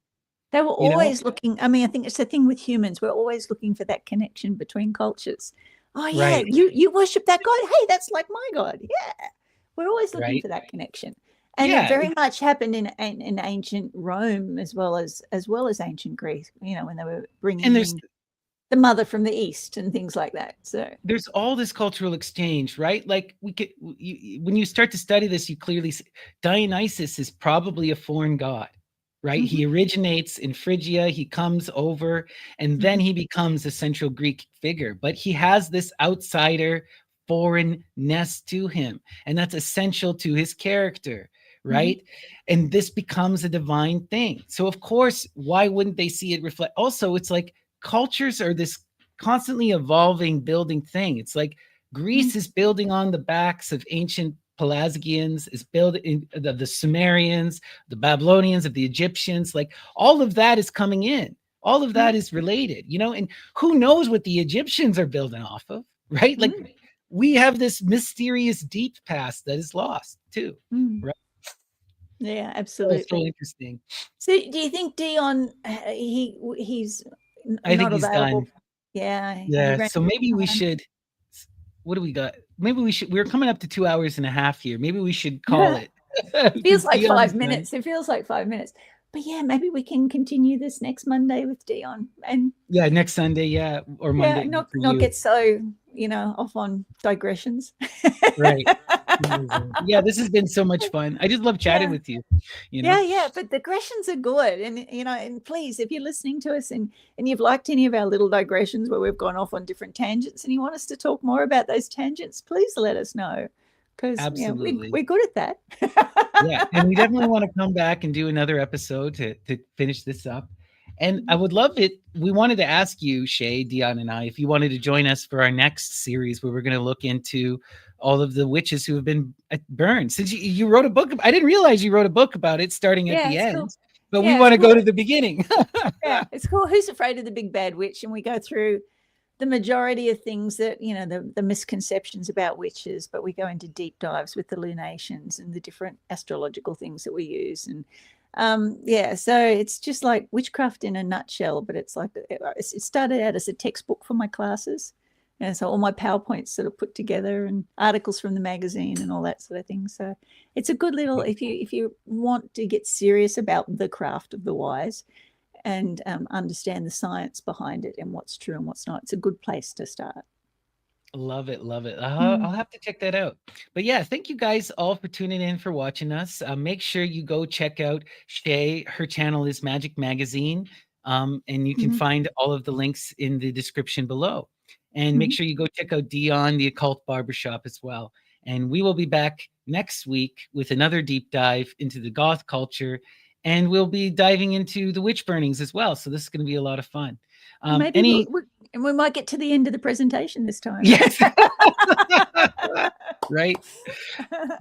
They were always looking. I mean, I think it's the thing with humans. We're always looking for that connection between cultures. Oh, yeah, you worship that god. Hey, that's like my god. Yeah, we're always looking for that connection, and it very much happened in ancient Rome as well as ancient Greece. You know, when they were bringing in the mother from the east and things like that. So there's all this cultural exchange, right? Like when you start to study this, you clearly see Dionysus is probably a foreign god. Right. He originates in Phrygia. He comes over and then he becomes a central Greek figure. But he has this outsider foreignness to him. And that's essential to his character. Right. And this becomes a divine thing. So, of course, why wouldn't they see it reflect? Also, it's like cultures are this constantly evolving, building thing. It's like Greece is building on the backs of ancient Pelasgians, is building the Sumerians, the Babylonians, of the Egyptians. Like, all of that is coming in. All of that is related, you know, and who knows what the Egyptians are building off of, right? Like, we have this mysterious deep past that is lost too, right? Yeah, absolutely. So interesting. So do you think Dion, he's I think he's available? done. Yeah. So maybe we should, what do we got? Maybe we should, we're coming up to 2.5 hours here. Maybe we should call it It feels like Dion 5 is done. minutes. It feels like 5 minutes. But yeah, maybe we can continue this next Monday with Dion. And Yeah, next Sunday, yeah, or Monday. yeah, for not you. get so, off on digressions. Right. Amazing. Yeah, this has been so much fun. I just love chatting Yeah. with you. You know? Yeah, but digressions are good. And and please, if you're listening to us and you've liked any of our little digressions where we've gone off on different tangents and you want us to talk more about those tangents, please let us know. Because Absolutely. we're good at that. Yeah, and we definitely want to come back and do another episode to finish this up. And I would love it. We wanted to ask you, Shay, Dion, and I, if you wanted to join us for our next series where we're going to look into all of the witches who have been burned. Since you wrote a book, I didn't realize you wrote a book about it starting at Yeah, the it's end. cool. But Yeah, we want to it's cool. go to the beginning. Yeah, it's cool. Who's Afraid of the Big Bad Witch? And we go through the majority of things that, the misconceptions about witches, but we go into deep dives with the lunations and the different astrological things that we use. And so it's just like witchcraft in a nutshell, but it's like it started out as a textbook for my classes. And so all my PowerPoints sort of put together and articles from the magazine and all that sort of thing. So it's a good little, if you want to get serious about the craft of the wise and understand the science behind it and what's true and what's not, it's a good place to start. Love it. I'll have to check that out. But yeah, thank you guys all for tuning in, for watching us. Make sure you go check out Shay. Her channel is Magic Magazine. And you can find all of the links in the description below. And make sure you go check out Dion, the Occult Barbershop, as well. And we will be back next week with another deep dive into the goth culture. And we'll be diving into the witch burnings as well. So this is going to be a lot of fun. Maybe we might get to the end of the presentation this time. Yes. Right.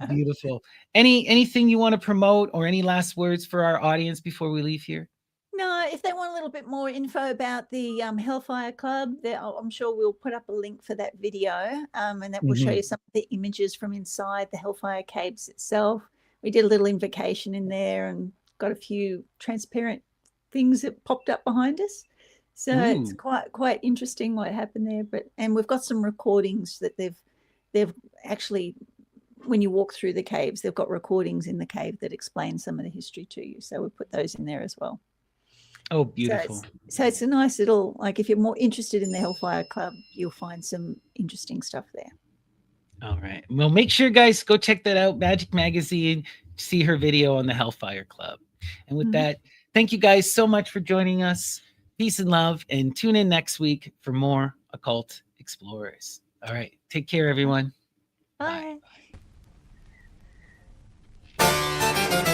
Beautiful. Anything you want to promote or any last words for our audience before we leave here? No, if they want a little bit more info about the Hellfire Club, I'm sure we'll put up a link for that video, and that will show you some of the images from inside the Hellfire Caves itself. We did a little invocation in there and got a few transparent things that popped up behind us. So it's quite interesting what happened there. And we've got some recordings that they've actually, when you walk through the caves, they've got recordings in the cave that explain some of the history to you. So we put those in there as well. Oh, beautiful. So it's a nice little, like, if you're more interested in the Hellfire Club, you'll find some interesting stuff there. All right. Well, make sure, guys, go check that out. Magic Magazine, see her video on the Hellfire Club. And with that, thank you guys so much for joining us. Peace and love, and tune in next week for more Occult Explorers. All right. Take care, everyone. Bye. Bye.